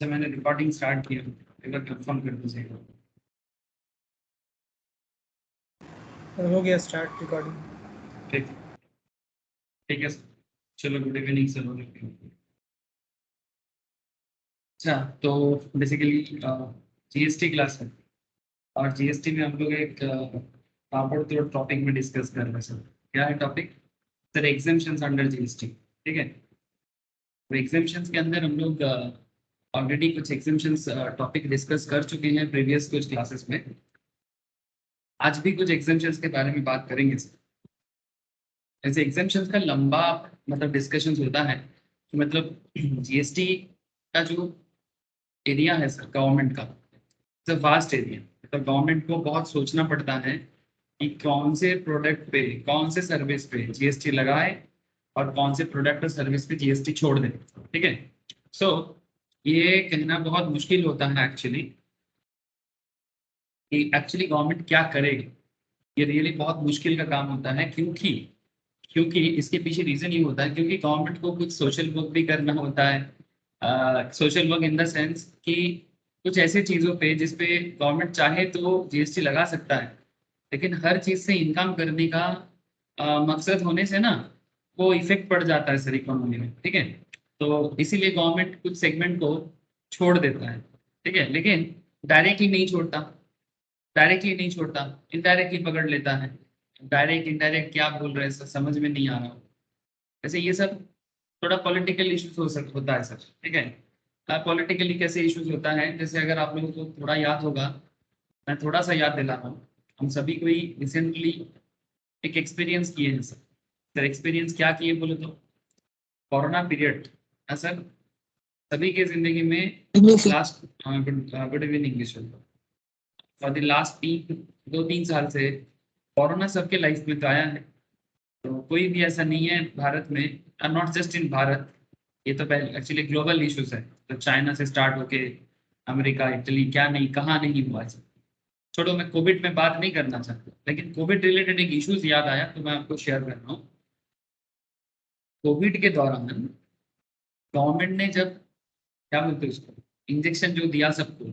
जब मैंने recording start किया एक बार कंफर्म कर दीजिएगा। हो गया स्टार्ट रिकॉर्डिंग। ठीक ठीक है सर। चलो गुड इवनिंग सर। अच्छा तो बेसिकली जीएसटी क्लास है और जीएसटी में हम लोग एक ताबड़तोड़ टॉपिक में डिस्कस कर रहे हैं सर। क्या है topic sir? Exemptions under GST. ठीक है, तो एग्जेम्पशंस के अंदर हम लोग ऑलरेडी कुछ एग्जेम्पशंस टॉपिक डिस्कस कर चुके हैं प्रीवियस कुछ क्लासेस में। आज भी कुछ एग्जेम्पशंस के बारे में बात करेंगे सर। ऐसे एग्जेम्पशंस का लंबा मतलब डिस्कशन होता है कि मतलब जीएसटी का जो एरिया है सर गवर्नमेंट का, इट्स वास्ट एरिया। मतलब गवर्नमेंट को बहुत सोचना पड़ता है कि कौन से प्रोडक्ट पे कौन से सर्विस पे जीएसटी लगाए और कौन से प्रोडक्ट और सर्विस पे जीएसटी छोड़ दे। ठीक है, सो ये कहना बहुत मुश्किल होता है एक्चुअली कि एक्चुअली गवर्नमेंट क्या करेगी। ये रियली बहुत मुश्किल का काम होता है क्योंकि क्योंकि इसके पीछे रीजन ये होता है क्योंकि गवर्नमेंट को कुछ सोशल वर्क भी करना होता है। Social work in the sense कि कुछ ऐसे चीज़ों पे जिस पे गवर्नमेंट चाहे तो जीएसटी लगा सकता है, लेकिन हर चीज़ से इनकम करने का मकसद होने से ना वो इफेक्ट पड़ जाता है सर इकोनॉमी में। ठीक है, तो इसीलिए गवर्नमेंट कुछ सेगमेंट को छोड़ देता है। ठीक है, लेकिन डायरेक्टली नहीं छोड़ता, डायरेक्टली नहीं छोड़ता, इनडायरेक्टली पकड़ लेता है। डायरेक्ट इनडायरेक्ट क्या बोल रहे हैं सर समझ में नहीं आ रहा। वैसे ये सब थोड़ा पॉलिटिकल इश्यूज होता है सर। ठीक है, पॉलिटिकली कैसे इश्यूज होता है, जैसे अगर आप लोगों को थोड़ा याद होगा, मैं थोड़ा सा याद दिला रहा हूँ। हम सभी कोई रिसेंटली एक एक्सपीरियंस किए हैं सर। सर एक्सपीरियंस क्या किए बोले तो कोरोना पीरियड है सर। सभी के जिंदगी में last good evening for the last 2-3 साल से कोरोना सबके लाइफ में तो आया है। तो कोई भी ऐसा नहीं है भारत में, नॉट जस्ट इन भारत, ये तो पहले एक्चुअली ग्लोबल इश्यूज है। तो चाइना से स्टार्ट होके अमेरिका इटली क्या नहीं कहाँ नहीं हुआ है। छोड़ो, मैं कोविड में बात नहीं करना चाहता, लेकिन कोविड रिलेटेड एक इश्यूज याद आया तो मैं आपको शेयर कर रहा हूँ। कोविड के दौरान गवर्नमेंट ने जब क्या बोलते हैं उसको इंजेक्शन जो दिया सबको,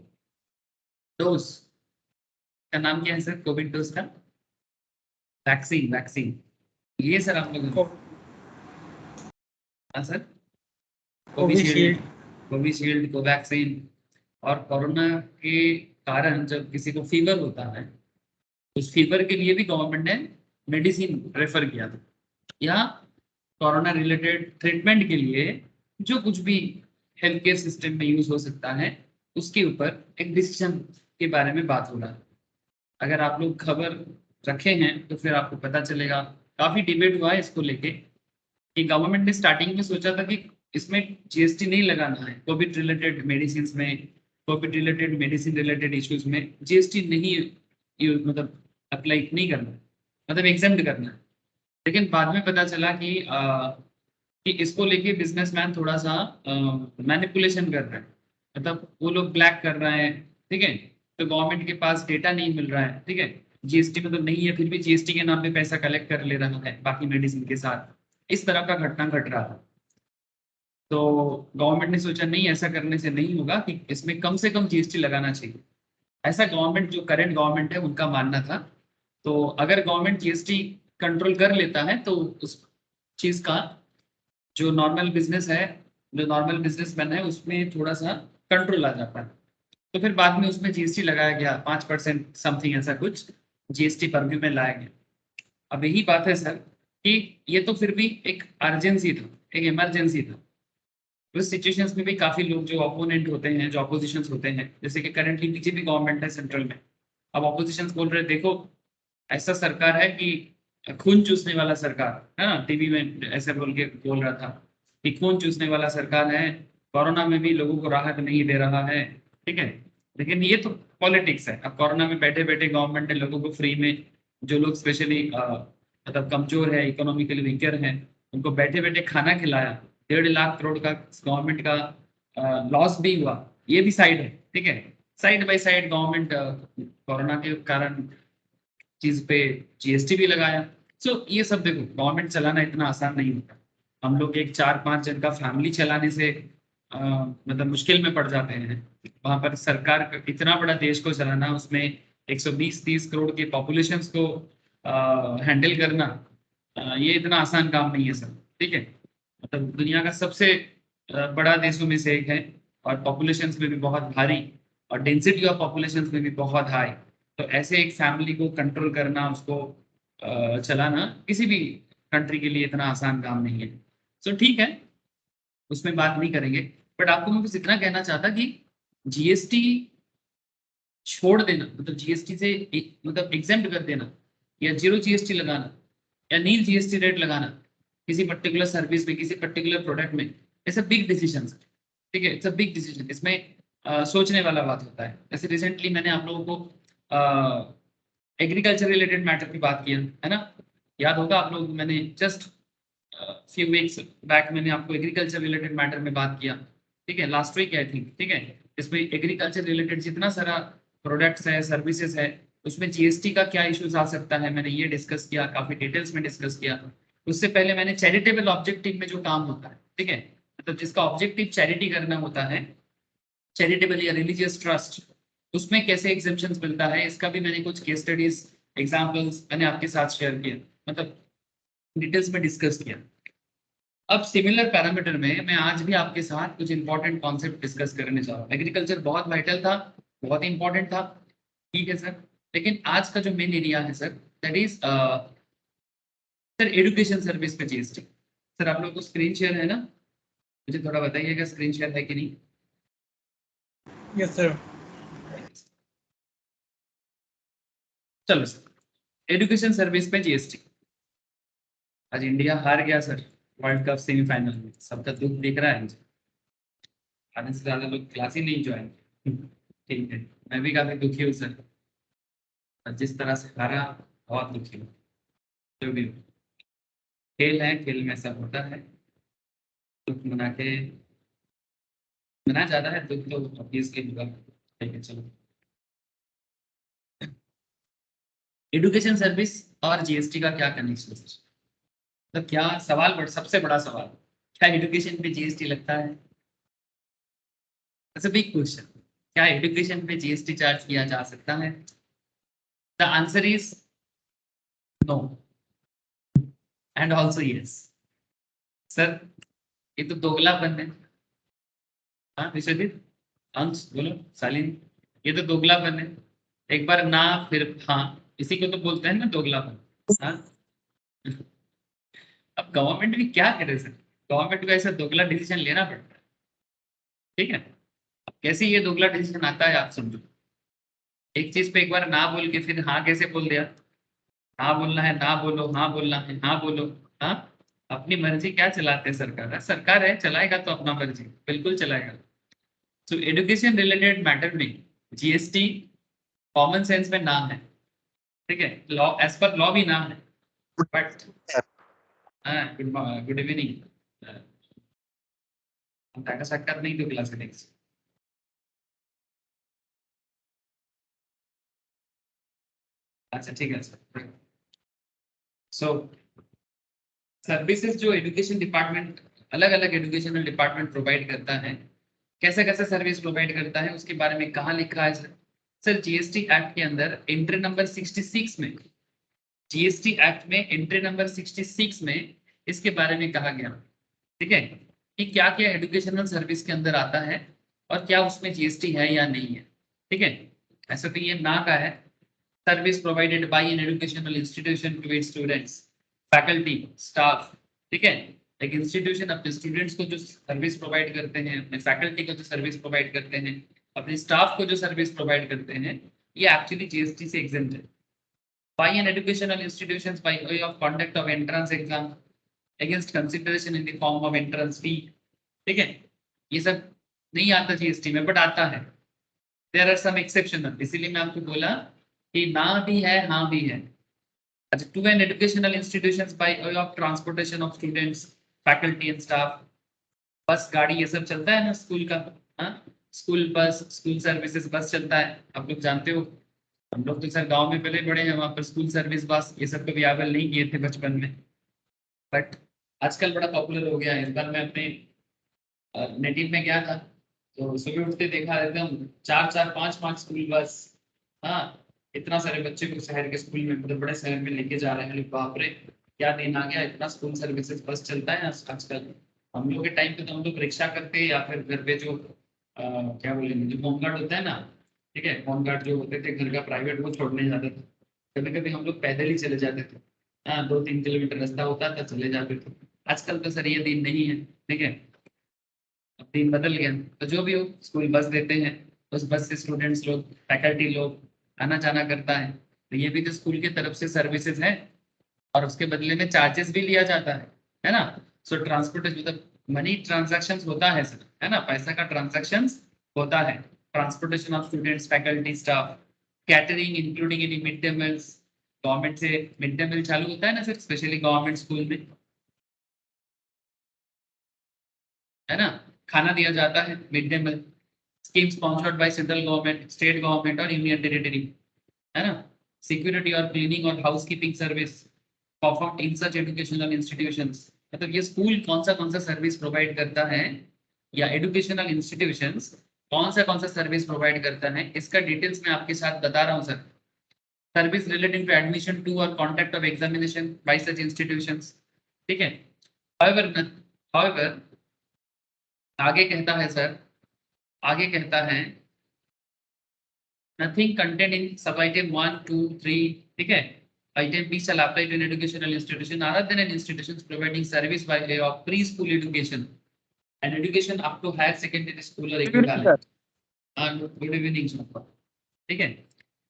डोज का नाम क्या है सर? कोविड डोज का वैक्सीन, वैक्सीन ये सर आप लोगों ने। हाँ sir, Covishield, Covishield. Covishield Covaxin. और कोरोना के कारण जब किसी को फीवर होता है, उस फीवर के लिए भी गवर्नमेंट ने मेडिसिन रेफर किया था, या कोरोना रिलेटेड ट्रीटमेंट के लिए जो कुछ भी हेल्थ केयर सिस्टम में यूज हो सकता है उसके ऊपर एक डिसीजन के बारे में बात हो रहा है। अगर आप लोग खबर रखे हैं तो फिर आपको पता चलेगा, काफी डिबेट हुआ है इसको लेके कि गवर्नमेंट ने स्टार्टिंग में सोचा था कि इसमें जीएसटी नहीं लगाना है। कोविड रिलेटेड मेडिसिन में, Covid related medicine related issues में जीएसटी नहीं मतलब अप्लाई नहीं करना है, मतलब एग्जेम्प्ट करना है। लेकिन बाद में पता चला कि इसको लेके बिजनेसमैन थोड़ा सा मैनिपुलेशन कर रहे हैं, मतलब वो लोग ब्लैक कर रहे हैं। ठीक है, तो गवर्नमेंट के पास डेटा नहीं मिल रहा है। ठीक है, जीएसटी मतलब नहीं है फिर भी जीएसटी के नाम पे पैसा कलेक्ट कर ले रहा है बाकी मेडिसिन के साथ। इस तरह का घटना घट रहा था। तो गवर्नमेंट ने सोचा नहीं, ऐसा करने से नहीं होगा, कि इसमें कम से कम जीएसटी लगाना चाहिए। ऐसा गवर्नमेंट जो करंट गवर्नमेंट है उनका मानना था। तो अगर गवर्नमेंट जीएसटी कंट्रोल कर लेता है तो उस चीज का जो नॉर्मल बिजनेस है, जो नॉर्मल बिजनेसमैन है उसमें थोड़ा सा कंट्रोल आ जाता है। तो फिर बाद में उसमें जीएसटी लगाया गया 5% समथिंग, ऐसा कुछ जीएसटी परव्यू में लाया गया। अब यही बात है सर कि ये तो फिर भी एक अर्जेंसी था, एक इमरजेंसी था। उस सिचुएशंस में भी काफी लोग जो अपोनेंट होते हैं, जो अपोजिशन होते हैं, जैसे कि करंटली बीजेपी गवर्नमेंट है सेंट्रल में, अब अपोजिशन बोल रहे देखो ऐसा सरकार है कि खून चूसने वाला सरकार है ना, टीवी में ऐसे बोल के बोल रहा था कि खून चूसने वाला सरकार है, कोरोना में भी लोगों को राहत नहीं दे रहा है। ठीक है, लेकिन ये तो पॉलिटिक्स है। अब कोरोना में बैठे बैठे गवर्नमेंट ने लोगों को फ्री में, जो लोग स्पेशली मतलब कमजोर है, इकोनॉमिकली वीकर हैं, उनको बैठे बैठे खाना खिलाया। 1.5 लाख करोड़ का गवर्नमेंट का लॉस भी हुआ, ये भी साइड है। ठीक है, side by side government corona के कारण चीज पे जीएसटी भी लगाया। सो ये सब देखो, गवर्नमेंट चलाना इतना आसान नहीं होता। हम लोग एक 4-5 जन का फैमिली चलाने से मतलब मुश्किल में पड़ जाते हैं। वहां पर सरकार इतना बड़ा देश को चलाना, उसमें 120-30 करोड़ की पॉपुलेशंस को हैंडल करना, ये इतना आसान काम नहीं है सर। ठीक है, मतलब दुनिया का सबसे बड़ा देशों में से एक है, और पॉपुलेशंस में भी बहुत भारी, और डेंसिटी ऑफ पॉपुलेशंस में भी बहुत हाई। तो ऐसे एक फैमिली को कंट्रोल करना, उसको चलाना किसी भी कंट्री के लिए इतना आसान काम नहीं है। तो ठीक है, उसमें बात नहीं करेंगे। बट आपको मैं बस इतना कहना चाहता कि जीएसटी छोड़ देना, मतलब जीएसटी से मतलब एग्जेम्प्ट कर देना, या जीरो जीएसटी लगाना, या नील जीएसटी रेट लगाना किसी पर्टिकुलर सर्विस में, किसी पर्टिकुलर प्रोडक्ट में, इट्स अ बिग डिसीजन। ठीक है, इट्स अ बिग डिसीजन। इसमें सोचने वाला बात होता है। जैसे रिसेंटली मैंने आप लोगों को एग्रीकल्चर रिलेटेड मैटर की बात किया है ना, याद होगा आप लोग, मैंने जस्ट फ्यू वीक्स बैक मैंने आपको एग्रीकल्चर रिलेटेड मैटर में बात किया। ठीक है, लास्ट वीक आई थिंक। ठीक है, इसमें एग्रीकल्चर रिलेटेड जितना सारा प्रोडक्ट्स है, सर्विसेज है, उसमें जीएसटी का क्या इश्यूज आ सकता है, मैंने ये डिस्कस किया, काफी डिटेल्स में डिस्कस किया। उससे पहले मैंने चैरिटेबल ऑब्जेक्टिव में जो काम होता है, ठीक है, मतलब जिसका ऑब्जेक्टिव चैरिटी करना होता है, चैरिटेबल या रिलीजियस ट्रस्ट, उसमें कैसे एग्जेम्पशंस मिलता है, इसका भी मैंने कुछ केस स्टडीज, एग्जांपल्स मैंने आपके साथ शेयर किया, मतलब डिटेल्स में डिस्कस किया। अब सिमिलर पैरामीटर में मैं आज भी आपके साथ कुछ इंपॉर्टेंट कॉन्सेप्ट डिस्कस करने जा रहा हूँ। एग्रीकल्चर बहुत वाइटल था, बहुत इंपॉर्टेंट था, ठीक है सर, लेकिन आज का जो मेन एरिया है sir, that is sir education service पे जीएसटी। सर आप लोग को स्क्रीन शेयर है ना, मुझे थोड़ा बताइएगा स्क्रीन शेयर है कि नहीं। Yes sir. चलो सर, एजुकेशन सर्विस पे जीएसटी। आज इंडिया हार गया सर वर्ल्ड कप सेमीफाइनल में, सबका दुख दिख रहा है मुझे, आधे से ज्यादा लोग क्लास ही नहीं ज्वाइन। ठीक है, मैं भी काफी दुखी हूँ सर, और जिस तरह से हारा बहुत दुखी हूँ। जो भी हो, खेल है, खेल में सब होता है, दुख मना के, मना ज्यादा है, दुख तो ऑब्वियसली होगा। ठीक है चलो, एजुकेशन सर्विस और जीएसटी का क्या कनेक्शन है? मतलब क्या सवाल, बड़ा सबसे बड़ा सवाल, क्या एजुकेशन पे जीएसटी लगता है? That's a big question. क्या एजुकेशन पे जीएसटी चार्ज किया जा सकता है? The answer is no and also yes. Sir ये तो दोगलापन है। हाँ विश्वजीत, अंश बोलो, सालिन, ये तो दोगलापन है। एक बार ना फिर हाँ, इसी को तो बोलते हैं ना दोगलापन। हाँ, अब गवर्नमेंट भी क्या करे सर, गवर्नमेंट को ऐसा दोगला डिसीजन लेना पड़ता है। ठीक है, अब कैसे ये दोगला डिसीजन आता है आप समझो। एक चीज पे एक बार ना बोल के फिर हाँ कैसे बोल दिया। हाँ बोलना है ना बोलो, हाँ बोलना है हाँ बोलो। हाँ, अपनी मर्जी क्या चलाते हैं सरकार, सरकार है चलाएगा तो अपना मर्जी बिल्कुल चलाएगा। तो एजुकेशन रिलेटेड मैटर में जीएसटी कॉमन सेंस में ना है, ठीक है, लॉ एज पर लॉ भी ना है, बट गुड इवनिंग, टाटा साक्षात नहीं तो क्लास नेक्स्ट। अच्छा ठीक है सर। सो सर्विसेज जो एजुकेशन डिपार्टमेंट, अलग अलग एजुकेशनल डिपार्टमेंट प्रोवाइड करता है, कैसे कैसे सर्विस प्रोवाइड करता है, उसके बारे में कहाँ लिखा है सर? सर जीएसटी एक्ट के अंदर एंट्री नंबर 66 में, जीएसटी एक्ट में एंट्री नंबर 66 में इसके बारे में कहा गया, ठीक है, कि क्या क्या एजुकेशनल सर्विस के अंदर आता है और क्या उसमें जीएसटी है या नहीं है। ठीक है, ऐसा तो ये ना का है, service provided by an educational institution to its students, faculty, staff. ठीक है, एक इंस्टीट्यूशन अपने स्टूडेंट्स को जो सर्विस प्रोवाइड करते हैं, अपने फैकल्टी को जो सर्विस प्रोवाइड करते हैं, अपने स्टाफ को जो सर्विस प्रोवाइड करते हैं, ये एक्चुअली जीएसटी से एग्जेम्प्ट है। By an educational institutions by way of conduct of entrance exam against consideration in the form of entrance fee. ठीक है, ये सब नहीं आता जीएसटी में, बट आता है। देयर आर सम एक्सेप्शन, इसीलिए मैं आपको बोला कि ना भी है हाँ भी है। अच्छा, to an educational institutions by way of transportation of students, faculty and staff, bus गाड़ी ये सब चलता है ना स्कूल का। हाँ, स्कूल बस, स्कूल सर्विसेज बस चलता है, आप लोग जानते हो। हम लोग तो सर गांव में पहले बड़े हैं, वहां पर स्कूल सर्विस बस ये सब कभी अवेल नहीं किए थे बचपन में, बट आजकल बड़ा पॉपुलर हो गया है। इस बार मैं अपने नेटिव में क्या था, तो सुबह उठते देखा एकदम 4-4, 5-5 स्कूल बस। हाँ, इतना सारे बच्चे को शहर के स्कूल में, मतलब बड़े शहर में लेके जा रहे हैं। अरे बाप रे, क्या दिन आ गया, इतना स्कूल सर्विसेज बस चलता है आजकल। हम लोग के टाइम पे तो हम लोग रिक्शा करते, या फिर घर पे जो क्या बोलेंगे, जो होमगार्ड होता है ना, ठीक है, होमगार्ड जो होते थे घर का प्राइवेट, वो छोड़ने जाते थे। कभी कभी हम लोग पैदल ही चले जाते थे। हाँ, 2-3 किलोमीटर रास्ता होता था, चले जाते थे। आजकल तो सर ये दिन नहीं है, ठीक है, अब दिन बदल गया। तो जो भी हो, स्कूल बस देते हैं, उस बस से स्टूडेंट्स लोग, फैकल्टी लोग आना जाना करता है। तो ये भी तो स्कूल की तरफ से सर्विसेज है, और उसके बदले में चार्जेस भी लिया जाता है ना। सो ट्रांसपोर्टेशन मतलब मनी ट्रांजैक्शंस होता है सर, है ना, पैसा का ट्रांजैक्शंस होता है। Transportation of students, faculty, staff, catering including any mid day meals. Government से मिड डे मील चालू होता है ना सर, स्पेशली गवर्नमेंट स्कूल में, है ना, खाना दिया जाता है, mid day meal scheme sponsored by central government, state government और यूनियन टेरिटरी, है ना। सिक्योरिटी और क्लीनिंग और housekeeping service perform in such educational institutions. मतलब ये स्कूल कौन सा सर्विस प्रोवाइड करता है, या एजुकेशनल इंस्टीट्यूशंस कौन सा सर्विस प्रोवाइड करता है, इसका डिटेल्स मैं आपके साथ बता रहा हूँ sir. Service relating to admission to और conduct of examination by such institutions, ठीक है। हाउएवर आगे कहता है सर, आगे कहता है nothing contained in sub item 1, 2, 3, ठीक है। Item B shall apply to an educational institution other than an institution providing service by way of preschool education and education up to higher secondary school or equivalent. Good evening sir, ठीक है।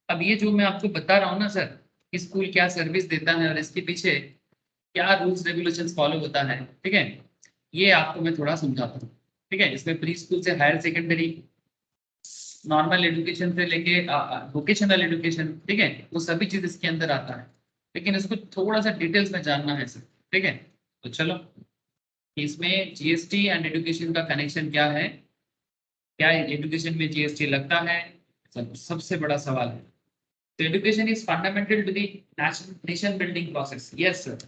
अब ये जो मैं आपको बता रहा हूँ ना सर, कि स्कूल क्या सर्विस देता है और इसके पीछे क्या रूल्स रेगुलेशंस फॉलो होता है, ठीक है, ये आपको मैं थोड़ा समझाता हूँ, ठीक है। इसमें प्री स्कूल से हायर सेकेंडरी, नॉर्मल एजुकेशन से लेके वोकेशनल एजुकेशन, ठीक है, वो सभी चीज इसके अंदर आता है। लेकिन इसको थोड़ा सा डिटेल्स में जानना है सर, ठीक है। तो चलो, इसमें जीएसटी एंड एजुकेशन का कनेक्शन क्या है, क्या एजुकेशन में जीएसटी लगता है, सबसे बड़ा सवाल है। तो education is fundamental to the nation building process. Yes sir,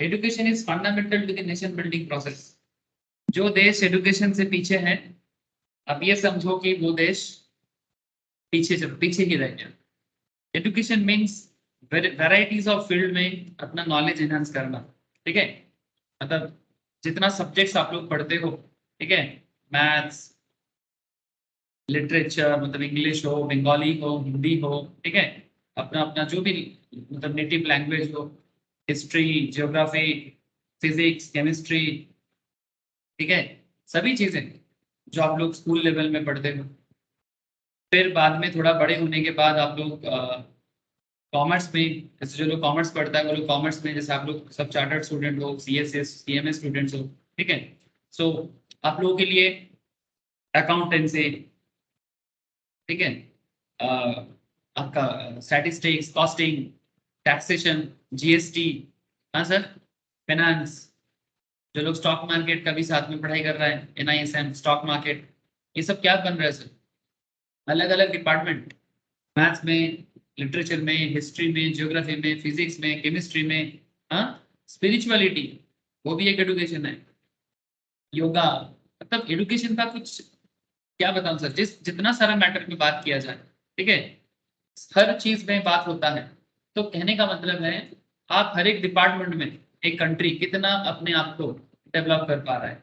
education is fundamental to the nation building process. जो देश एजुकेशन से पीछे है, अब ये समझो कि वो देश पीछे ही रह गया। Education means varieties of field में अपना नॉलेज एनहांस करना, ठीक है। मतलब जितना सब्जेक्ट्स आप लोग पढ़ते हो, ठीक है, मैथ्स, लिटरेचर, मतलब इंग्लिश हो, बंगाली हो, हिंदी हो, ठीक है, अपना अपना जो भी मतलब नेटिव लैंग्वेज हो, हिस्ट्री, जियोग्राफी, फिजिक्स, केमिस्ट्री, ठीक है, सभी चीजें जो आप लोग स्कूल लेवल में पढ़ते हो। फिर बाद में थोड़ा बड़े होने के बाद आप लोग कॉमर्स में, जैसे जो लोग कॉमर्स पढ़ता है वो लोग कॉमर्स में, जैसे आप लोग सब चार्टर्ड स्टूडेंट हो, सीएसएस, सीएमएस स्टूडेंट्स हो, ठीक है। सो आप लोगों के लिए अकाउंटेंसी, ठीक है, आपका स्टैटिस्टिक्स, कॉस्टिंग, टैक्सेशन, जीएसटी, हाँ सर, फाइनेंस, जो लोग स्टॉक मार्केट का भी साथ में पढ़ाई कर रहा है, एनआईएसएम, स्टॉक मार्केट, ये सब क्या बन रहा है सर, अलग अलग डिपार्टमेंट, मैथ्स में, लिटरेचर में, हिस्ट्री में, ज्योग्राफी में, फिजिक्स में, केमिस्ट्री में, हाँ, स्पिरिचुअलिटी, वो भी एक एडुकेशन है, योगा, मतलब एडुकेशन का कुछ क्या बताऊं सर, जितना सारा मैटर में बात किया जाए, ठीक है, हर चीज में बात होता है। तो कहने का मतलब है, आप हर एक डिपार्टमेंट में एक कंट्री कितना अपने आप को डेवलप कर पा रहा है,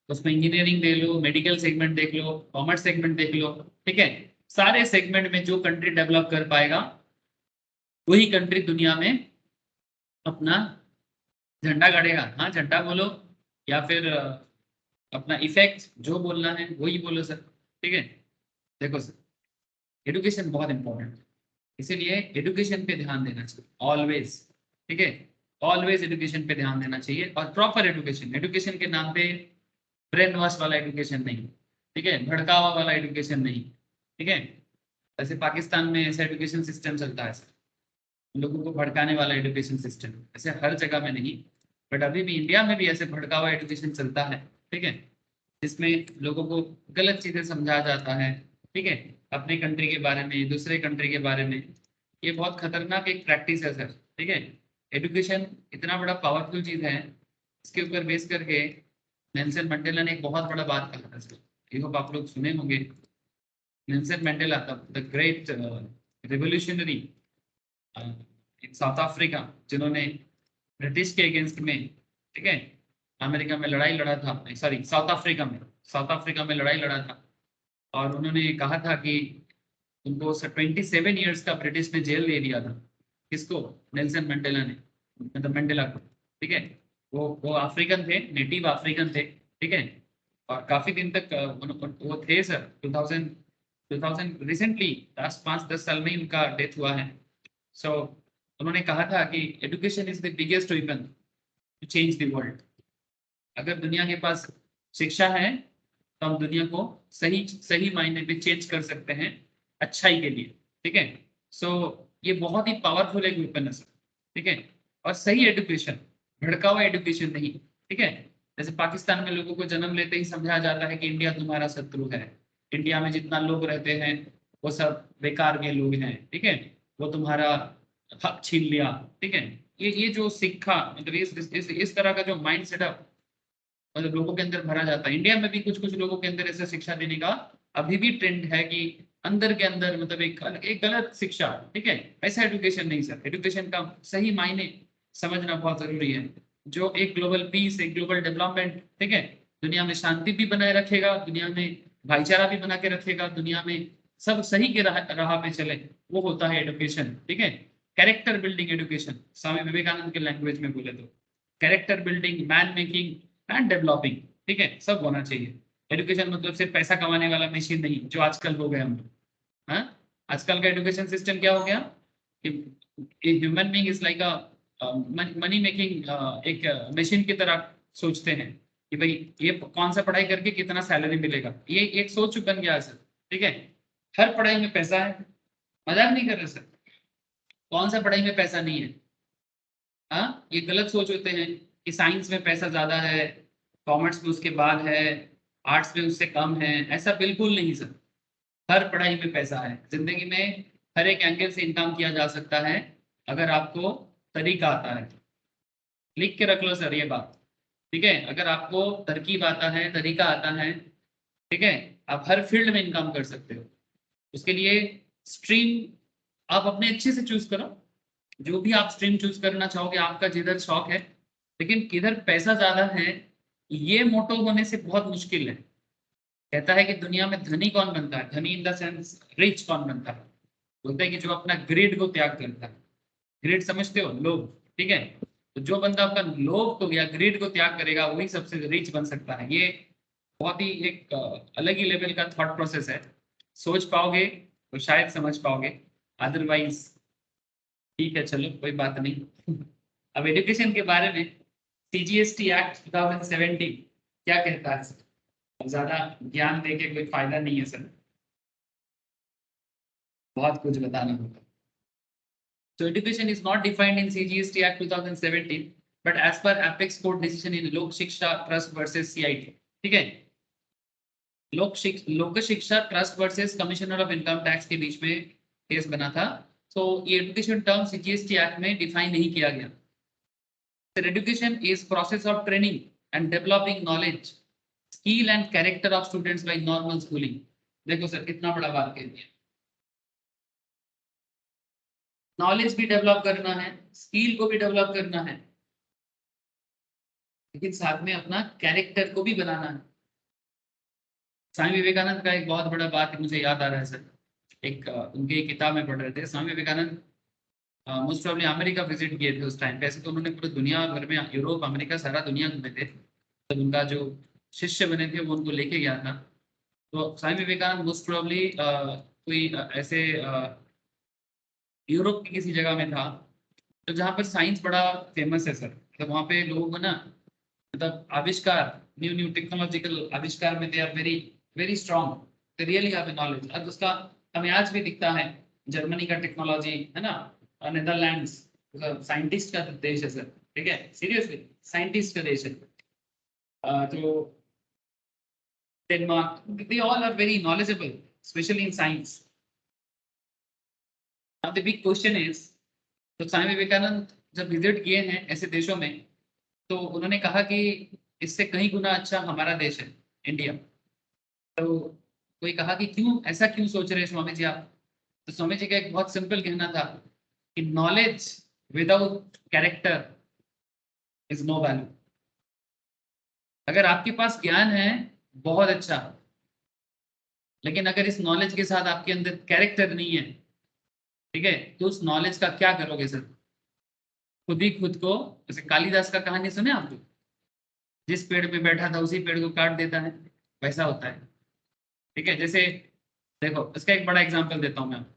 उसमें इंजीनियरिंग देख लो, मेडिकल सेगमेंट देख लो, कॉमर्स सेगमेंट देख लो, ठीक है, सारे सेगमेंट में जो कंट्री डेवलप कर पाएगा, वही कंट्री दुनिया में अपना झंडा गाड़ेगा। हाँ, झंडा बोलो, या फिर अपना इफेक्ट जो बोलना है वही बोलो सर, ठीक है। देखो सर, एडुकेशन बहुत इंपॉर्टेंट है, इसीलिए एडुकेशन पे ध्यान देना चाहिए ऑलवेज, ठीक है। ऑलवेज एडुकेशन पे ध्यान देना चाहिए, और प्रॉपर एडुकेशन, एडुकेशन के नाम पे ब्रेन वॉश वाला एडुकेशन नहीं, ठीक है, भड़कावा वाला एडुकेशन नहीं, ठीक है। ऐसे पाकिस्तान में ऐसा एडुकेशन सिस्टम चलता है सर, लोगों को भड़काने वाला एडुकेशन सिस्टम, ऐसे हर जगह में नहीं, बट अभी भी इंडिया में भी ऐसे भड़कावा एडुकेशन चलता है, ठीक है, जिसमें लोगों को गलत चीजें समझाया जाता है, ठीक है, अपने कंट्री के बारे में, दूसरे कंट्री के बारे में। ये बहुत खतरनाक एक प्रैक्टिस है सर, ठीक है। एडुकेशन इतना बड़ा पावरफुल चीज है, इसके ऊपर बेस करके नेल्सन मंडेला ने एक बहुत बड़ा बात कहा था सर, ये होप आप लोग सुने होंगे। Nelson Mandela the great revolutionary in south Africa, जिन्होंने ब्रिटिश के अगेंस्ट में, ठीक है, अमेरिका में लड़ाई लड़ा था, सॉरी साउथ अफ्रीका में लड़ाई लड़ा था। और उन्होंने कहा था कि उनको 27 ईयर्स का ब्रिटिश ने जेल दे दिया था। किसको? नेल्सन मंडेला ने, मतलब मंडेला को, ठीक है। वो अफ्रीकन थे, नेटिव अफ्रीकन थे, ठीक है। और काफी दिन तक वो थे सर। 2000 रिसेंटली लास्ट 5-10 साल में ही उनका डेथ हुआ है। सो उन्होंने कहा था कि education is the biggest weapon to change the world. अगर दुनिया के पास शिक्षा है तो हम दुनिया को सही सही मायने में चेंज कर सकते हैं अच्छाई के लिए, ठीक है। सो ये बहुत ही पावरफुल एक वेपन है सर, ठीक है। और सही एजुकेशन, भड़का हुआ एजुकेशन नहीं, ठीक है। जैसे पाकिस्तान में लोगों को जन्म लेते ही समझाया जाता है कि इंडिया तुम्हारा शत्रु है, इंडिया में जितना लोग रहते हैं वो सब बेकार के लोग हैं, ठीक है, वो तुम्हारा हक छीन लिया, ठीक है। ये जो सिक्खा, मतलब इस तरह का जो माइंड सेटअप मतलब लोगों के अंदर भरा जाता है। इंडिया में भी कुछ कुछ लोगों के अंदर ऐसा शिक्षा देने का अभी भी ट्रेंड है कि अंदर के अंदर मतलब एक गलत शिक्षा, ठीक है। ऐसा एजुकेशन नहीं सर, एजुकेशन का सही मायने समझना बहुत जरूरी है, जो एक ग्लोबल पीस, एक ग्लोबल डेवलपमेंट, ठीक है, दुनिया में शांति भी बनाए रखेगा, दुनिया में भाईचारा भी बना के रखेगा, दुनिया में सब सही के राह पे चले, वो होता है एजुकेशन, ठीक है। Character building education, Swami Vivekananda के लैंग्वेज में बोले तो character building, man making and developing, ठीक है, सब होना चाहिए। एजुकेशन मतलब सिर्फ पैसा कमाने वाला मशीन नहीं, जो आजकल हो गए हम लोग। हाँ, आजकल का एजुकेशन सिस्टम क्या हो गया कि human being is like a money making, एक मशीन की तरह सोचते हैं कि भाई ये कौन सा पढ़ाई करके कितना सैलरी मिलेगा, ये एक सोच बन गया है सर, ठीक है। हर पढ़ाई में पैसा है, मजाक नहीं कर रहे सर, कौन सा पढ़ाई में पैसा नहीं है? हाँ, ये गलत सोच होते हैं कि साइंस में पैसा ज्यादा है, कॉमर्स में उसके बाद है, आर्ट्स में उससे कम है, ऐसा बिल्कुल नहीं सर। हर पढ़ाई में पैसा है, जिंदगी में हर एक एंगल से इनकम किया जा सकता है अगर आपको तरीका आता है। लिख के रख लो सर ये बात, ठीक है। अगर आपको तरकीब आता है, तरीका आता है, ठीक है, आप हर फील्ड में इनकम कर सकते हो। उसके लिए स्ट्रीम आप अपने अच्छे से चूज करो, जो भी आप स्ट्रीम चूज करना चाहोगे, आपका जिधर शौक है, लेकिन किधर पैसा ज्यादा है, ये मोटो होने से बहुत मुश्किल है। कहता है कि दुनिया में धनी कौन बनता है, धनी इन द सेंस रिच कौन बनता है? बोलते हैं कि जो अपना ग्रीड को त्याग करता है। ग्रीड समझते हो? लोभ, ठीक है। तो जो बंदा अपना लोभ को या ग्रीड को त्याग करेगा वही सबसे रिच बन सकता है। ये बहुत ही एक अलग ही लेवल का थॉट प्रोसेस है। सोच पाओगे तो शायद समझ पाओगे, अदरवाइज ठीक है, चलो कोई बात नहीं। अब एजुकेशन के बारे में सीजीएसटी एक्ट 2017 क्या कहता है सर? अब ज्यादा ज्ञान दे के कोई फायदा नहीं है सर, बहुत कुछ बताना होगा। So education is not defined in CGST Act 2017, but as per Apex Court decision in Lok Shiksha Trust versus CIT, ठीक है। लोक शिक्षा trust versus commissioner of income tax के बीच में केस बना था। तो ये एजुकेशन टर्म सीजीएसटी एक्ट में डिफाइन नहीं किया गया। Education is process of training and developing knowledge, skill and character of students by normal schooling। देखो सर कितना बड़ा बात कह दिया, नॉलेज भी डेवलप करना है, स्किल को भी डेवलप करना है, लेकिन साथ में अपना कैरेक्टर को भी बनाना है। स्वामी विवेकानंद का एक बहुत बड़ा बात मुझे याद आ रहा है सर। एक उनके किताब में पढ़ रहे थे, Swami Vivekananda most probably America visit किए थे उस टाइम पे। ऐसे तो उन्होंने पूरी दुनिया भर में, यूरोप, अमेरिका, सारा दुनिया घूमे थे। तो उनका जो शिष्य बने थे वो उनको लेके गया था। तो स्वामी विवेकानंद मोस्ट प्रॉब्ली कोई ऐसे यूरोप की किसी जगह में था, तो जहाँ पर साइंस बड़ा फेमस है सर। तो वहाँ पे लोगों को ना, मतलब आविष्कार, न्यू न्यू टेक्नोलॉजिकल आविष्कार में they are very very strong, they really have knowledge. अब उसका हमें आज भी दिखता है, जर्मनी का टेक्नोलॉजी है ना, नेदरलैंड्स साइंटिस्ट का देश है सर, ठीक है, सीरियसली साइंटिस्ट का देश है। तो Denmark, they all are very knowledgeable specially in science. Now the big question is, तो स्वामी विवेकानंद जब विजिट किए हैं ऐसे देशों में, तो उन्होंने कहा कि इससे कहीं गुना अच्छा हमारा देश है इंडिया। तो कोई कहा कि क्यों ऐसा क्यों सोच रहे हैं स्वामी जी आप? तो स्वामी जी का एक बहुत सिंपल कहना था कि knowledge without character is no value. अगर आपके पास ज्ञान है बहुत अच्छा, लेकिन अगर इस नॉलेज के साथ आपके अंदर कैरेक्टर नहीं है, ठीक है, तो उस नॉलेज का क्या करोगे सर? खुद ही खुद को, जैसे कालिदास का कहानी सुने आपको, जिस पेड़ पे बैठा था उसी पेड़ को काट देता है, वैसा होता है। ठीक है, जैसे देखो इसका एक बड़ा एग्जांपल देता हूँ मैं आपको।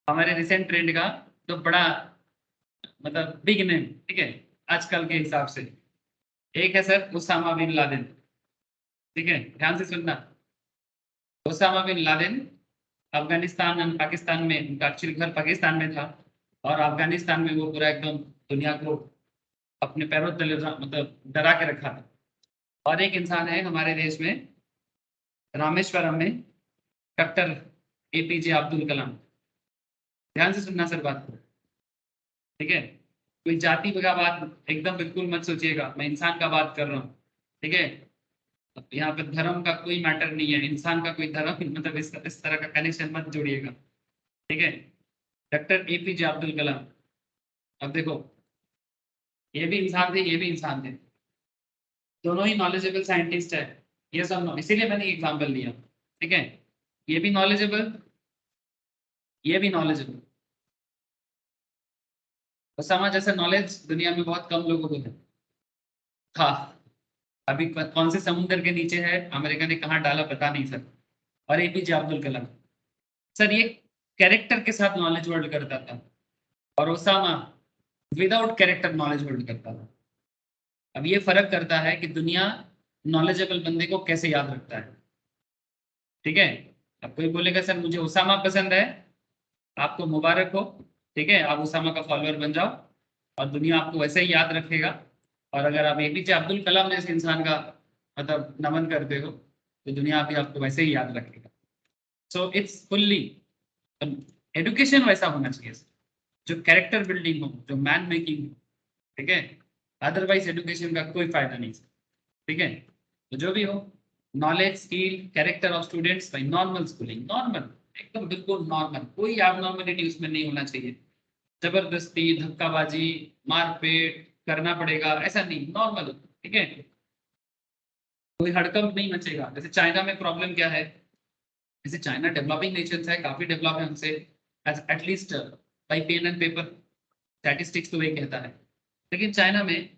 हमारे रिसेंट ट्रेंड का तो बड़ा मतलब बिग नेम, ठीक है, आजकल के हिसाब से, एक है सर उसामा बिन लादेन। ठीक है, ध्यान से सुनना। Osama bin Laden Afghanistan and Pakistan में, उनका एक्चुअली घर पाकिस्तान में था, और अफगानिस्तान में वो पूरा एकदम दुनिया को अपने पैरों तले मतलब डरा के रखा था। और एक इंसान है हमारे देश में, रामेश्वरम में, डॉक्टर एपीजे अब्दुल कलाम। ध्यान से सुनना सर बात को, ठीक है, कोई जाति का बात एकदम बिल्कुल मत सोचिएगा, मैं इंसान का बात कर रहा हूँ। ठीक है, यहाँ पे धर्म का कोई मैटर नहीं है, इंसान का कोई धर्म मतलब इस तरह का कनेक्शन मत जोड़िएगा। ठीक है, डॉक्टर एपीजे अब्दुल कलाम। अब देखो, ये भी इंसान थे, ये भी इंसान थे, दोनों ही नॉलेजेबल साइंटिस्ट है, ये सब इसीलिए मैंने एग्जाम्पल लिया। ठीक है, ये भी नॉलेजेबल, ये भी नॉलेजेबल। ओसामा जैसा नॉलेज दुनिया में बहुत कम लोगों को है। था, अभी कौन से समुद्र के नीचे है, अमेरिका ने कहाँ डाला पता नहीं सर। और एपीजे अब्दुल कलाम सर, ये कैरेक्टर के साथ नॉलेज होल्ड करता था, और Osama without character knowledge hold करता था। अब ये फर्क करता है कि दुनिया नॉलेजेबल बंदे को कैसे याद रखता है। ठीक है, अब कोई बोलेगा सर मुझे ओसामा पसंद है, आपको मुबारक हो, ठीक है, आप उसामा का फॉलोअर बन जाओ और दुनिया आपको वैसे ही याद रखेगा। और अगर आप एपीजे अब्दुल कलाम जैसे इंसान का मतलब नमन करते हो, तो दुनिया भी आपको वैसे ही याद रखेगा। सो इट्स फुल्ली, एडुकेशन वैसा होना चाहिए जो कैरेक्टर बिल्डिंग हो, जो मैन मेकिंग हो। ठीक है, अदरवाइज एडुकेशन का कोई फायदा नहीं। ठीक है, तो जो भी हो, knowledge skill character of students by normal schooling, normal, एकदम बिल्कुल नॉर्मल, कोई एबनॉर्मलिटी उसमें नहीं होना चाहिए। जबरदस्ती, धक्काबाजी, मारपीट करना पड़ेगा ऐसा नहीं, नॉर्मल। ठीक है, कोई हड़कंप नहीं मचेगा। जैसे चाइना में प्रॉब्लम क्या है, जैसे चाइना डेवलपिंग नेशन है, काफी डेवलप है हमसे, at least by pen and paper, statistics तो वही कहता है। लेकिन चाइना में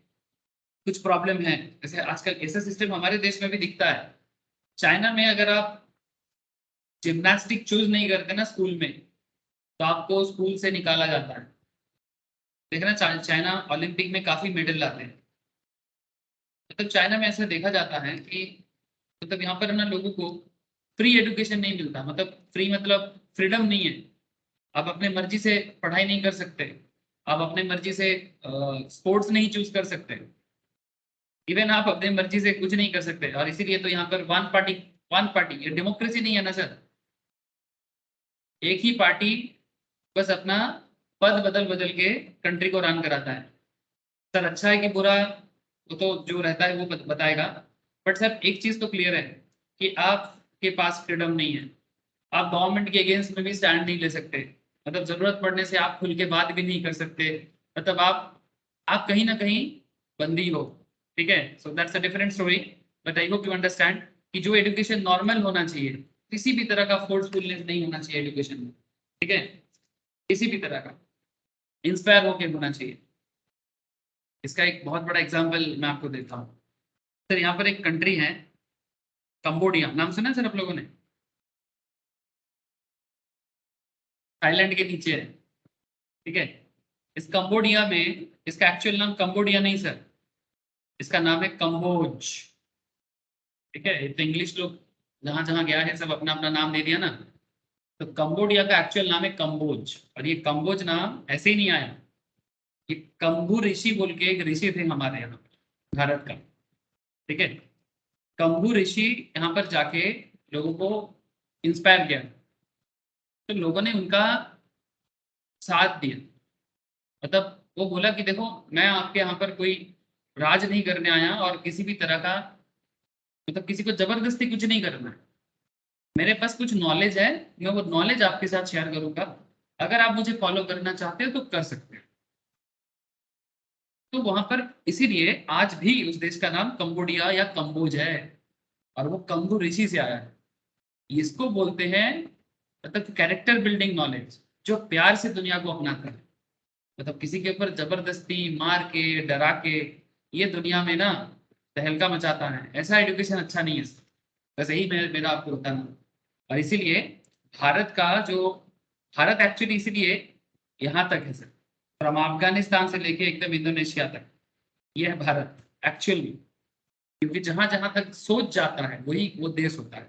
कुछ प्रॉब्लम है, जैसे आजकल ऐसा सिस्टम हमारे देश में भी दिखता है। चाइना में अगर आप जिम्नास्टिक चूज नहीं करते ना स्कूल में, तो आपको स्कूल से निकाला जाता है। देखना, चाइना ओलंपिक में काफी मेडल लाते हैं। मतलब चाइना में ऐसा देखा जाता है कि मतलब यहाँ पर ना लोगों को फ्री एजुकेशन नहीं मिलता, मतलब फ्री मतलब फ्रीडम नहीं है। आप अपने मर्जी से पढ़ाई नहीं कर सकते, आप अपने मर्जी से स्पोर्ट्स नहीं चूज कर सकते, इवन आप अपने मर्जी से कुछ नहीं कर सकते। और इसीलिए तो यहाँ पर वन पार्टी, ये डेमोक्रेसी नहीं है ना सर। एक ही पार्टी बस अपना पद बदल बदल के कंट्री को रन कराता है। सर अच्छा है कि बुरा, वो तो जो रहता है वो बताएगा। बट सर एक चीज तो क्लियर है कि आपके पास फ्रीडम नहीं है, आप गवर्नमेंट के अगेंस्ट में भी स्टैंड नहीं ले सकते, मतलब जरूरत पड़ने से आप खुल के बात भी नहीं कर सकते। मतलब आप कहीं ना कहीं बंदी हो। ठीक है, so that's a different story, but I hope you understand कि जो एजुकेशन नॉर्मल होना चाहिए, किसी भी तरह का फोर्सफुलनेस नहीं होना चाहिए एजुकेशन में। ठीक है, किसी भी तरह का इंस्पायर होके होना चाहिए। इसका एक बहुत बड़ा एग्जाम्पल मैं आपको देता हूँ। सर यहाँ पर एक कंट्री है, कंबोडिया, नाम सुना है सर आप लोगों ने? थाईलैंड के नीचे है। ठीक है, इस कंबोडिया में, इसका एक्चुअल नाम कंबोडिया नहीं सर, इसका नाम है कंबोज। ठीक है, तो इंग्लिश लोग जहां जहां गया है सब अपना अपना नाम दे दिया ना। तो कंबोडिया का एक्चुअल नाम है कंबोज, और ये कंबोज नाम ऐसे ही नहीं आया, ये कंबू ऋषि बोल के एक ऋषि थे हमारे यहाँ भारत का। ठीक है, कंबू ऋषि यहाँ पर जाके लोगों को इंस्पायर किया, तो लोगों ने उनका साथ दिया। मतलब वो बोला कि देखो मैं आपके यहाँ पर कोई राज नहीं करने आया और किसी भी तरह का मतलब किसी को जबरदस्ती कुछ नहीं करना है। मेरे पास कुछ नॉलेज है, मैं वो नॉलेज आपके साथ शेयर करूंगा, अगर आप मुझे फॉलो करना चाहते हो तो कर सकते हो। तो वहां पर इसीलिए आज भी उस देश का नाम कंबोडिया या कंबोज है, और वो कंबू ऋषि से आया है। इसको बोलते हैं मतलब कैरेक्टर बिल्डिंग नॉलेज, जो प्यार से दुनिया को अपनाता है। मतलब किसी के ऊपर जबरदस्ती मार के डरा के ये दुनिया में ना तहलका मचाता है, ऐसा एजुकेशन अच्छा नहीं है। बस यही मेरा आपको बताना। और इसीलिए भारत का जो भारत एक्चुअली इसीलिए यहाँ तक है सर, फ्रॉम अफगानिस्तान से लेके एकदम इंडोनेशिया तक, ये है भारत एक्चुअली। क्योंकि जहां जहां तक सोच जाता है वही वो देश होता है।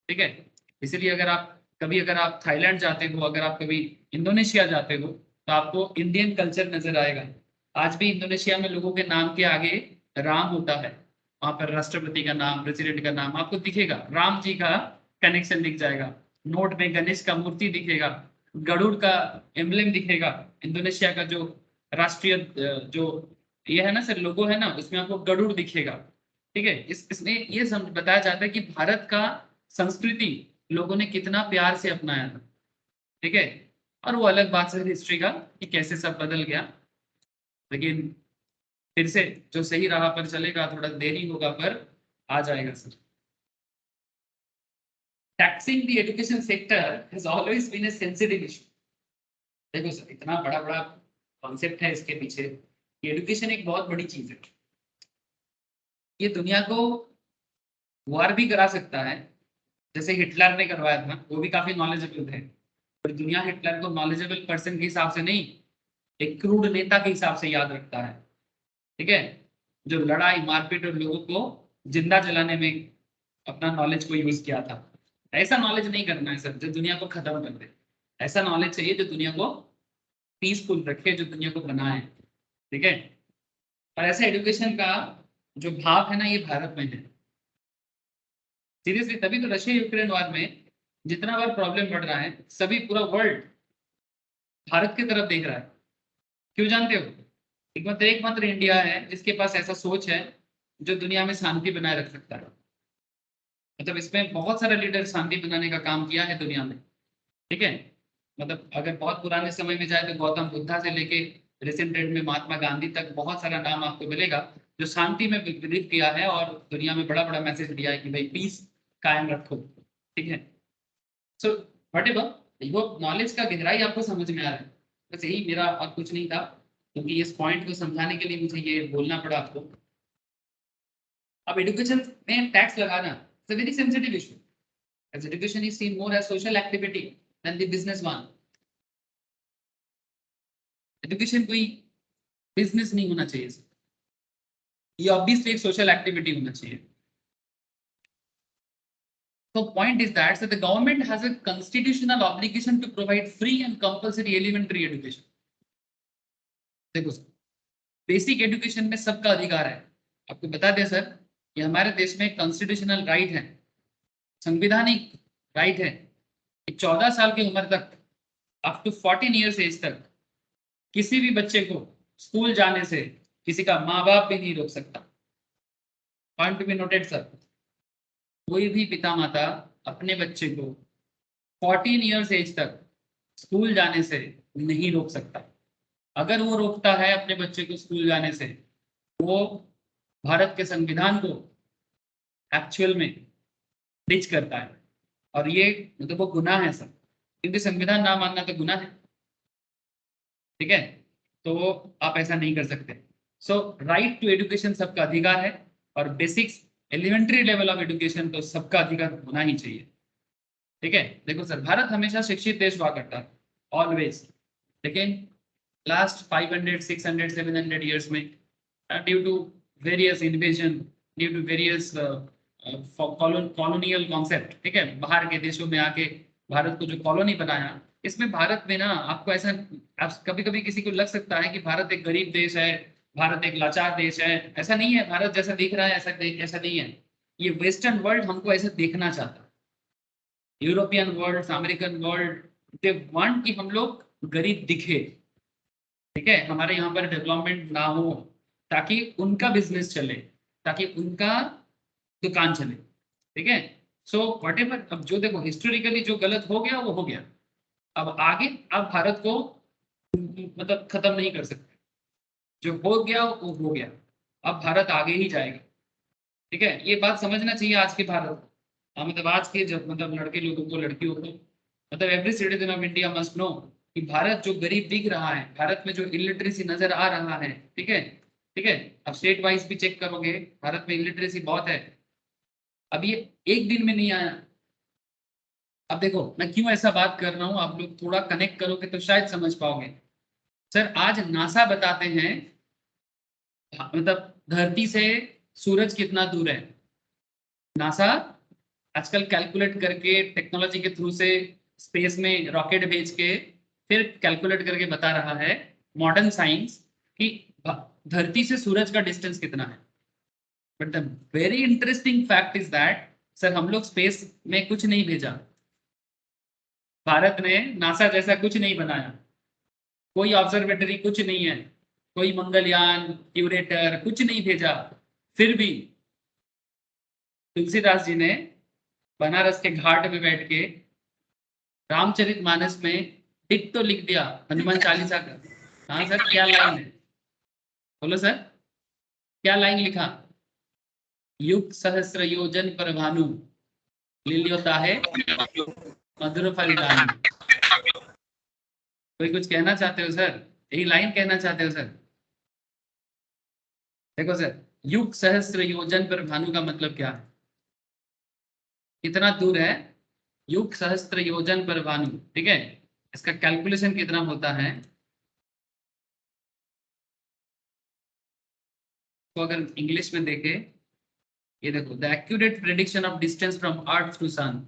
ठीक है, इसीलिए अगर आप थाईलैंड जाते हो, अगर आप कभी इंडोनेशिया जाते हो, तो आपको इंडियन कल्चर नजर आएगा। आज भी इंडोनेशिया में लोगों के नाम के आगे राम होता है, वहां पर राष्ट्रपति का नाम, प्रेसिडेंट का नाम आपको दिखेगा, राम जी का कनेक्शन दिख जाएगा। नोट में गणेश का मूर्ति दिखेगा, गरुड़ का एम्ब्लेम दिखेगा। इंडोनेशिया का जो राष्ट्रीय जो ये है ना सर लोगो है ना, उसमें आपको गरुड़ दिखेगा। ठीक है, इसमें ये समझ बताया जाता है कि भारत का संस्कृति लोगों ने कितना प्यार से अपनाया था। ठीक है, और वो अलग बात है हिस्ट्री का कि कैसे सब बदल गया, लेकिन फिर से जो सही राह पर चलेगा थोड़ा देरी होगा पर आ जाएगा sir. Taxing the education sector has always been a sensitive issue. देखो सर, इतना बड़ा बड़ा कॉन्सेप्ट है इसके पीछे, एजुकेशन एक बहुत बड़ी चीज है। ये दुनिया को वार भी करा सकता है, जैसे हिटलर ने करवाया था, वो भी काफी नॉलेजेबल थे। पर दुनिया हिटलर को नॉलेजेबल पर्सन के हिसाब से नहीं, एक क्रूड नेता के हिसाब से याद रखता है। ठीक है, जो लड़ाई मारपीट और लोगों को जिंदा जलाने में अपना नॉलेज को यूज किया था। ऐसा नॉलेज नहीं करना है सर जो दुनिया को खत्म कर दे। ऐसा नॉलेज चाहिए जो दुनिया को पीसफुल रखे, जो दुनिया को बनाए। ठीक है, और ऐसा एजुकेशन का जो भाव है ना, ये भारत में है। सीरियसली, तभी तो रशिया यूक्रेन वार में जितना बार प्रॉब्लम बढ़ रहा है, सभी पूरा वर्ल्ड भारत की तरफ देख रहा है। क्यों जानते हो? एकमात्र इंडिया है जिसके पास ऐसा सोच है जो दुनिया में शांति बनाए रख सकता है। मतलब इसमें बहुत सारे लीडर शांति बनाने का काम किया है दुनिया में। ठीक है, मतलब अगर बहुत पुराने समय में जाए तो गौतम बुद्धा से लेके रिसेंट डेट में महात्मा गांधी तक बहुत सारा नाम आपको मिलेगा जो शांति में बिलीव किया है और दुनिया में बड़ा बड़ा मैसेज दिया है कि भाई पीस कायम रखो। ठीक है, सो वट एवर, वो नॉलेज का गहराई आपको समझ में आ रहा है। बस यही मेरा, और कुछ नहीं था, क्योंकि इस पॉइंट को समझाने के लिए मुझे ये बोलना पड़ा आपको। अब एजुकेशन में टैक्स लगाना it's a very sensitive issue, as education is seen more as social activity than the business one. Education कोई बिजनेस नहीं होना चाहिए, ये ऑब्वियसली एक सोशल एक्टिविटी होना चाहिए। So point is that the government has a constitutional obligation to provide free and compulsory elementary education. देखो sir, basic education में सबका अधिकार है। आपको बता दें सर, ये हमारे देश में कॉन्स्टिट्यूशनल राइट है, संवैधानिक राइट है कि 14 साल की उम्र तक, अप टू 14 ईयर्स एज तक, किसी भी बच्चे को स्कूल जाने से किसी का माँ बाप भी नहीं रोक सकता। Point to be noted sir, कोई भी पिता माता अपने बच्चे को 14 ईयर्स एज तक स्कूल जाने से नहीं रोक सकता। अगर वो रोकता है अपने बच्चे को स्कूल जाने से, वो भारत के संविधान को एक्चुअल में ब्रीच करता है, और ये मतलब वो गुनाह है सर, क्योंकि संविधान ना मानना तो गुनाह है। ठीक है, तो आप ऐसा नहीं कर सकते। सो राइट टू एजुकेशन सबका अधिकार है, और basics elementary level of education तो सबका अधिकार होना ही चाहिए। ठीक है, देखो सर, भारत हमेशा शिक्षित देश हुआ करता है ऑलवेज, लेकिन लास्ट 500 600 700 ईयर्स में due to various invasion, due to various colonial concept, ठीक है, बाहर के देशों में आके भारत को जो कॉलोनी बनाया, इसमें भारत में ना आपको ऐसा, आप कभी कभी किसी को लग सकता है कि भारत एक गरीब देश है, भारत एक लाचार देश है। ऐसा नहीं है, भारत जैसा दिख रहा है ऐसा नहीं है। ये वेस्टर्न वर्ल्ड हमको ऐसा देखना चाहता है, European world, American world, they want कि हम लोग गरीब दिखे। ठीक है, हमारे यहाँ पर डेवलपमेंट ना हो, ताकि उनका बिजनेस चले, ताकि उनका दुकान चले। ठीक है, सो वट एवर, अब जो देखो हिस्टोरिकली जो गलत हो गया वो हो गया, अब आगे अब भारत को मतलब खत्म नहीं कर सकते, जो हो गया वो हो गया, अब भारत आगे ही जाएगा। ठीक है, ये बात समझना चाहिए आज के भारत को। मतलब आज के जब मतलब लड़के लोगों को, लड़कियों को, मतलब every citizen of India must know कि भारत जो गरीब दिख रहा है, भारत में जो इलिटरेसी नजर आ रहा है, ठीक है, ठीक है, अब स्टेट वाइज भी चेक करोगे भारत में इलिटरेसी बहुत है। अब ये एक दिन में नहीं आया। अब देखो मैं क्यों ऐसा बात कर रहा हूँ, आप लोग थोड़ा कनेक्ट करोगे तो शायद समझ पाओगे। सर आज नासा बताते हैं मतलब धरती से सूरज कितना दूर है, नासा आजकल कैलकुलेट करके टेक्नोलॉजी के थ्रू से स्पेस में रॉकेट भेज के फिर कैलकुलेट करके बता रहा है मॉडर्न साइंस कि धरती से सूरज का डिस्टेंस कितना है। But the very interesting fact is that sir हम लोग स्पेस में कुछ नहीं भेजा, भारत ने नासा जैसा कुछ नहीं बनाया, कोई ऑब्जर्वेटरी कुछ नहीं है, कोई मंगलयान क्यूरेटर कुछ नहीं भेजा, फिर भी तुलसीदास जी ने बनारस के घाट में बैठ के रामचरितमानस में टिक तो लिख दिया हनुमान चालीसा का। हाँ सर क्या लाइन है, बोलो सर क्या लाइन लिखा, युग सहस्र योजन पर भानु लील्योता है मधुर फलदान। कोई कुछ कहना चाहते हो सर, यही लाइन कहना चाहते हो सर? देखो सर युग सहस्र योजन पर भानु का मतलब क्या है, कितना दूर है, युग सहस्त्र योजन पर भानु। ठीक है, इसका कैलकुलेशन कितना होता है, तो अगर इंग्लिश में देखे, ये देखो the accurate prediction of distance from earth to sun,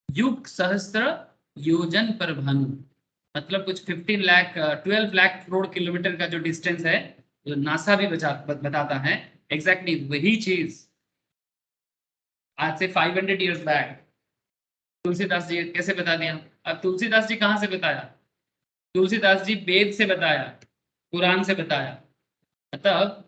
युग सहस्त्र योजन पर भानु, मतलब कुछ 15 लाख 12 लाख करोड़ किलोमीटर का जो डिस्टेंस है, जो नासा भी बताता है एग्जैक्टली वही चीज आज से 500 ईयर्स बैक तुलसीदास जी कैसे बता दिया। अब तुलसीदास जी कहाँ से बताया, तुलसीदास जी वेद से बताया, कुरान से बताया। मतलब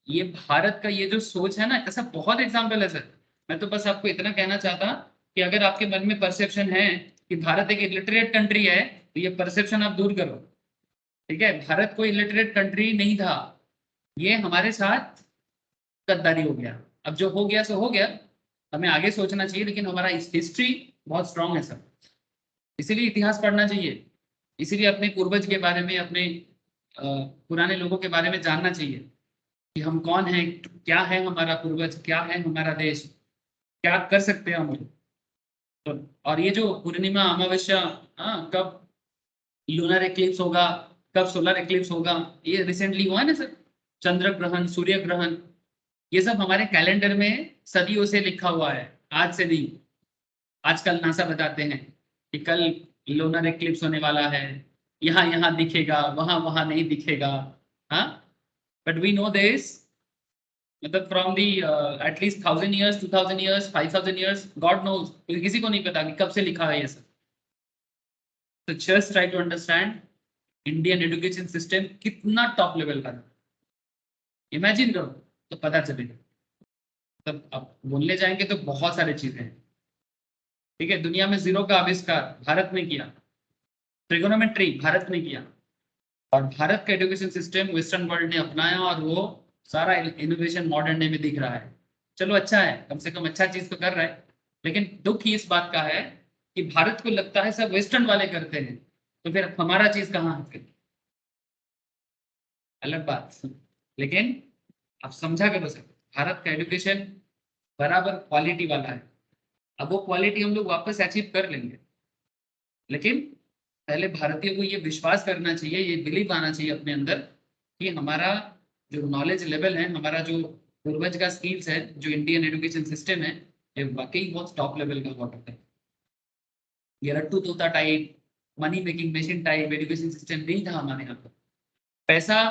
ये भारत का ये जो सोच है ना, ऐसा बहुत एग्जाम्पल है सर। मैं तो बस आपको इतना कहना चाहता कि अगर आपके मन में परसेप्शन है कि भारत एक इलिटरेट कंट्री है, तो ये परसेप्शन आप दूर करो। ठीक है, भारत कोई इलिटरेट कंट्री नहीं था, ये हमारे साथ गद्दारी हो गया। अब जो हो गया सो हो गया, हमें आगे सोचना चाहिए, लेकिन हमारा हिस्ट्री बहुत स्ट्रांग है सर, इसीलिए इतिहास पढ़ना चाहिए, इसीलिए अपने पूर्वज के बारे में, अपने पुराने लोगों के बारे में जानना चाहिए कि हम कौन हैं, क्या है हमारा पूर्वज, क्या है हमारा देश, क्या कर सकते हैं हम लोग। तो और ये जो पूर्णिमा अमावस्या, हाँ कब लूनर एक्लिप्स होगा, कब सोलर एक्लिप्स होगा, ये रिसेंटली हुआ है ना सर, चंद्र ग्रहण, सूर्य ग्रहण, ये सब हमारे कैलेंडर में सदियों से लिखा हुआ है, आज से नहीं। आजकल नासा बताते हैं कि कल लोनर एक्लिप्स होने वाला है, यहाँ यहाँ दिखेगा, वहां वहां नहीं दिखेगा। हाँ, बट वी नो दिस, मतलब from the at least 1000 years, 2000 years, 5000 years, god knows, किसी को नहीं पता कि कब से लिखा है ये सब। तो just try to understand Indian education system कितना टॉप लेवल का है, इमेजिन करो तो पता चलेगा। तब अब बोलने जाएंगे तो बहुत सारी चीजें हैं। ठीक है, दुनिया में जीरो का आविष्कार भारत ने किया, ट्रिगोनोमेट्री भारत ने किया, और भारत का एजुकेशन सिस्टम वेस्टर्न वर्ल्ड ने अपनाया, और वो सारा इनोवेशन मॉडर्न डे में दिख रहा है। चलो अच्छा है, कम से कम अच्छा चीज तो कर रहा है, लेकिन दुख ही इस बात का है कि भारत को लगता है सब वेस्टर्न वाले करते हैं, तो फिर हमारा चीज कहाँ है फिर, अलग बात। लेकिन आप समझा करो सर, भारत का एजुकेशन बराबर क्वालिटी वाला है। अब वो क्वालिटी हम लोग वापस अचीव कर लेंगे, लेकिन पहले भारतीय को ये विश्वास करना चाहिए, ये बिलीव आना चाहिए अपने अंदर कि हमारा जो नॉलेज लेवल है, हमारा जो पूर्वज का स्किल्स है, जो इंडियन एजुकेशन सिस्टम है, ये वाकई बहुत टॉप लेवल का हुआ करता है। ये रट्टू तोता type, money making machine type education system नहीं था हमारे यहाँ पर। पैसा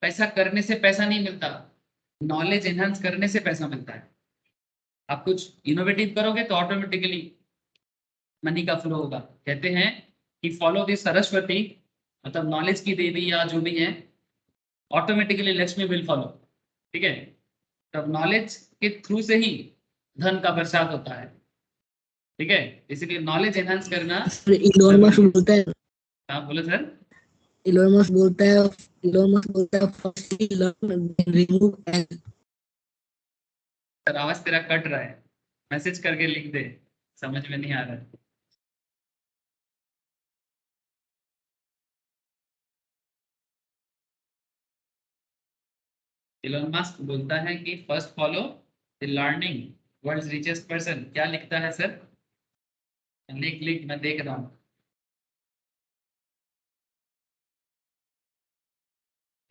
पैसा करने से पैसा नहीं मिलता, नॉलेज एनहांस करने से पैसा मिलता है। आप कुछ इनोवेटिव करोगे तो ऑटोमेटिकली मनी का फ्लो होगा। कहते हैं कि फॉलो दी सरस्वती, मतलब नॉलेज की देवी या जो भी है, ऑटोमेटिकली लक्ष्मी विल फॉलो। ठीक है, तब नॉलेज के थ्रू से ही धन का बरसात होता है। ठीक है, इसीलिए नॉलेज एनहांस करना इलोन जरूरी मस्क है। बोलता है हाँ बोलो सर। इलोन मस्क बोलता है इलोन मस्क बोलता है first learn then remove end. Sir आवाज तेरा कट रहा है, मैसेज करके लिख दे, समझ में नहीं आ रहा है। इलोन मस्क बोलता है कि first follow the learning world's richest person. क्या लिखता है सर? लिख लिख, मैं देख रहा हूँ।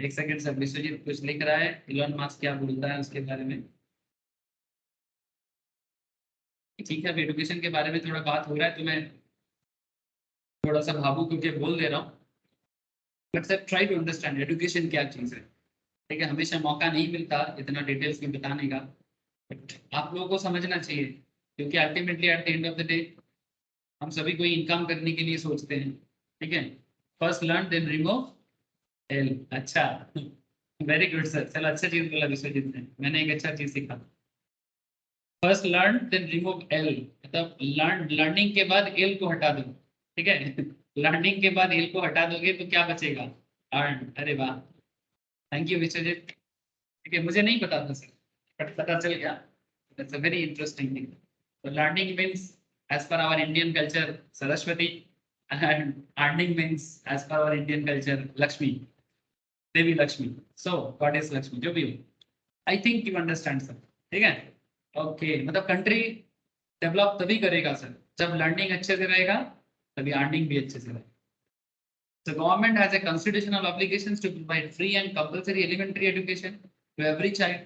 एक सेकंड सर, विश्वजीत कुछ लिख रहा है, इलोन मस्क क्या बोलता है उसके बारे में। ठीक है, एडुकेशन के बारे में थोड़ा बात हो रहा है तो मैं थोड़ा सा भावुक होकर बोल दे रहा हूँ। But sir try to understand education क्या चीज़ है। ठीक है, हमेशा मौका नहीं मिलता इतना डिटेल्स में बताने का, बट आप लोगों को समझना चाहिए, क्योंकि ultimately at the end of the day हम सभी कोई इनकम करने के लिए सोचते हैं। ठीक है, first learn then remove L. अच्छा, वेरी गुड सर, चलो अच्छा चीज बोला विश्वजीत ने, मैंने एक अच्छा चीज सीखा। First learn then remove L, मतलब लर्निंग के बाद एल को हटा दो। ठीक है, लर्निंग के बाद एल को हटा दोगे तो क्या बचेगा? अर्न। अरे वाह, थैंक यू विश्वजीत। ठीक है, मुझे नहीं पता था सर, बट पता चल गया। That's a very interesting thing. तो learning means as per our Indian culture Saraswati, and earning means as per our Indian culture Lakshmi, Devi Lakshmi. So god is Lakshmi, जो भी हो। I think you understand sir. ठीक है, ओके, मतलब कंट्री डेवलप तभी करेगा sir जब लर्निंग अच्छे से रहेगा, तभी अर्निंग भी अच्छे से रहेगा। The government has a constitutional obligations to provide free and compulsory elementary education to every child.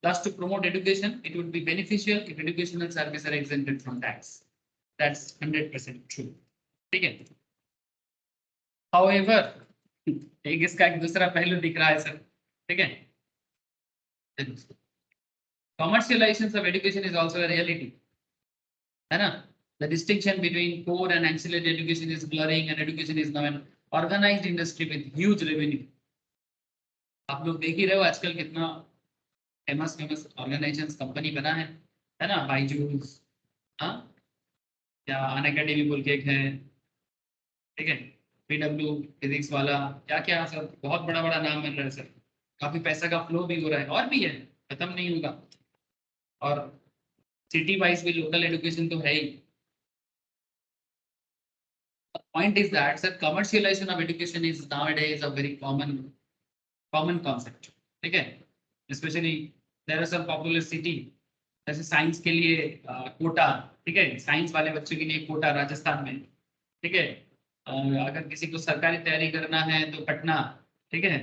Thus, to promote education, it would be beneficial if educational services are exempted from tax. That's 100% true. ठीक है। However, एक इसका एक दूसरा पहलू दिख रहा है सर। ठीक है, commercialization of education is also a reality, है ना? The distinction between core and ancillary education is blurring, and education is now an organized industry with huge revenue. आप लोग देख ही रहे हो आजकल कितना फेमस फेमस ऑर्गेनाइजेशंस कंपनी बना है ना? बाइजूस, हाँ, या अन अकेडमी बोल के एक है। ठीक है, पीडब्ल्यू फिजिक्स वाला, क्या क्या सर, बहुत बड़ा बड़ा नाम बन रहा है सर। काफी पैसा का फ्लो भी हो रहा है, और भी है, खत्म नहीं होगा। और सिटी वाइज भी लोकल एजुकेशन तो है ही। Point is that sir, commercialization of education is nowadays a very common concept. ठीक है, specially there are some popular city, जैसे साइंस के लिए कोटा। ठीक है, साइंस वाले बच्चों के लिए कोटा राजस्थान में। ठीक है, अगर किसी को सरकारी तैयारी करना है तो पटना। ठीक है,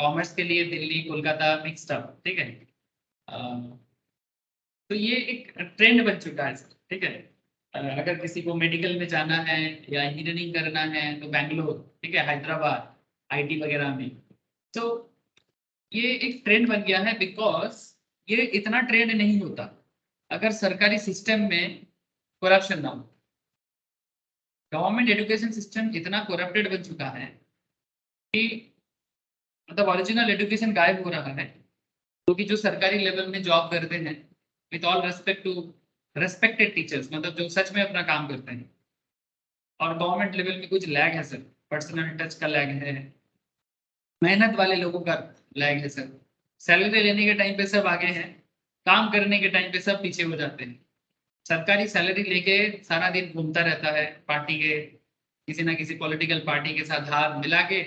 कॉमर्स के लिए दिल्ली कोलकाता मिक्स्ड अप। ठीक है, तो ये एक ट्रेंड बन चुका है सर। ठीक है, अगर किसी को मेडिकल में जाना है या इंजीनियरिंग करना है तो बैंगलोर, ठीक है, हैदराबाद, आईटी वगैरह में। तो ये एक ट्रेंड बन गया है, बिकॉज ये इतना ट्रेंड नहीं होता अगर सरकारी सिस्टम में करप्शन ना हो। गवर्नमेंट एजुकेशन सिस्टम इतना करप्टेड बन चुका है कि मतलब ओरिजिनल एजुकेशन गायब हो रहा है। क्योंकि जो सरकारी लेवल में जॉब करते हैं, with all respect to respected teachers, मतलब जो सच में अपना काम करते हैं, और गवर्नमेंट लेवल में कुछ लैग है सर, पर्सनल टच का लैग है, मेहनत वाले लोगों का लैग है सर। सैलरी लेने के टाइम पे सब आगे हैं, काम करने के टाइम पे सब पीछे हो जाते हैं। सरकारी सैलरी लेके सारा दिन घूमता रहता है, पार्टी के किसी ना किसी पॉलिटिकल पार्टी के साथ हाथ मिला के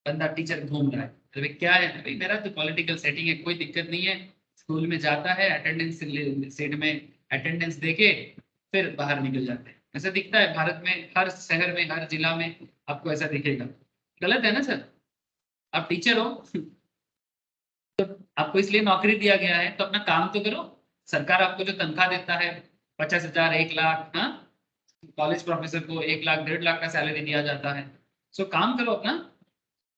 बंदा टीचर घूम रहा है। अरे क्या है भाई, मेरा तो पॉलिटिकल सेटिंग है, कोई दिक्कत नहीं है। स्कूल में जाता है, अटेंडेंस सीट में अटेंडेंस देके फिर बाहर निकल जाते हैं। ऐसा दिखता है भारत में, हर शहर में, हर जिला में आपको ऐसा दिखेगा। गलत है ना सर? आप टीचर हो तो आपको इसलिए नौकरी दिया गया है, तो अपना काम तो करो। सरकार आपको जो तनख्वाह देता है 50,000, 1 लाख, हाँ, कॉलेज प्रोफेसर को 1 लाख, 1.5 लाख का सैलरी दिया जाता है। सो काम करो अपना।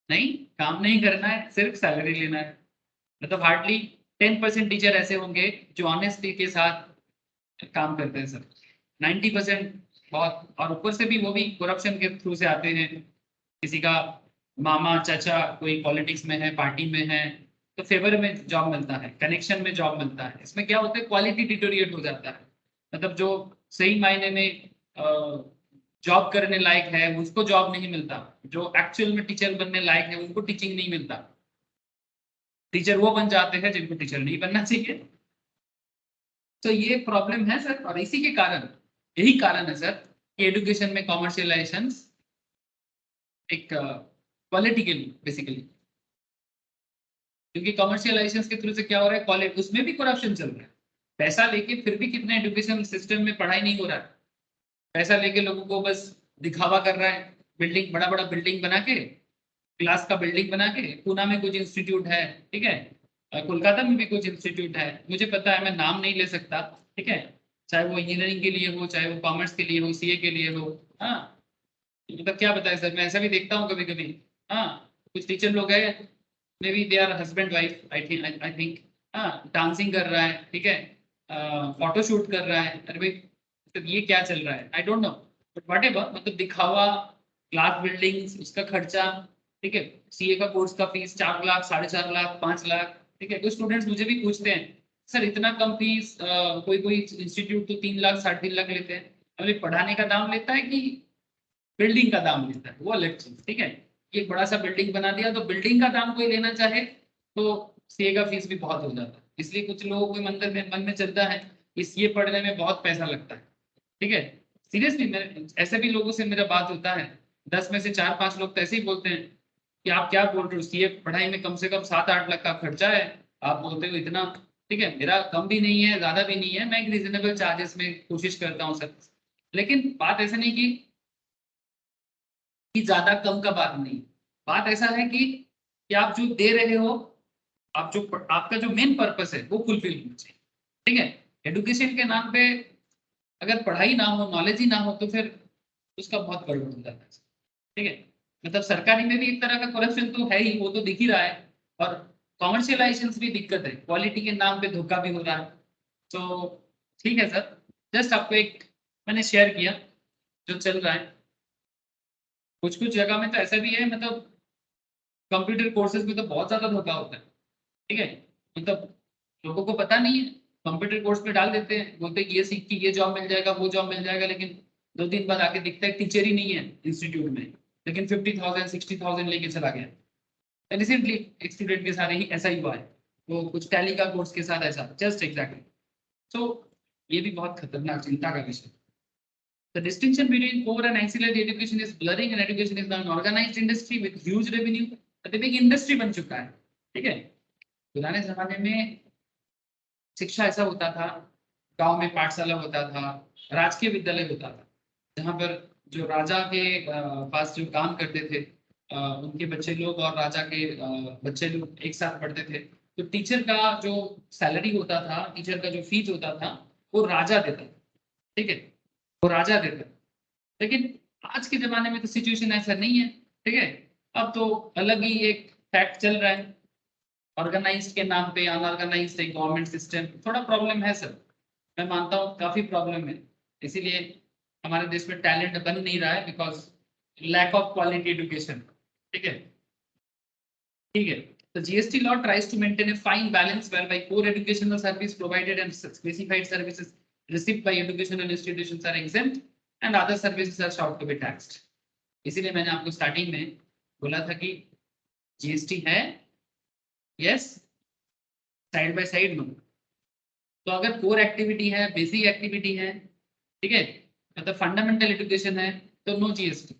नहीं, काम नहीं करना है, सिर्फ सैलरी लेना है। मतलब हार्डली 10% टीचर ऐसे होंगे जो ऑनेस्टी के साथ काम करते हैं सर। 90% बहुत, और ऊपर से भी वो भी करप्शन के थ्रू से आते हैं। किसी का मामा चाचा कोई पॉलिटिक्स में है, पार्टी में है, तो फेवर में जॉब मिलता है, कनेक्शन में जॉब मिलता है। इसमें क्या होता है, क्वालिटी डिटोरिएट हो जाता है। मतलब जो सही मायने में जॉब करने लायक है उसको जॉब नहीं मिलता, जो एक्चुअल में टीचर बनने लायक है उनको टीचिंग नहीं मिलता। टीचर वो बन जाते हैं जिनको टीचर नहीं बनना चाहिए। तो ये प्रॉब्लम है सर, और इसी के कारण, यही कारण है सर कि एजुकेशन में कॉमर्शियलाइजेशन एक क्वालिटी के लिए बेसिकली, क्योंकि कॉमर्शियलाइजेशन के थ्रू से क्या हो रहा है, क्वालिटी, उसमें भी करप्शन चल रहा है। पैसा लेके फिर भी कितने एजुकेशन सिस्टम में पढ़ाई नहीं हो रहा है। पैसा लेके लोगों को बस दिखावा कर रहा है, बिल्डिंग, बड़ा बड़ा बिल्डिंग बना के, क्लास का बिल्डिंग बना के। पूना में कुछ इंस्टीट्यूट है, ठीक है, कोलकाता में भी कुछ इंस्टीट्यूट है, मुझे पता है, मैं नाम नहीं ले सकता, ठीक है, चाहे वो इंजीनियरिंग के लिए हो, चाहे वो कॉमर्स के लिए हो, सीए के लिए हो। हाँ, मतलब क्या बताए सर, मैं ऐसा भी देखता हूँ कभी कभी। हाँ, कुछ टीचर लोग हैं, may be they are husband wife, I think, हाँ, डांसिंग कर रहा है, ठीक है, फोटो शूट कर रहा है। अरे भाई, मतलब ये क्या चल रहा है, I don't know, but what ever, मतलब दिखावा, क्लास बिल्डिंग, उसका खर्चा, ठीक है, सीए का कोर्स का फीस 4 लाख, 4.5 लाख, 5 लाख, ठीक है। कुछ स्टूडेंट्स मुझे भी पूछते हैं, सर इतना कम फीस, कोई कोई इंस्टीट्यूट तो 3 लाख, 3.5 लाख लेते हैं। अभी पढ़ाने का दाम लेता है कि बिल्डिंग का दाम लेता है, वो अलग चीज, ठीक है। एक बड़ा सा बिल्डिंग बना दिया तो बिल्डिंग का दाम कोई लेना चाहे तो सीए का फीस भी बहुत हो जाता है। इसलिए कुछ लोगों के मन में चलता है कि सीए पढ़ने में बहुत पैसा लगता है, ठीक है। सीरियसली, मैं ऐसे भी लोगों से मेरा बात होता है, 10 में से 4-5 लोग तो ऐसे ही बोलते हैं कि आप क्या बोल रहे हो, सीए पढ़ाई में कम से कम 7-8 लाख का खर्चा है, आप बोलते हो इतना। ठीक है, मेरा कम भी नहीं है, ज्यादा भी नहीं है, मैं एक रीजनेबल चार्जेस में कोशिश करता हूँ सर। लेकिन बात ऐसे नहीं कि ज्यादा कम का बात नहीं, बात ऐसा है कि आप जो दे रहे हो, आप जो, आपका जो मेन पर्पस है वो फुलफिल होना चाहिए, ठीक है। एडुकेशन के नाम पे अगर पढ़ाई ना हो, नॉलेज ही ना हो, तो फिर उसका बहुत गड़बड़ हो जाता है, ठीक है। मतलब सरकारी में भी एक तरह का करप्शन तो है ही, वो तो दिख ही रहा है, और कॉमर्शियलाइजेशन भी दिक्कत है, क्वालिटी के नाम पे धोखा भी हो रहा है। तो ठीक है सर, जस्ट आपको एक मैंने शेयर किया जो चल रहा है। कुछ कुछ जगह में तो ऐसा भी है, मतलब कंप्यूटर कोर्सेज में तो बहुत ज्यादा धोखा होता है, ठीक है। मतलब लोगों को पता नहीं है, कंप्यूटर कोर्स में डाल देते हैं, बोलते हैं कि ये सीख के ये जॉब मिल जाएगा, वो जॉब मिल जाएगा, लेकिन 2 दिन बाद आके दिखता है टीचर ही नहीं है इंस्टीट्यूट में, लेकिन 50,000 60,000 लेके चला गया। रिसेंटली एक स्टूडेंट के साथ ही ऐसा ही हुआ है, वो कुछ टैली का कोर्स के साथ ऐसा, जस्ट एग्जैक्टली। तो ये भी बहुत खतरनाक चिंता का विषय। The distinction between core and ancillary education is blurring, and education is now an organized industry with huge revenue. तो big industry बन चुका है, ठीक है। पुराने जमाने में शिक्षा ऐसा होता था, गांव में पाठशाला होता था, राजकीय विद्यालय होता था, जहाँ पर जो राजा के पास जो काम करते थे, उनके बच्चे लोग और राजा के बच्चे लोग एक साथ पढ़ते थे। तो टीचर का जो सैलरी होता था, टीचर का जो फीस होता था, वो राजा देता था, ठीक है, वो राजा देता। लेकिन आज के जमाने में तो सिचुएशन ऐसा नहीं है, ठीक है। अब तो अलग ही एक फैक्ट चल रहा है, ऑर्गेनाइज्ड के नाम पे अनऑर्गेनाइज्ड एक गवर्नमेंट सिस्टम, थोड़ा प्रॉब्लम है सर, मैं मानता हूँ काफी प्रॉब्लम है। इसीलिए हमारे देश में टैलेंट बन नहीं रहा है, because lack of quality education, ठीक है। ठीक है, तो GST law tries to maintain a fine balance whereby core educational service provided and specified services received by educational institutions are exempt and other services are sought to be taxed। इसीलिए मैंने आपको starting में बोला था कि GST है, yes, side by side no. तो अगर कोर एक्टिविटी है, बेसिक एक्टिविटी है, ठीक है, मतलब फंडामेंटल एजुकेशन है, तो नो जीएसटी।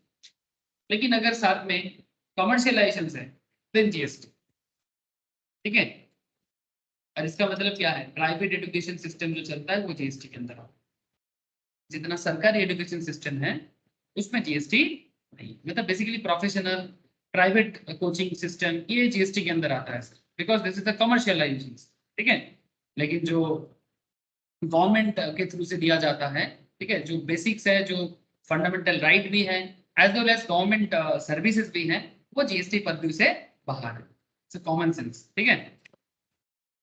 लेकिन अगर साथ में कमर्शियलाइजेशन है, देन जीएसटी, ठीक है। और इसका मतलब क्या है, प्राइवेट एजुकेशन सिस्टम जो चलता है वो जीएसटी के अंदर आता है। जितना सरकारी एजुकेशन सिस्टम है उसमें जीएसटी नहीं, मतलब basically professional private coaching system ये जीएसटी के अंदर आता है, because this is the commercialisation, ठीक है। लेकिन जो गवर्नमेंट के थ्रू से दिया जाता है, ठीक है, जो बेसिक्स है, जो फंडामेंटल राइट भी है, as well as government services भी हैं, वो जीएसटी परव्यू से बाहर है। सो कॉमन सेंस, ठीक है।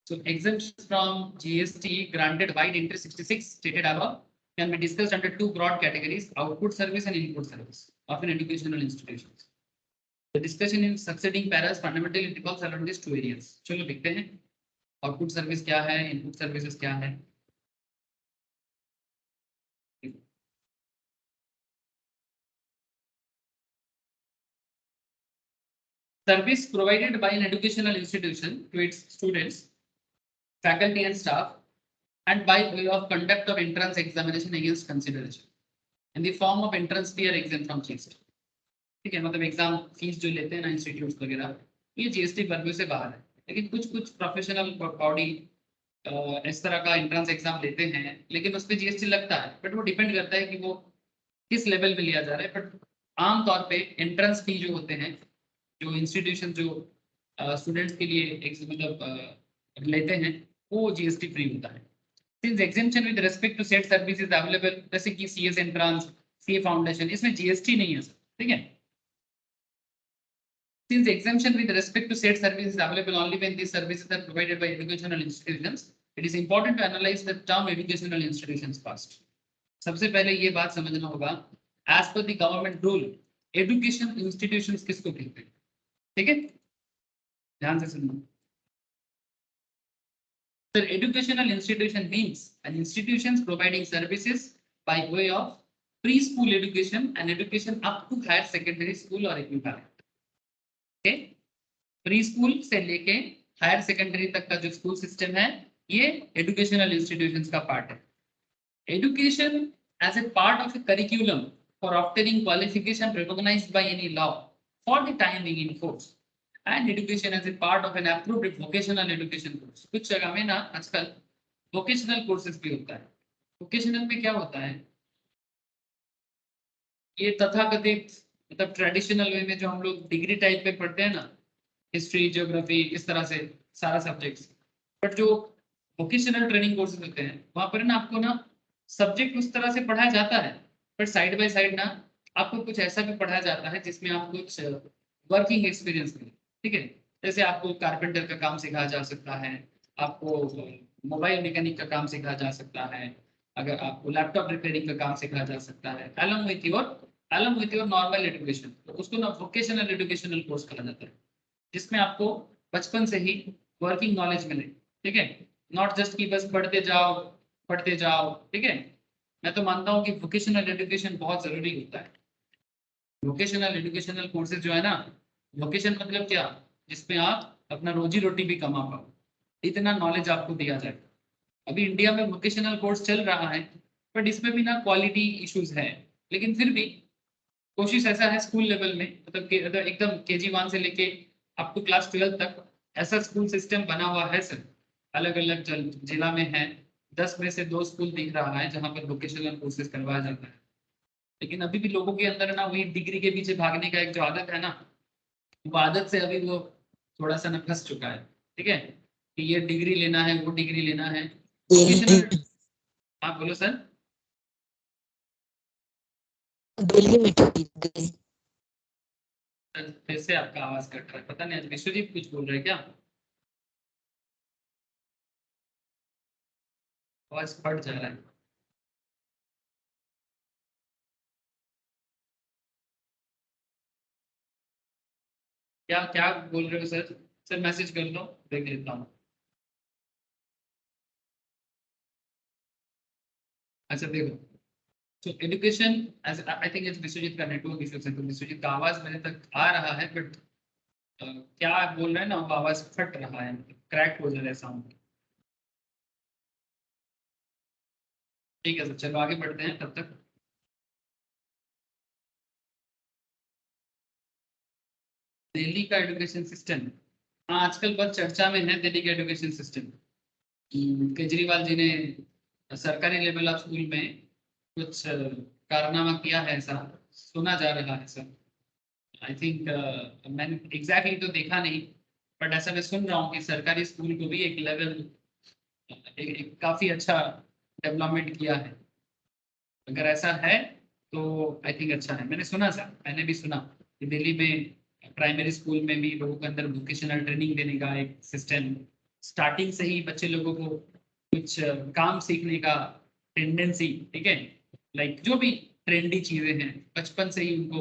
So exemptions from GST granted wide interest 66 stated above can be discussed under two broad categories: output service and input service of an educational institutions. The discussion in succeeding paras fundamentally revolves around these two areas. चलो देखते हैं output service क्या है, input services क्या है. Service provided by an educational institution to its students, faculty and staff, and by way of conduct of entrance examination against consideration in the form of entrance fee or exempt from GST. ठीक है, मतलब exam fees जो लेते हैं ना institute वगैरह, ये GST purview से बाहर है. लेकिन कुछ प्रोफेशनल बॉडी इस तरह का एंट्रेंस एग्जाम लेते हैं, लेकिन उस पर जीएसटी लगता है, बट वो डिपेंड करता है कि वो किस लेवल पे लिया जा रहा है. बट आमतौर पे एंट्रेंस फी जो होते हैं, जो इंस्टीट्यूशन जो स्टूडेंट्स के लिए मतलब लेते हैं, वो जीएसटी फ्री होता है. Since exemption with respect to said service is available, जैसे कि CS एंट्रेंस, CA फाउंडेशन, इसमें जीएसटी नहीं है सर. ठीक है. Since exemption with respect to said service is available only when these services are provided by educational institutions, it is important to analyze the term educational institutions first. सबसे पहले ये बात समझना होगा, as per the government rule, education institutions किसको कहते हैं. ठीक है, ध्यान से सुनना. So educational institution means an institutions providing services by way of preschool education and education up to higher secondary school or equivalent. Pre school से लेके हायर सेकेंडरी तक का जो स्कूल सिस्टम है, ये एजुकेशनल इंस्टीट्यूशंस का पार्ट है. Education as a part of a curriculum for obtaining qualification recognised by any law for the time being in force, and education as a part of an approved vocational education course. कुछ जगह में ना आजकल vocational courses भी होता है. Vocational में क्या होता है, ये तथाकथित मतलब ट्रेडिशनल वे में जो हम लोग डिग्री टाइप पे पढ़ते हैं ना, हिस्ट्री, ज्योग्राफी, इस तरह से सारा सब्जेक्ट्स, बट जो वोकेशनल ट्रेनिंग कोर्सेज होते हैं, वहां पर ना आपको ना सब्जेक्ट उस तरह से पढ़ाया जाता है, बट साइड बाय साइड ना आपको कुछ ऐसा भी पढ़ाया जाता है जिसमें आप कुछ वर्किंग एक्सपीरियंस मिले. ठीक है, जैसे आपको कारपेंटर का काम सिखाया जा सकता है, आपको मोबाइल मैकेनिक का काम सिखाया जा सकता है, अगर आपको लैपटॉप रिपेयरिंग का काम सिखाया जा सकता है, along with your normal education. तो उसको ना वोकेशनल एजुकेशनल कोर्स कहा जाता है, जिसमें आपको बचपन से ही वर्किंग नॉलेज मिले. ठीक है, नॉट जस्ट कि बस पढ़ते जाओ. ठीक है, मैं तो मानता हूँ कि वोकेशनल एजुकेशन बहुत जरूरी होता है. वोकेशनल एजुकेशनल कोर्सेज जो है ना, वोकेशन मतलब क्या, जिसमें आप अपना रोजी रोटी भी कमा पाओ, इतना नॉलेज आपको दिया जाए. अभी इंडिया में वोकेशनल कोर्स चल रहा है, बट इसमें भी ना क्वालिटी इश्यूज है. लेकिन फिर भी कोशिश ऐसा है स्कूल लेवल में, मतलब एकदम KG1 से लेके अप टू क्लास 12 तक ऐसा स्कूल सिस्टम बना हुआ है सर. अलग अलग जिला में है, 10 में से 2 स्कूल दिख रहा है जहाँ पर वोकेशनल कोर्सेज करवाया जाता है. लेकिन अभी भी लोगों के अंदर ना वही डिग्री के पीछे भागने का एक जो आदत है ना, वो आदत से अभी वो थोड़ा सा ना फंस चुका है. ठीक है, कि ये डिग्री लेना है, वो डिग्री लेना है. वोकेशनल, हाँ बोलो सर. दिल्ली में दिल्ली. फिर से आपका आवाज कट रहा है, पता नहीं. आज विश्वजीत कुछ बोल रहे क्या, आवाज फट जा रहा है. क्या क्या बोल रहे हो सर? सर मैसेज कर दो, देख लेता हूँ. अच्छा देखो, तो education as I think it's Vishwajeet का नेटवर्क इशू से, तो विश्वजीत का आवाज मेरे तक आ रहा है, बट क्या बोल रहे हैं ना, वो आवाज फट रहा है, क्रैक हो जा रहा है साउंड. ठीक है सर, चलो आगे बढ़ते हैं तब तक. दिल्ली का एजुकेशन सिस्टम, हाँ आजकल बहुत चर्चा में है दिल्ली का एजुकेशन सिस्टम. केजरीवाल जी ने सरकारी लेवल ऑफ स्कूल में कुछ कारनामा किया है, ऐसा सुना जा रहा है सर. आई थिंक मैंने एग्जैक्टली तो देखा नहीं, बट ऐसा मैं सुन रहा हूँ कि सरकारी स्कूल को भी एक लेवल एक काफी अच्छा डेवलपमेंट किया है. अगर ऐसा है तो आई थिंक अच्छा है. मैंने सुना सर, मैंने भी सुना कि दिल्ली में प्राइमरी स्कूल में भी लोगों के अंदर वोकेशनल ट्रेनिंग देने का एक सिस्टम, स्टार्टिंग से ही बच्चे लोगों को कुछ काम सीखने का टेंडेंसी. ठीक है, लाइक जो भी ट्रेंडी चीजें हैं बचपन से ही उनको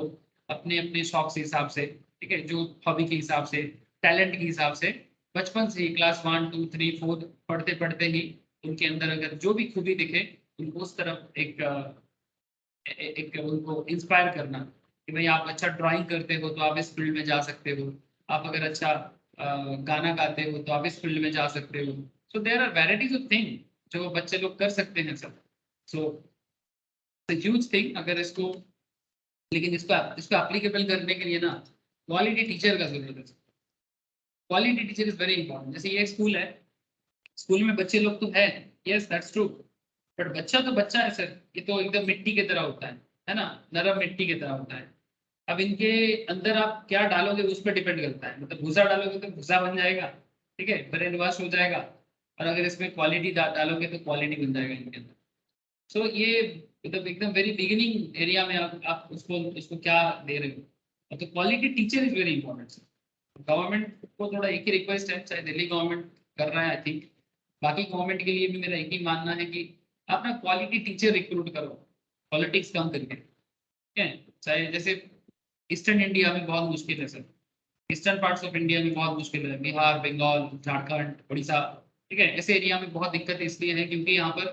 अपने अपने शौक के हिसाब से ठीक है, जो हॉबी के हिसाब से, टैलेंट के हिसाब से बचपन से ही क्लास 1 2 3 4 पढ़ते पढ़ते ही उनके अंदर अगर जो भी खूबी दिखे उनको उस तरफ एक उनको इंस्पायर करना कि भाई आप अच्छा ड्राइंग करते हो तो आप इस फील्ड में जा सकते हो, आप अगर अच्छा गाना गाते हो तो आप इस फील्ड में जा सकते हो। So there are varieties of thing जो बच्चे लोग कर सकते हैं सब। सो ह्यूज थिंग अगर इसको, लेकिन इसको एप्लीकेबल करने के लिए ना क्वालिटी टीचर का जरूरत है। Quality teacher is very important. जैसे ये स्कूल है, स्कूल में बच्चे लोग तो है, यस दैट्स ट्रू, बट बच्चा तो बच्चा है सर, ये तो एकदम मिट्टी की तरह होता है ना, नरम मिट्टी की तरह होता है। अब इनके अंदर आप क्या डालोगे उस पर डिपेंड करता है, मतलब भूसा डालोगे तो भूसा बन जाएगा, ठीक है, ब्रेन वॉश हो जाएगा, और अगर इसमें क्वालिटी डालोगे तो क्वालिटी बन जाएगा इनके अंदर। सो ये मतलब एकदम वेरी बिगिनिंग एरिया में आप उसको क्या दे रहे हो, तो quality teacher is very important. Government को थोड़ा एक ही रिक्वेस्ट है, चाहे दिल्ली गवर्नमेंट कर रहा है आई थिंक, बाकी गवर्नमेंट के लिए भी मेरा एक ही मानना है कि आप ना क्वालिटी टीचर रिक्रूट करो, पॉलिटिक्स कम करके, ठीक है। चाहे जैसे ईस्टर्न इंडिया में बहुत मुश्किल है sir, eastern parts of India में बहुत मुश्किल है, बिहार, बंगाल, झारखंड, उड़ीसा, ठीक है, ऐसे एरिया में बहुत दिक्कत इसलिए है क्योंकि यहाँ पर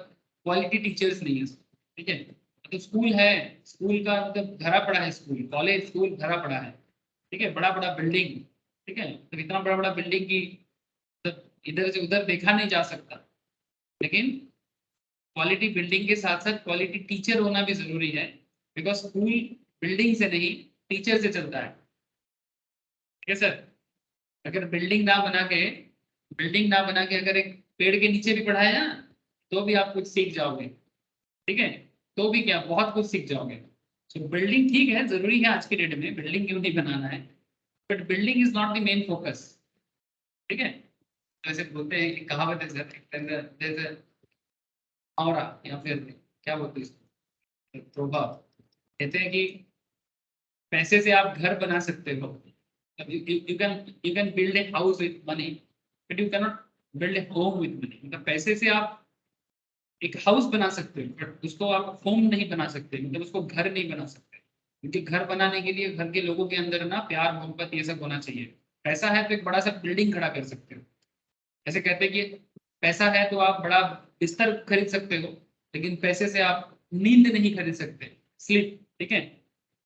क्वालिटी टीचर्स नहीं है, ठीक है। तो स्कूल है, स्कूल का मतलब भरा पड़ा है, स्कूल कॉलेज स्कूल भरा पड़ा है, ठीक है, बड़ा बड़ा बिल्डिंग, ठीक है, तो इतना बड़ा बड़ा बिल्डिंग की मतलब इधर से उधर देखा नहीं जा सकता, लेकिन क्वालिटी बिल्डिंग के साथ साथ क्वालिटी टीचर होना भी जरूरी है, बिकॉज स्कूल बिल्डिंग से नहीं टीचर से चलता है, ठीक है सर। अगर बिल्डिंग ना बना के अगर एक पेड़ के नीचे भी पढ़ाया ना तो भी आप कुछ सीख जाओगे, ठीक है, तो भी क्या बहुत कुछ सीख जाओगे। तो बिल्डिंग ठीक है, जरूरी है आज के डेट में, बिल्डिंग क्यों नहीं बनाना है, but building is not the main focus, ठीक है। वैसे बोलते हैं कि कहावत है सर, और या फिर क्या बोलते हैं इसको, प्रभाव, कहते हैं कि पैसे से आप घर बना सकते हो, you can build a house with money, but you can not build a home with money. मतलब पैसे से आप एक हाउस बना सकते हो बट उसको आप होम नहीं बना सकते, मतलब उसको घर नहीं बना सकते, क्योंकि घर बनाने के लिए घर के लोगों के अंदर ना प्यार मोहब्बत ये सब होना चाहिए। पैसा है तो एक बड़ा सा बिल्डिंग खड़ा कर सकते हो, ऐसे कहते हैं कि पैसा है तो आप बड़ा बिस्तर खरीद सकते हो, लेकिन पैसे से आप नींद नहीं खरीद सकते, स्लीप, ठीक है।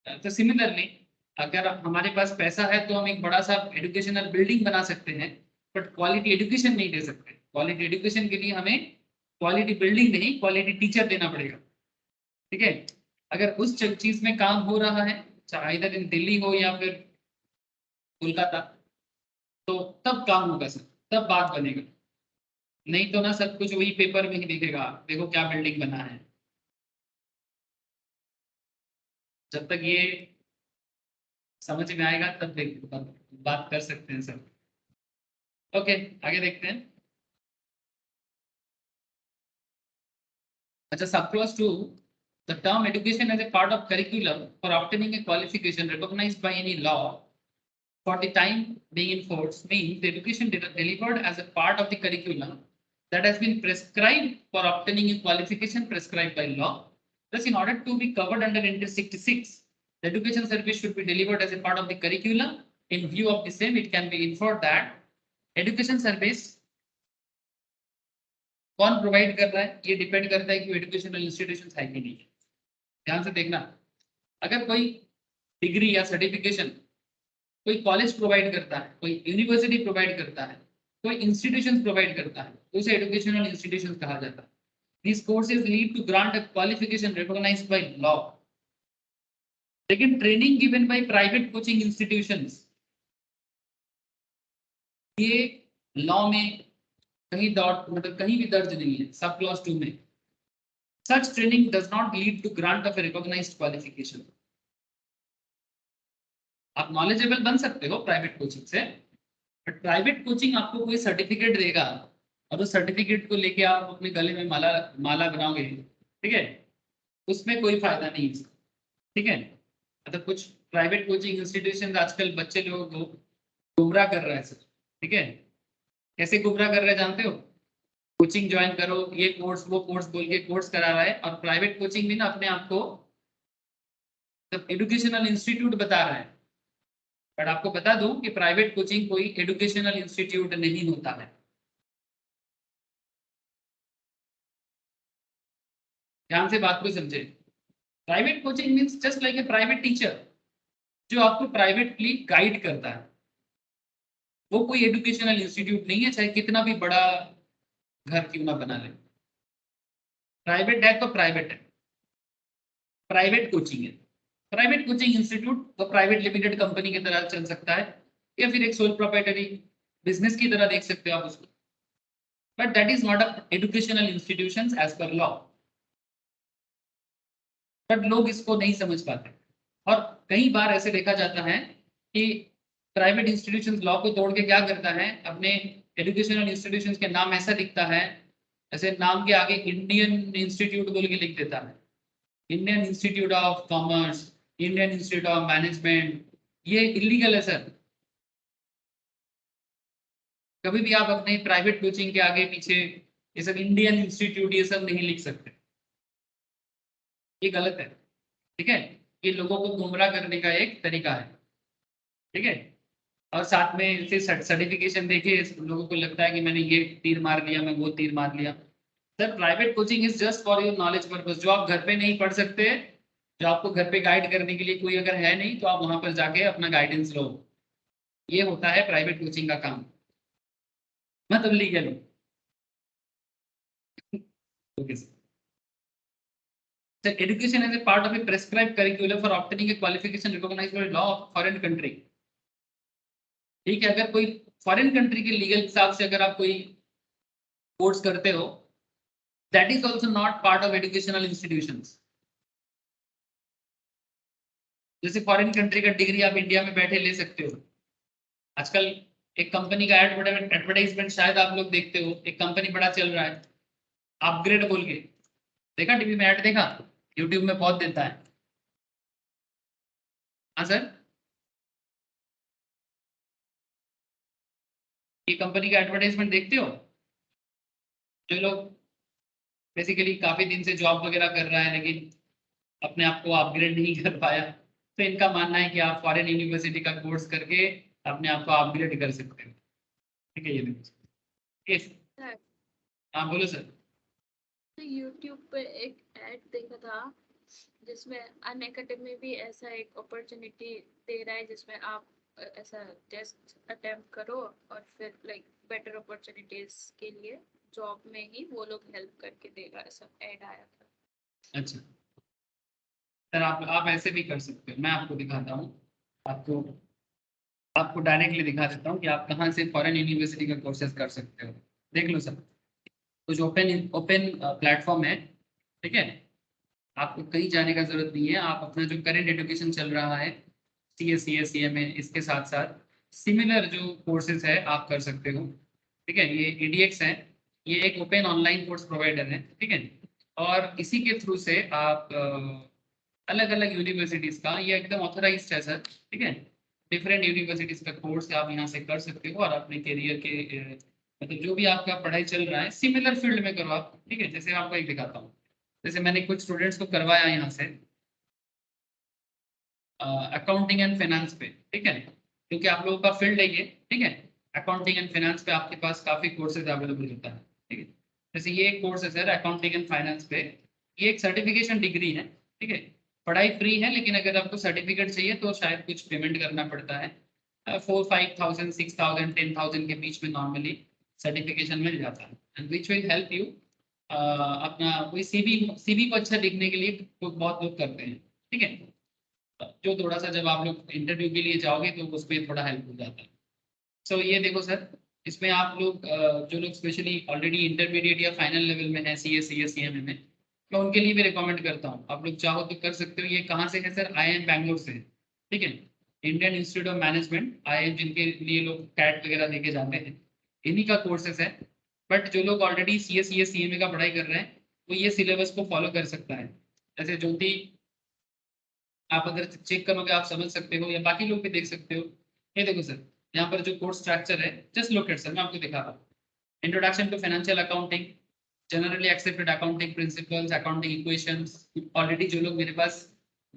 तो सिमिलरली अगर हमारे पास पैसा है तो हम एक बड़ा सा एजुकेशनल बिल्डिंग बना सकते हैं, बट क्वालिटी एजुकेशन नहीं दे सकते। क्वालिटी एजुकेशन के लिए हमें क्वालिटी बिल्डिंग नहीं क्वालिटी टीचर देना पड़ेगा, ठीक है। अगर उस चीज में काम हो रहा है, चाहे इधर इन दिल्ली हो या फिर कोलकाता, तो तब काम होगा सर, तब बात बनेगा, नहीं तो ना सब कुछ वही पेपर में ही दिखेगा, देखो क्या बिल्डिंग बना है। जब तक ये समझ में आएगा तब बात कर सकते हैं सर। ओके, आगे देखते हैं। अच्छा, sub clause 2, the term education as a part of curriculum for obtaining a qualification recognized by any law for the time being in force means the education delivered as a part of the curriculum that has been prescribed for obtaining a qualification prescribed by law. Thus, in order to be covered under Inter 66, the education service should be delivered as a part of the curriculum. In view of the same, it can be inferred that education service कौन provide कर रहा है, ये depend करता है कि educational institution है कि नहीं। ध्यान से देखना, अगर कोई डिग्री या सर्टिफिकेशन कोई कॉलेज प्रोवाइड करता है, कोई यूनिवर्सिटी प्रोवाइड करता है, कोई इंस्टीट्यूशन प्रोवाइड करता है, तो उसे एजुकेशनल इंस्टीट्यूशन कहा जाता है। These courses lead to grant a qualification recognized by law. लेकिन training given by private coaching institutions, ये लॉ में कहीं मतलब कहीं भी दर्ज नहीं है, सब क्लॉज 2 में। Such training does not lead to grant of a recognized qualification. आप नॉलेजेबल बन सकते हो प्राइवेट कोचिंग से, बट प्राइवेट कोचिंग आपको कोई सर्टिफिकेट देगा और उस सर्टिफिकेट को लेके आप अपने गले में माला माला बनाओगे, ठीक है, उसमें कोई फायदा नहीं है, ठीक है। मतलब कुछ प्राइवेट कोचिंग इंस्टीट्यूशन आजकल बच्चे लोगों को गुमराह कर रहा है सर, ठीक है। कैसे गुमराह कर रहे हैं जानते हो, कोचिंग ज्वाइन करो, ये कोर्स वो कोर्स बोल के कोर्स करा रहा है, और प्राइवेट कोचिंग में ना अपने आप को एजुकेशनल इंस्टीट्यूट बता रहा है, बट आपको बता दूं कि प्राइवेट कोचिंग कोई एजुकेशनल इंस्टीट्यूट नहीं होता है। ध्यान से बात को समझे। Private coaching means just like a private teacher जो आपको प्राइवेटली गाइड करता है। वो कोई एजुकेशनल इंस्टीट्यूट नहीं है, चाहे कितना भी बड़ा घर क्यों ना बना ले। प्राइवेट है तो प्राइवेट है, प्राइवेट कोचिंग है। प्राइवेट कोचिंग इंस्टीट्यूट तो प्राइवेट लिमिटेड कंपनी की तरह चल सकता है, या फिर एक सोल प्रोप्राइटरी बिजनेस की तरह देख सकते हो आप उसको। But that is not a educational institution as per law. But लोग इसको नहीं समझ पाते, और कई बार ऐसे देखा जाता है कि प्राइवेट इंस्टीट्यूशन लॉ को तोड़ के क्या करता है, अपने एजुकेशनल इंस्टीट्यूशन के नाम ऐसा दिखता है, ऐसे नाम के आगे इंडियन इंस्टीट्यूट बोल के लिख देता है, Indian institute of commerce, Indian institute of management. ये इलीगल है सर। कभी भी आप अपने प्राइवेट कोचिंग के आगे पीछे ये सब इंडियन इंस्टीट्यूट ये सब नहीं लिख सकते, ये गलत है। ठीक है, ये लोगों को गुमराह करने का एक तरीका है। ठीक है, और साथ में इसे सर्टिफिकेशन देके लोगों को लगता है कि मैंने ये तीर मार लिया, मैं वो तीर मार लिया। Sir private coaching is just for your knowledge purpose. जो आप घर पे नहीं पढ़ सकते, जो आपको घर पे गाइड करने के लिए कोई अगर है नहीं, तो आप वहां पर जाके अपना गाइडेंस लो। ये होता है प्राइवेट कोचिंग का काम, मतलब legal. Okay sir. Education is a part of a prescribed curriculum for obtaining a qualification recognized by law of foreign country। ठीक है, अगर कोई फॉरेन कंट्री के लीगल हिसाब से अगर आप कोई कोर्स करते हो, that is also not part of educational institutions. जैसे फॉरेन कंट्री का डिग्री आप इंडिया में बैठे ले सकते हो। आजकल एक कंपनी का एडवर्टाइजमेंट शायद आप लोग देखते हो, एक कंपनी बड़ा चल रहा है अपग्रेड बोल के, देखा टीवी में ऐड देखा, यूट्यूब में बहुत देता है। हाँ सर, ये कंपनी का एडवर्टाइजमेंट देखते हो। जो लोग बेसिकली काफी दिन से जॉब वगैरह कर रहा है लेकिन अपने आप को अपग्रेड नहीं कर पाया, तो इनका मानना है कि आप फॉरेन यूनिवर्सिटी का कोर्स करके अपने आप को अपग्रेड कर सकते हो। ठीक है, ये देखो। yes। सर, हाँ बोलो सर। YouTube पे एक ऐड देखा था जिसमें अनअकैडमी भी ऐसा एक अपॉर्चुनिटी दे रहा है, जिसमें आप ऐसा टेस्ट अटेम्प्ट करो और फिर लाइक बेटर अपॉर्चुनिटीज के लिए जॉब में ही वो लोग हेल्प करके देगा, ऐसा ऐड आया था। अच्छा सर, आप ऐसे भी कर सकते हो। मैं आपको दिखाता हूँ, आपको आपको डायरेक्टली दिखा देता हूँ कि आप कहाँ से फॉरेन यूनिवर्सिटी का कोर्सेज कर सकते हो। देख लो सर, कुछ ओपन ओपन प्लेटफॉर्म है। ठीक है, आपको कहीं जाने का जरूरत नहीं है। आप अपना जो करेंट एजुकेशन चल रहा है, CS, CS, CMA, इसके साथ साथ सिमिलर जो कोर्सेज है आप कर सकते हो। ठीक है, ये EDX है, ये एक ओपन ऑनलाइन कोर्स प्रोवाइडर है। ठीक है, और इसी के थ्रू से आप अलग अलग यूनिवर्सिटीज़ का, ये एकदम ऑथराइज्ड है सर। ठीक है, डिफरेंट यूनिवर्सिटीज़ का कोर्स आप यहाँ से कर सकते हो और अपने करियर के मतलब जो भी आपका पढ़ाई चल रहा है सिमिलर फील्ड में करो आप। ठीक है, जैसे आपको एक दिखाता हूँ, जैसे मैंने कुछ स्टूडेंट्स को करवाया यहाँ से अकाउंटिंग एंड फाइनेंस पे। ठीक है, क्योंकि आप लोगों का फील्ड है ये। ठीक है, अकाउंटिंग एंड फाइनेंस पे आपके पास काफ़ी कोर्सेज अवेलेबल होता है। ठीक है, जैसे ये एक कोर्स है सर अकाउंटिंग एंड फाइनेंस पे, ये एक सर्टिफिकेशन डिग्री है। ठीक है, पढ़ाई फ्री है, लेकिन अगर आपको सर्टिफिकेट चाहिए तो शायद कुछ पेमेंट करना पड़ता है। 4-5,000, 6,000, 10,000 के बीच में नॉर्मली सर्टिफिकेशन मिल जाता है, and which will help you अपना कोई सीवी को अच्छा दिखने के लिए बहुत लोग करते हैं। ठीक है, जो थोड़ा सा जब आप लोग इंटरव्यू के लिए जाओगे तो उसमें थोड़ा हेल्प हो जाता है। सो ये देखो सर, इसमें आप लोग जो लोग स्पेशली ऑलरेडी इंटरमीडिएट या फाइनल लेवल में है CS, CMA में, मैं उनके लिए भी रिकमेंड करता हूँ। आप लोग चाहो तो कर सकते हो। ये कहाँ से है सर? IIM बैंगलोर से। ठीक है, Indian institute of management, IIM, जिनके लिए लोग कैट वगैरह देके जाते हैं, इन्हीं का कोर्सेस है। बट जो लोग ऑलरेडी CS, CMA का पढ़ाई कर रहे हैं वो ये सिलेबस को फॉलो कर सकता है। जैसे ज्योति, आप अगर चेक करोगे आप समझ सकते हो, या बाकी लोग भी देख सकते हो। ये देखो सर, यहाँ पर जो कोर्स स्ट्रक्चर है, जस्ट लुक एट सर, मैं आपको दिखा रहा हूँ। Introduction to financial accounting, generally accepted accounting principles, accounting equations. Already जो लोग मेरे पास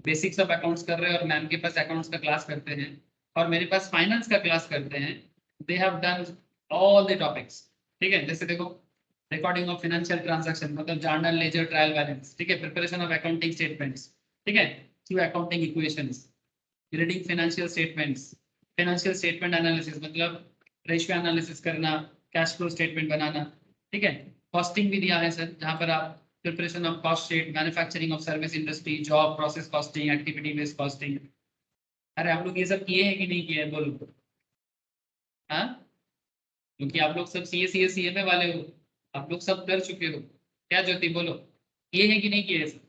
बेसिक्स ऑफ अकाउंट्स कर रहे हैं और मैम के पास अकाउंट्स का क्लास करते हैं, और मेरे पास फाइनेंस का क्लास करते हैं, they have done all the topics. ठीक है, जैसे देखो रिकॉर्डिंग ऑफ फाइनेंशियल ट्रांजैक्शन मतलब जर्नल, लेजर, ट्रायल बैलेंस, ठीक है, प्रिपरेशन ऑफ अकाउंटिंग स्टेटमेंट्स, ठीक है, through accounting equations, reading financial statements, financial statement analysis मतलब रेशियो एनालिसिस करना, कैश फ्लो स्टेटमेंट बनाना, ठीक है, कॉस्टिंग भी दिया है सर, जहाँ पर आप preparation of cost sheet, manufacturing of service industry, job process costing, activity based costing. अरे आप लोग ये सब किए हैं कि नहीं किए हैं बोलो? हाँ, क्योंकि आप लोग सब सीए में वाले हो, आप लोग सब कर चुके हो। क्या ज्योति बोलो, किए हैं कि नहीं किए सब?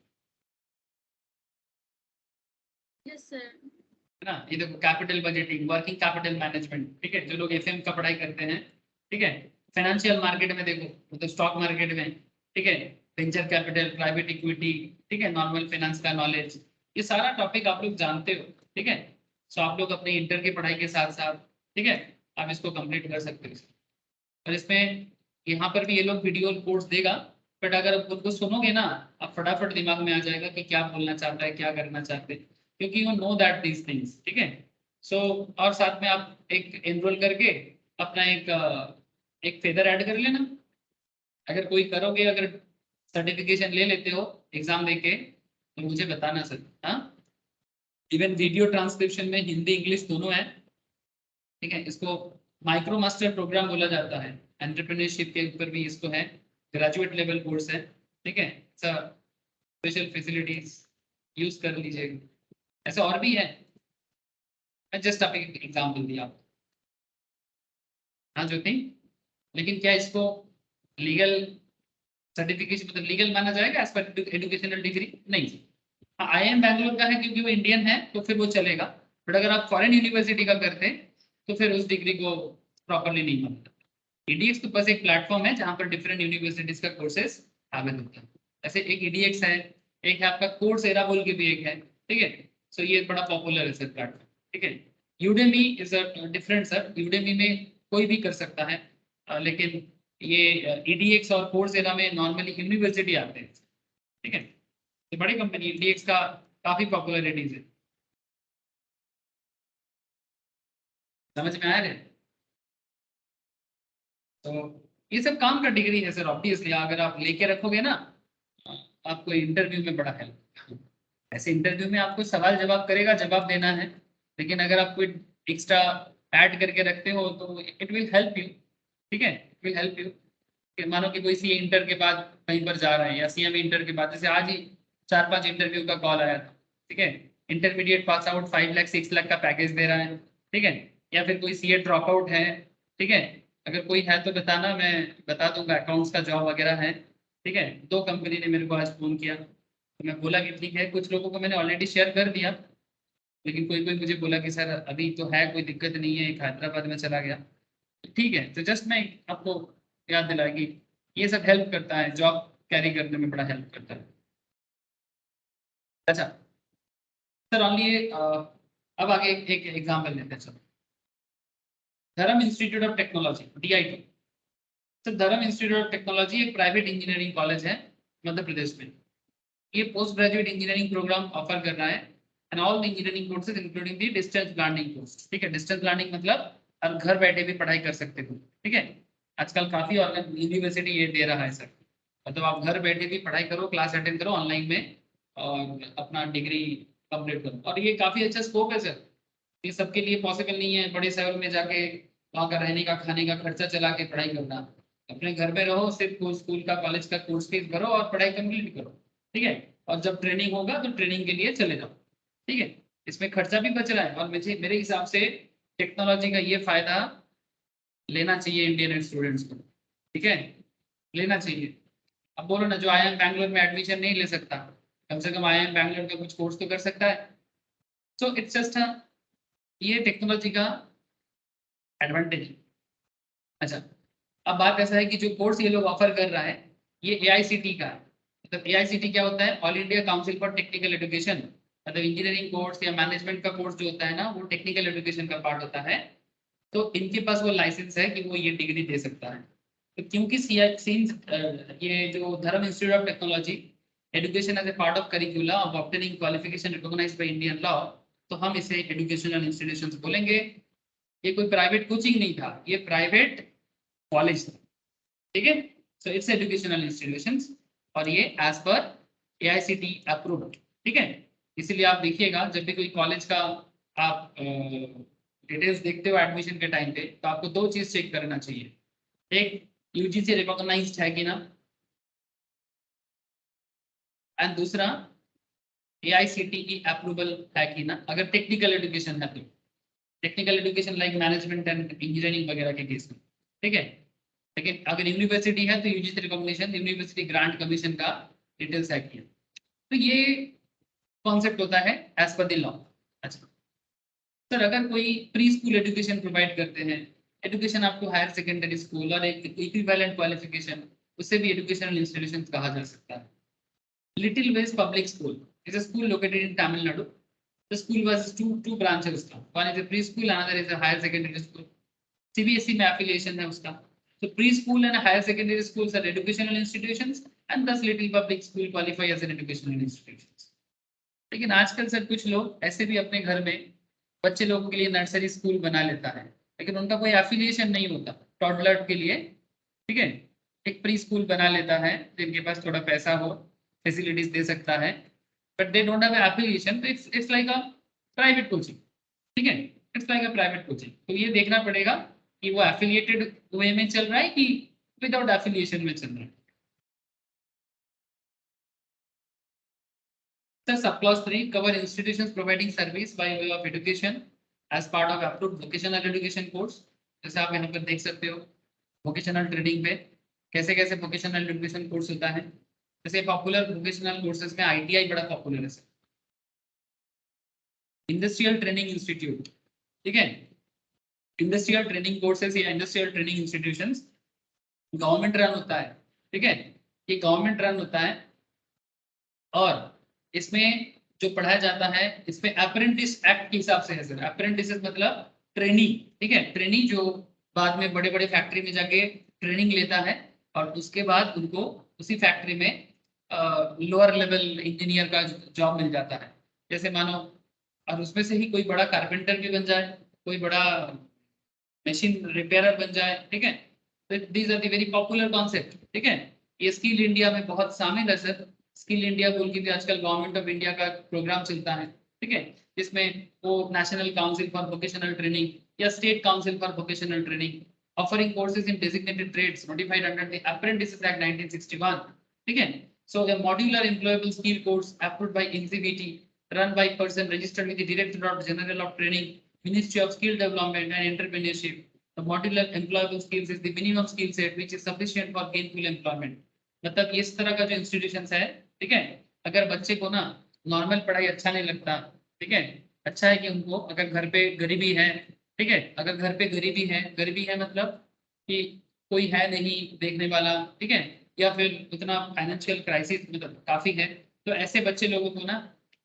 Yes sir. है ना, ये देखो capital budgeting, working capital management, ठीक है, जो लोग एफएम का पढ़ाई करते हैं, ठीक है, फाइनेंशियल मार्केट में देखो मतलब स्टॉक मार्केट में, ठीक है, वेंचर कैपिटल, प्राइवेट इक्विटी, ठीक है, नॉर्मल फाइनेंस का नॉलेज, ये सारा टॉपिक आप लोग जानते हो, ठीक है। सो आप लोग अपने इंटर की पढ़ाई के साथ साथ, ठीक है, आप इसको कंप्लीट कर सकते हो। और इसमें यहाँ पर भी ये लोग वीडियो कोर्स देगा, बट अगर आप खुद को सुनोगे ना, आप फटाफट दिमाग में आ जाएगा कि क्या बोलना चाहता है, क्या करना चाहते हैं, क्योंकि you know that these things, ठीक है। सो और साथ में आप एक एनरोल करके अपना एक फेदर ऐड कर लेना। अगर कोई करोगे, अगर सर्टिफिकेशन ले लेते हो एग्जाम देके, तो मुझे बताना सर। हाँ, इवन वीडियो ट्रांसक्रिप्शन में हिंदी इंग्लिश दोनों है, ठीक है, इसको माइक्रो मास्टर प्रोग्राम बोला जाता है, एंटरप्रेन्योरशिप के ऊपर भी इसको है, ग्रेजुएट लेवल कोर्स है, ठीक है, स्पेशल फैसिलिटीज यूज कर लीजिएगा। ऐसे और भी है, मैं जस्ट आप एक एग्जाम्पल दिया आपको। हाँ ज्योति, लेकिन क्या इसको लीगल सर्टिफिकेशन मतलब लीगल माना जाएगा एज पर एजुकेशनल डिग्री? नहीं। हाँ, IIM बैंगलोर का है क्योंकि वो इंडियन है तो फिर वो चलेगा, बट अगर आप फॉरेन यूनिवर्सिटी का करते हैं तो फिर उस डिग्री को प्रॉपरली नहीं मानता। EDX तो बस एक प्लेटफॉर्म है जहाँ पर डिफरेंट यूनिवर्सिटीज का कोर्सेज अवेलेबल होता है। ऐसे एक EDX है, एक है आपका कोर्स एरा बोल के भी एक है, ठीक है। सो ये बड़ा पॉपुलर है सर प्लेटफॉर्म, ठीक है। Udemy is a different sir, Udemy में कोई भी कर सकता है, लेकिन ये EDX और कोर्स एरा में नॉर्मली यूनिवर्सिटी आते हैं, ठीक है। ये बड़ी कंपनी EDX का काफी पॉपुलरिटीज है, समझ में आया है? तो ये सब काम का डिग्री है सर, ऑब्वियसली अगर आप लेके रखोगे ना, आपको इंटरव्यू में बड़ा हेल्प। ऐसे इंटरव्यू में आपको सवाल जवाब करेगा, जवाब देना है, लेकिन अगर आप कोई एक्स्ट्रा ऐड करके रखते हो तो इट विल हेल्प यू, ठीक है, इट विल हेल्प यू। मानो कि कोई सी इंटर के बाद कहीं पर जा रहा है, या CM इंटर के बाद, जैसे आज ही 4-5 इंटरव्यू का कॉल आया था, ठीक है, intermediate pass out 5 lakh 6 lakh का पैकेज दे रहा है, ठीक है, या फिर कोई CA ड्रॉप आउट है, ठीक है, अगर कोई है तो बताना, मैं बता दूंगा, अकाउंट्स का जॉब वगैरह है, ठीक है। 2 कंपनी ने मेरे को आज फोन किया, तो मैं बोला कि ठीक है, कुछ लोगों को मैंने ऑलरेडी शेयर कर दिया, लेकिन कोई कोई मुझे बोला कि सर अभी तो है, कोई दिक्कत नहीं है, एक हैदराबाद में चला गया, तो ठीक है। तो जस्ट मैं आपको याद दिला कि ये सब हेल्प करता है, जॉब कैरी करने में बड़ा हेल्प करता है। अच्छा सर, ऑनली अब आगे एक एग्जाम्पल लेते हैं। चलो, Dharm institute of technology, DIT। Sir Dharm institute of technology एक प्राइवेट इंजीनियरिंग कॉलेज है मध्य प्रदेश में। ये post graduate engineering program offer कर रहा है, and all the engineering courses including the distance learning course, ठीक है। डिस्टेंस लर्निंग मतलब आप घर बैठे भी पढ़ाई कर सकते हो, ठीक है। आजकल काफी यूनिवर्सिटी ये दे रहा है सर, मतलब आप घर बैठे भी पढ़ाई करो, क्लास अटेंड करो ऑनलाइन में, और अपना डिग्री कंप्लीट करो, और ये काफी अच्छा स्कोप है सर। ये सबके लिए पॉसिबल नहीं है बड़े शहर में जाके वहाँ का रहने का, खाने का खर्चा चला के पढ़ाई करना। अपने घर में रहो, सिर्फ स्कूल का, कॉलेज का कोर्स फीस भरो और पढ़ाई कंप्लीट करो, ठीक है। और जब ट्रेनिंग होगा तो ट्रेनिंग के लिए चले जाओ, ठीक है। इसमें खर्चा भी बच रहा है, और मुझे मेरे हिसाब से टेक्नोलॉजी का ये फायदा लेना चाहिए इंडियन स्टूडेंट्स को, ठीक है, लेना चाहिए। अब बोलो ना, जो IIM बैंगलोर में एडमिशन नहीं ले सकता, कम से कम IIM बैंगलोर का कुछ कोर्स तो कर सकता है। सो इट्स जस्ट ये टेक्नोलॉजी का एडवांटेज है। अच्छा, अब बात ऐसा है कि जो कोर्स ये लोग ऑफर कर रहा है, ये AICT का है। मतलब AICT क्या होता है? All India council for technical education. मतलब इंजीनियरिंग कोर्स या मैनेजमेंट का कोर्स जो होता है ना, वो टेक्निकल एजुकेशन का पार्ट होता है। तो इनके पास वो लाइसेंस है कि वो ये डिग्री दे सकता है। तो क्योंकि ये जो Dharm institute of technology education as a part of curricula of obtaining qualification recognised by Indian law, तो हम इसे एजुकेशनल इंस्टीट्यूशंस बोलेंगे। ये कोई प्राइवेट कोचिंग नहीं था, ये प्राइवेट कॉलेज था, ठीक है। सो इट्स एजुकेशनल इंस्टीट्यूशंस और ये एज पर AICTE अप्रूव्ड, ठीक है। इसीलिए आप देखिएगा जब भी कोई कॉलेज का आप डिटेल्स देखते हो एडमिशन के टाइम पे, तो आपको दो चीज चेक करना चाहिए, एक UGC रिकॉग्नाइज्ड है कि ना, एंड दूसरा AICTE अप्रूवल है कि ना, अगर टेक्निकल एजुकेशन है तो, technical education like management and engineering वगैरह के केस में, ठीक है। लेकिन अगर यूनिवर्सिटी है तो UGC recognition, university grant commission का डिटेल्स है किया। तो ये कॉन्सेप्ट होता है एज पर द लॉ। अच्छा सर, अगर कोई प्री स्कूल एजुकेशन प्रोवाइड करते हैं, एजुकेशन आपको हायर सेकेंडरी स्कूल और एक इक्विवेलेंट क्वालिफिकेशन, उससे भी एजुकेशनल इंस्टीट्यूशन कहा जा सकता है। Little Wedge public school is a school located in Tamil Nadu. The school was two branches उसका, one is a preschool, another is a higher secondary school. CBSE में affiliation है उसका। So preschool and higher secondary schools are educational institutions and thus little public school qualify as an educational institutions. लेकिन आजकल sir कुछ लोग ऐसे भी अपने घर में बच्चे लोगों के लिए नर्सरी स्कूल बना लेता है, लेकिन उनका कोई एफिलिएशन नहीं होता टॉडलर के लिए, ठीक है। एक प्री स्कूल बना लेता है जिनके पास थोड़ा पैसा हो, फैसिलिटीज दे सकता है, but they don't have an affiliation, so it's like a private coaching, ठीक है। it's like a private coaching। तो ये देखना पड़ेगा कि वो affiliated वे में चल रहा है कि विदाउट affiliation में चल रहा है। Sir sub clause 3 cover institutions providing service by way of education as part of approved vocational education course। जैसे आप यहाँ पर देख सकते हो वोकेशनल ट्रेनिंग पे कैसे कैसे वोकेशनल एजुकेशन कोर्स होता है। जैसे पॉपुलर वोकेशनल कोर्सेज में ITI बड़ा पॉपुलर है सर, इंडस्ट्रियल ट्रेनिंग इंस्टीट्यूट, ठीक है। इंडस्ट्रियल ट्रेनिंग कोर्सेज या industrial training institutions government run होता है, ठीक है। ये गवर्नमेंट रन होता है और इसमें जो पढ़ाया जाता है इसमें अप्रेंटिस एक्ट के हिसाब से है सर। अप्रेंटिस मतलब ट्रेनी, ठीक है। ट्रेनी जो बाद में बड़े बड़े फैक्ट्री में जाके ट्रेनिंग लेता है और उसके बाद उनको उसी फैक्ट्री में लोअर लेवल इंजीनियर का जॉब मिल जाता है। जैसे मानो और उसमें से ही कोई बड़ा कारपेंटर भी बन जाए, कोई बड़ा मशीन रिपेयरर बन जाए, ठीक है। तो these are the very popular concept, ठीक है। ये स्किल इंडिया में बहुत शामिल है सर। स्किल इंडिया बोल के भी आजकल गवर्नमेंट ऑफ इंडिया का प्रोग्राम चलता है, ठीक है, जिसमें वो national council for vocational training या state council for vocational training offering courses in designated trades notified under the apprentices act 1961, ठीक है। सो a modular employable skill course approved by NCVT run by person registered with the Directorate General of Training, Ministry of Skill Development and Entrepreneurship. The modular employable skills is the minimum skill set which is sufficient for gainful employment. मतलब इस तरह का जो institution है, ठीक है। अगर बच्चे को ना नॉर्मल पढ़ाई अच्छा नहीं लगता, ठीक है, अच्छा है कि उनको अगर घर पे गरीबी है, ठीक है, अगर घर पे गरीबी है मतलब कि कोई है नहीं देखने वाला, ठीक है, या फिर उतना फाइनेंशियल क्राइसिस मतलब काफी है, तो ऐसे बच्चे लोगों को ना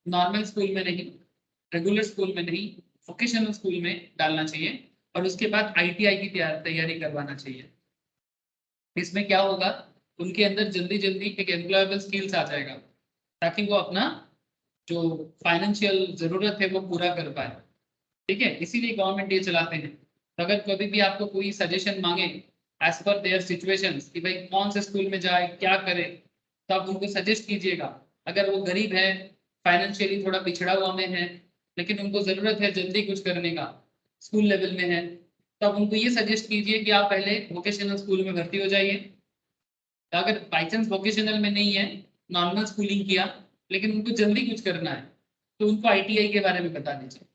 नॉर्मल स्कूल में नहीं, रेगुलर स्कूल में नहीं, वोकेशनल स्कूल में डालना चाहिए और उसके बाद ITI की तैयारी करवाना चाहिए। इसमें क्या होगा, उनके अंदर जल्दी जल्दी एक एम्प्लॉयबल स्किल्स आ जाएगा ताकि वो अपना जो फाइनेंशियल जरूरत है वो पूरा कर पाए, ठीक है। इसीलिए गवर्नमेंट ये चलाते हैं। तो अगर कभी भी आपको कोई सजेशन मांगे एज पर देयर सिचुएशंस कि भाई कौन से स्कूल में जाए क्या करे, तो आप उनको सजेस्ट कीजिएगा। अगर वो गरीब है, फाइनेंशियली थोड़ा पिछड़ा हुआ में है, लेकिन उनको जरूरत है जल्दी कुछ करने का, स्कूल लेवल में है, तो आप उनको ये सजेस्ट कीजिए कि आप पहले वोकेशनल स्कूल में भर्ती हो जाइए। अगर बाई चांस वोकेशनल में नहीं है, नॉर्मल स्कूलिंग किया, लेकिन उनको जल्दी कुछ करना है, तो उनको ITI के बारे में बता दीजिए,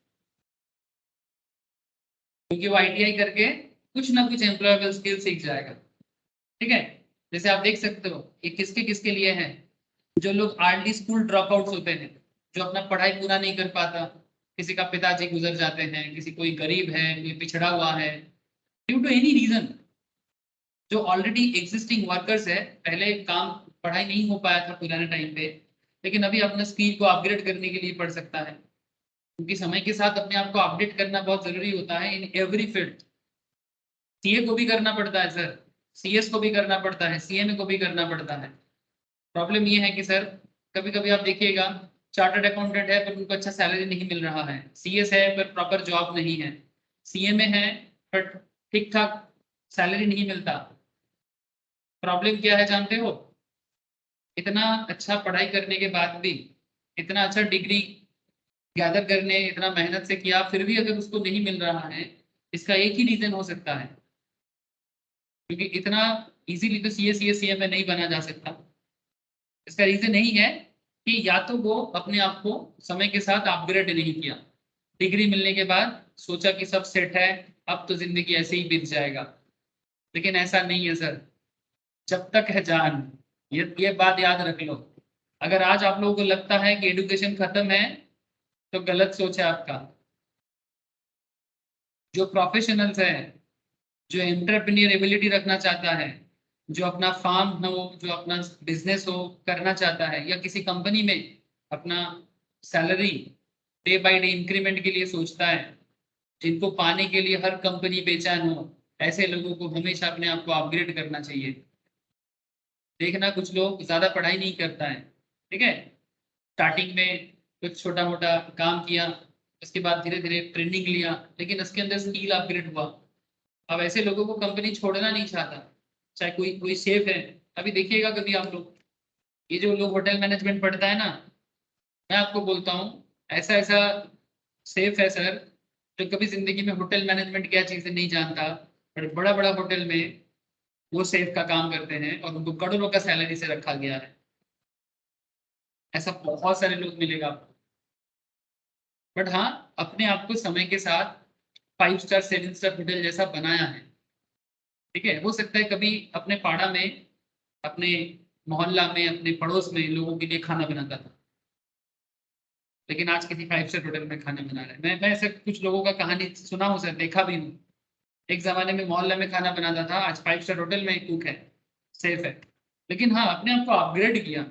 क्योंकि वो ITI करके कुछ ना कुछ एम्प्लॉयबल स्किल सीख जाएगा, ठीक है। जैसे आप देख सकते हो ये किसके किसके लिए है, जो लोग RD स्कूल ड्रॉप आउट्स होते हैं, जो अपना पढ़ाई पूरा नहीं कर पाता, किसी का पिताजी गुजर जाते हैं, किसी कोई गरीब है, कोई पिछड़ा हुआ है, ड्यू टू एनी रीजन, जो ऑलरेडी एग्जिस्टिंग वर्कर्स है, पहले काम पढ़ाई नहीं हो पाया था पुराने टाइम पे, लेकिन अभी अपना स्किल को अपग्रेड करने के लिए पढ़ सकता है, क्योंकि समय के साथ अपने आप को अपडेट करना बहुत जरूरी होता है इन एवरी फील्ड। CA को भी करना पड़ता है सर, CS को भी करना पड़ता है, CMA को भी करना पड़ता है। प्रॉब्लम ये है कि सर कभी कभी आप देखिएगा चार्टर्ड अकाउंटेंट है पर उनको अच्छा सैलरी नहीं मिल रहा है, CS है पर प्रॉपर जॉब नहीं है, CMA है पर ठीक ठाक सैलरी नहीं मिलता। प्रॉब्लम क्या है जानते हो? इतना अच्छा पढ़ाई करने के बाद भी, इतना अच्छा डिग्री गैदर करने इतना मेहनत से किया, फिर भी अगर उसको नहीं मिल रहा है, इसका एक ही रीजन हो सकता है, क्योंकि इतना इजीली तो CMA नहीं बना जा सकता। इसका रीजन यही है कि या तो वो अपने आप को समय के साथ अपग्रेड नहीं किया, डिग्री मिलने के बाद सोचा कि सब सेट है, अब तो जिंदगी ऐसे ही बीत जाएगा, लेकिन ऐसा नहीं है सर। जब तक है जान, ये बात याद रख लो। अगर आज आप लोगों को लगता है कि एजुकेशन खत्म है, तो गलत सोच है आपका। जो प्रोफेशनल्स है, जो एंटरप्रेन्योर एबिलिटी रखना चाहता है, जो अपना फार्म हो, जो अपना बिजनेस हो करना चाहता है, या किसी कंपनी में अपना salary day by day increment के लिए सोचता है, जिनको पाने के लिए हर कंपनी बेचैन हो, ऐसे लोगों को हमेशा अपने आप को अपग्रेड करना चाहिए। देखना कुछ लोग ज्यादा पढ़ाई नहीं करता है, ठीक है, स्टार्टिंग में कुछ छोटा मोटा काम किया, उसके बाद धीरे धीरे ट्रेनिंग लिया, लेकिन उसके अंदर स्किल अपग्रेड हुआ। अब ऐसे लोगों को कंपनी छोड़ना नहीं चाहता, चाहे कोई कोई सेफ है। अभी देखिएगा कभी आप लोग, ये जो लोग होटल मैनेजमेंट पढ़ता है ना, मैं आपको बोलता हूँ, ऐसा ऐसा सेफ है सर, जो कभी जिंदगी में होटल मैनेजमेंट क्या चीज़ है नहीं जानता, पर बड़ा बड़ा होटल में वो सेफ का काम करते हैं और उनको करोड़ों का सैलरी से रखा गया है। ऐसा बहुत सारे लोग मिलेगा आपको। बट हाँ, अपने आप को समय के साथ 5 स्टार 7 स्टार होटल जैसा बनाया है, ठीक है। हो सकता है कभी अपने पाड़ा में, अपने मोहल्ला में, अपने पड़ोस में लोगों के लिए खाना बनाता था, लेकिन आज किसी 5 स्टार होटल में खाना बना रहा है। मैं ऐसे कुछ लोगों का कहानी सुना हूँ सर, देखा भी हूँ। एक जमाने में मोहल्ले में खाना बनाता था, आज 5 स्टार होटल में कुक है, सेफ है। लेकिन हाँ, अपने आप को अपग्रेड किया,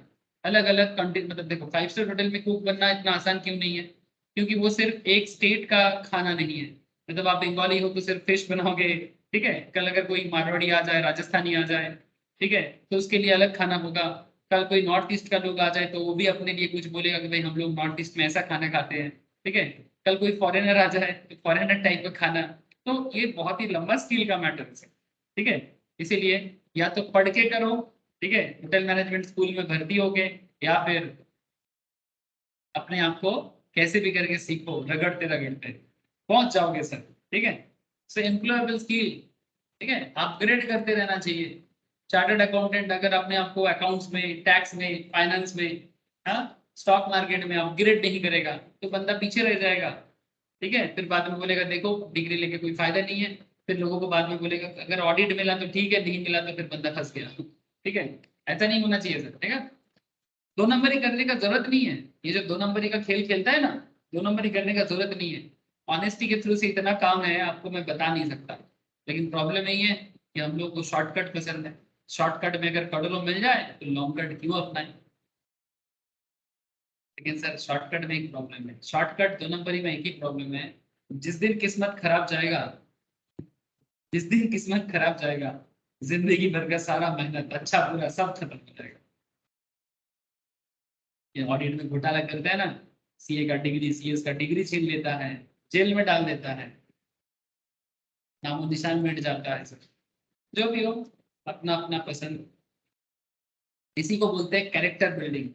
अलग अलग कंटेंट। मतलब देखो, 5 स्टार होटल में कुक बनना इतना आसान क्यों नहीं है? क्योंकि वो सिर्फ एक स्टेट का खाना नहीं है। मतलब आप बंगाली हो तो सिर्फ फिश बनाओगे, ठीक है, कल अगर कोई मारवाड़ी आ जाए, राजस्थानी आ जाए, ठीक है, तो उसके लिए अलग खाना होगा। कल कोई नॉर्थ ईस्ट का लोग आ जाए तो वो भी अपने लिए कुछ बोलेगा कि भाई हम लोग नॉर्थ ईस्ट में ऐसा खाना खाते हैं, ठीक है। कल कोई फॉरेनर आ जाए तो फॉरेनर टाइप का खाना। तो ये बहुत ही लंबा स्किल का मैटर है, ठीक है। इसीलिए या तो पढ़ के करो, ठीक है, होटल मैनेजमेंट स्कूल में भर्ती होके, या फिर अपने आप को कैसे भी करके सीखो, रगड़ते रगड़ते पहुंच जाओगे सर, ठीक है। सो एम्प्लॉयबल स्किल, ठीक है, अपग्रेड करते रहना चाहिए। चार्टर्ड अकाउंटेंट अगर अपने आप को अकाउंट्स में, टैक्स में, फाइनेंस में, हाँ, स्टॉक मार्केट में अपग्रेड नहीं करेगा तो बंदा पीछे रह जाएगा, ठीक है। फिर बाद में बोलेगा देखो डिग्री लेके कोई फायदा नहीं है। फिर लोगों को बाद में बोलेगा अगर ऑडिट मिला तो ठीक है, नहीं मिला तो फिर बंदा फंस गया, ठीक है। ऐसा नहीं होना चाहिए सर, ठीक है। 2 नंबरी करने का जरूरत नहीं है। ये जो 2 नंबरी का खेल खेलता है ना, 2 नंबरी करने का जरूरत नहीं है। ऑनेस्टी के थ्रू से इतना काम है आपको, मैं बता नहीं सकता। लेकिन प्रॉब्लम यही है कि हम लोग को शॉर्टकट पसंद है। शॉर्टकट में अगर करोड़ों मिल जाए तो लॉन्ग कट क्यों अपनाए? लेकिन सर शॉर्टकट में एक प्रॉब्लम है, शॉर्टकट 2 नंबरी में एक ही प्रॉब्लम है, जिस दिन किस्मत खराब जाएगा, जिस दिन किस्मत खराब जाएगा, जिंदगी भर का सारा मेहनत अच्छा बुरा सब खत्म हो जाएगा। ये ऑडिट में घोटाला करता है ना, CA का डिग्री, CS का डिग्री छीन लेता है, जेल में डाल देता है, नामो निशान मिट जाता है सर। जो भी हो, अपना अपना पसंद। इसी को बोलते हैं कैरेक्टर बिल्डिंग।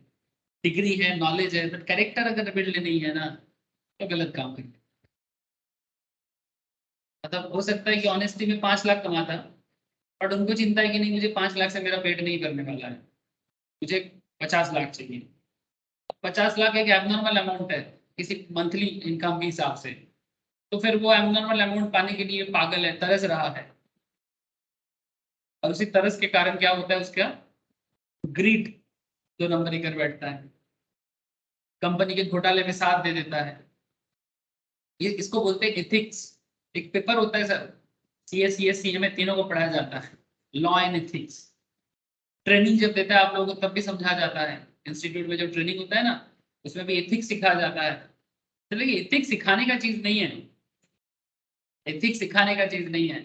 डिग्री है, नॉलेज है, बट कैरेक्टर अगर बिल्ड नहीं है ना, तो गलत काम करते। मतलब हो सकता है कि ऑनेस्टी में 5 लाख कमाता, बट उनको चिंता है कि नहीं मुझे 5 लाख से मेरा पेट नहीं भरने वाला है, मुझे 50 लाख चाहिए। 50 लाख एक एबनॉर्मल अमाउंट है किसी मंथली इनकम के हिसाब से। तो फिर वो एबनॉर्मल अमाउंट पाने के लिए पागल है, तरस रहा है। और उसी तरस के कारण क्या होता है, उसका ग्रीड 2 नंबरी कर बैठता है, कंपनी के घोटाले में साथ दे देता है। ये इसको बोलते हैं एथिक्स। एक पेपर होता है सर, CA, CS, CMA तीनों को पढ़ाया जाता है, लॉ एंड एथिक्स। ट्रेनिंग जब देता है आप लोगों को तब भी समझा जाता है, इंस्टीट्यूट में जब ट्रेनिंग होता है ना, उसमें भी एथिक्स सिखाया जाता है। चलिए, एथिक्स सिखाने का चीज नहीं है, एथिक्स सिखाने का चीज नहीं है।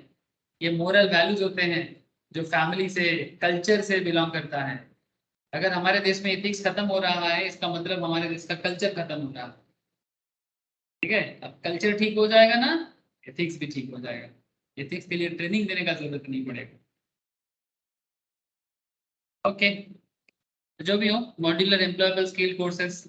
ये मोरल वैल्यूज होते हैं जो फैमिली से, कल्चर से बिलोंग करता है। अगर हमारे देश में एथिक्स खत्म हो रहा है, इसका मतलब हमारे देश का कल्चर खत्म हो रहा है। ठीक है, अब कल्चर ठीक हो जाएगा ना, एथिक्स भी ठीक हो जाएगा। एथिक्स के लिए ट्रेनिंग देने का जरूरत नहीं पड़ेगा। ओके, जो भी हो, modular employable skill courses,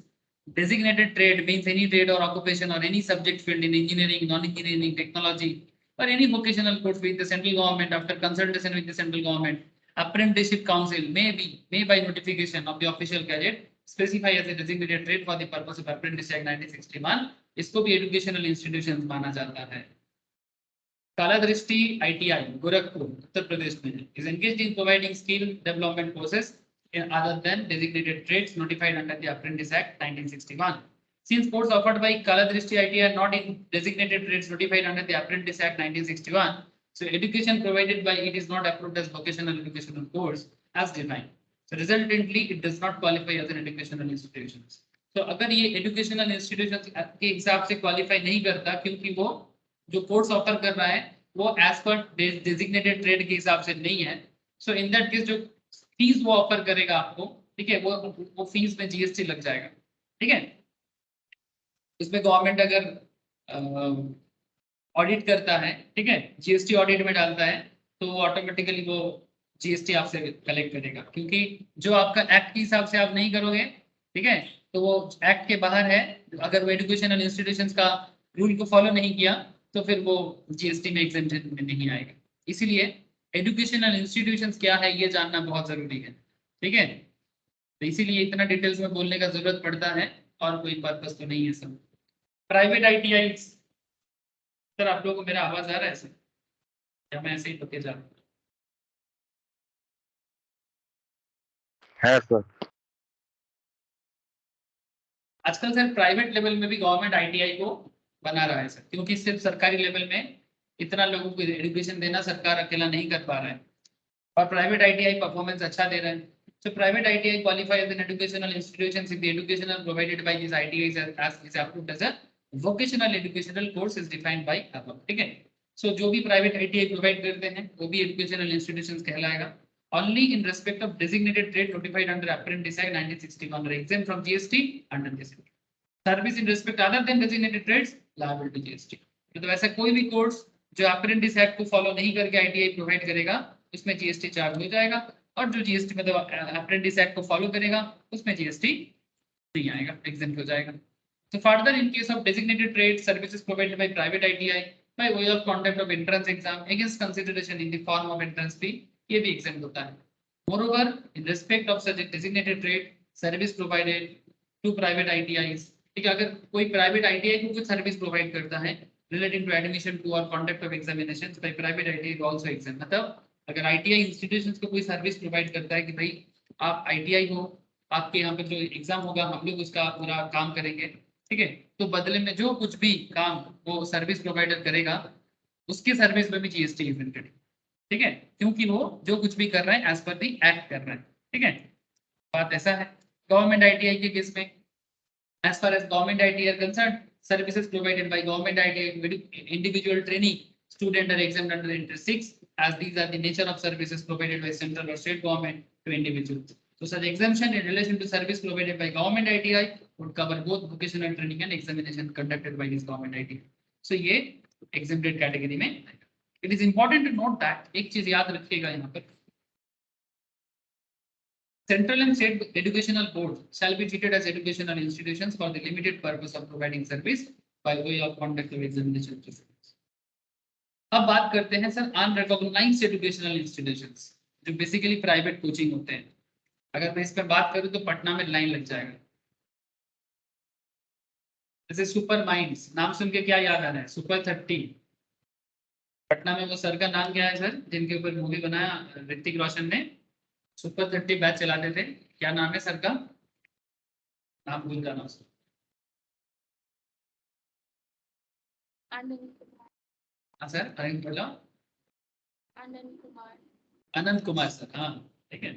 designated trade means any trade or occupation or any subject field in engineering, non-engineering, technology, or any vocational course with the central government after consultation with the central government. Apprenticeship Council may by notification of the official gazette specify as a designated trade for the purpose of Apprentice Act 1961. इसको भी educational institutions माना जाता है। काला दृष्टि ITI Gorakhpur Uttar Pradesh में is engaged in providing skill development courses in other than designated trades notified under the Apprentice Act 1961. Since courses offered by Kala Drishti ITI are not in designated trades notified under the Apprentice Act 1961, so education provided by it is not approved as vocational educational course as defined. So resultantly, it does not qualify as an educational institution. So अगर ये educational institutions के हिसाब से qualify नहीं करता, क्योंकि वो जो कोर्स ऑफर कर रहा है वो एज पर डेजिग्नेटेड ट्रेड के हिसाब से नहीं है। सो इन दैट केस जो फीस वो ऑफर करेगा आपको, ठीक है, वो फीस में जीएसटी लग जाएगा। ठीक है, इसमें गवर्नमेंट अगर ऑडिट करता है, ठीक है, जीएसटी ऑडिट में डालता है, तो ऑटोमेटिकली वो जीएसटी आपसे कलेक्ट करेगा, क्योंकि जो आपका एक्ट के हिसाब से आप नहीं करोगे, ठीक है, तो वो एक्ट के बाहर है। अगर वो एजुकेशनल इंस्टीट्यूशंस का रूल को फॉलो नहीं किया तो फिर वो जीएसटी में एग्जेम्पशन में नहीं आएगा। इसीलिए एजुकेशनल इंस्टीट्यूशंस क्या है ये जानना बहुत जरूरी है। ठीक है, तो इसीलिए इतना डिटेल्स में बोलने का जरूरत पड़ता है, और कोई पर्पस तो नहीं है सर। प्राइवेट ITI सर, आप लोगों को मेरा आवाज आ रहा है सर, या मैं ऐसे ही पके जा रहा हूँ? है सर। आजकल सर प्राइवेट लेवल में भी गवर्नमेंट ITI को बना रहा है सर, क्योंकि सिर्फ सरकारी लेवल में इतना लोगों को एजुकेशन देना सरकार अकेला नहीं कर पा रहा है, और प्राइवेट ITI परफॉर्मेंस अच्छा दे रहा है। So private ITI qualifies as an educational institutions if the educational provided by these ITIs is approved as a vocational educational course is defined by above. ठीक है, so जो भी प्राइवेट ITI प्रोवाइड करते हैं वो भी एजुकेशनल इंस्टीट्यूशंस कहलाएगा। Only in respect of designated trade notified under Apprentice Act 1961 are exempt from GST under this. Service in respect other than designated trades liable to GST. तो ऐसा कोई भी course जो अप्रेंटिस एक्ट को follow नहीं करके ITI provide करेगा उसमें जीएसटी चार्ज हो जाएगा, और जो जीएसटी मतलब अप्रेंटिस एक्ट को फॉलो करेगा उसमें जीएसटी नहीं आएगा, एग्जेम्प्ट हो जाएगा। तो further in case of designated trade services provided by private ITI by way of conduct of entrance exam against consideration in the form of entrance fee, ये भी एग्जेम्प्ट होता है। मोreover in respect of such a designated trade service provided to private ITIs, ठीक है, अगर कोई private ITI को कुछ सर्विस प्रोवाइड करता है relating to admission to or conduct of examinations by private ITI is also exempt। मतलब अगर ITI इंस्टीट्यूशंस को कोई सर्विस प्रोवाइड करता है कि भाई आप ITI हो, आपके यहाँ पर जो एग्जाम होगा हम लोग उसका पूरा काम करेंगे, ठीक है, तो बदले में जो कुछ भी काम वो सर्विस प्रोवाइडर करेगा उसकी सर्विस में भी जीएसटी इम्प्लीमेंटेड, ठीक है, क्योंकि वो जो कुछ भी कर रहा है एज पर दी एक्ट कर रहा है। ठीक है, बात ऐसा है। गवर्नमेंट ITI के केस में as far as government ITI are concerned, services provided by government ITI individual trainee student are exempt under Interest 6, as these are the nature of services provided by central or state government to individuals. So such exemption in relation to service provided by government ITI would cover both vocational training and examination conducted by this government ITI. So ये exempted category में। It is important to note that एक चीज याद रखिएगा यहाँ पर, Central and state educational boards shall be treated as educational institutions for the limited purpose of providing service by way of conduct of examination. अब बात करते हैं सर अनरिकॉग्नाइज्ड एजुकेशनल इंस्टीट्यूशंस, जो बेसिकली प्राइवेट कोचिंग होते हैं। अगर मैं इस पर बात करूं तो पटना में लाइन लग जाएगा। जैसे सुपर माइंड्स, नाम सुन के क्या याद आ रहा है? सुपर 30। पटना में वो सर का नाम क्या है सर, जिनके ऊपर मूवी बनाया ऋतिक रोशन ने, सुपर 30 बैच चलाते थे, क्या नाम है सर का? नाम भूल जाना उसको। आनंद कुमार। हाँ सर, अरविंद बोला। आनंद कुमार। आनंद कुमार सर, हाँ ठीक है,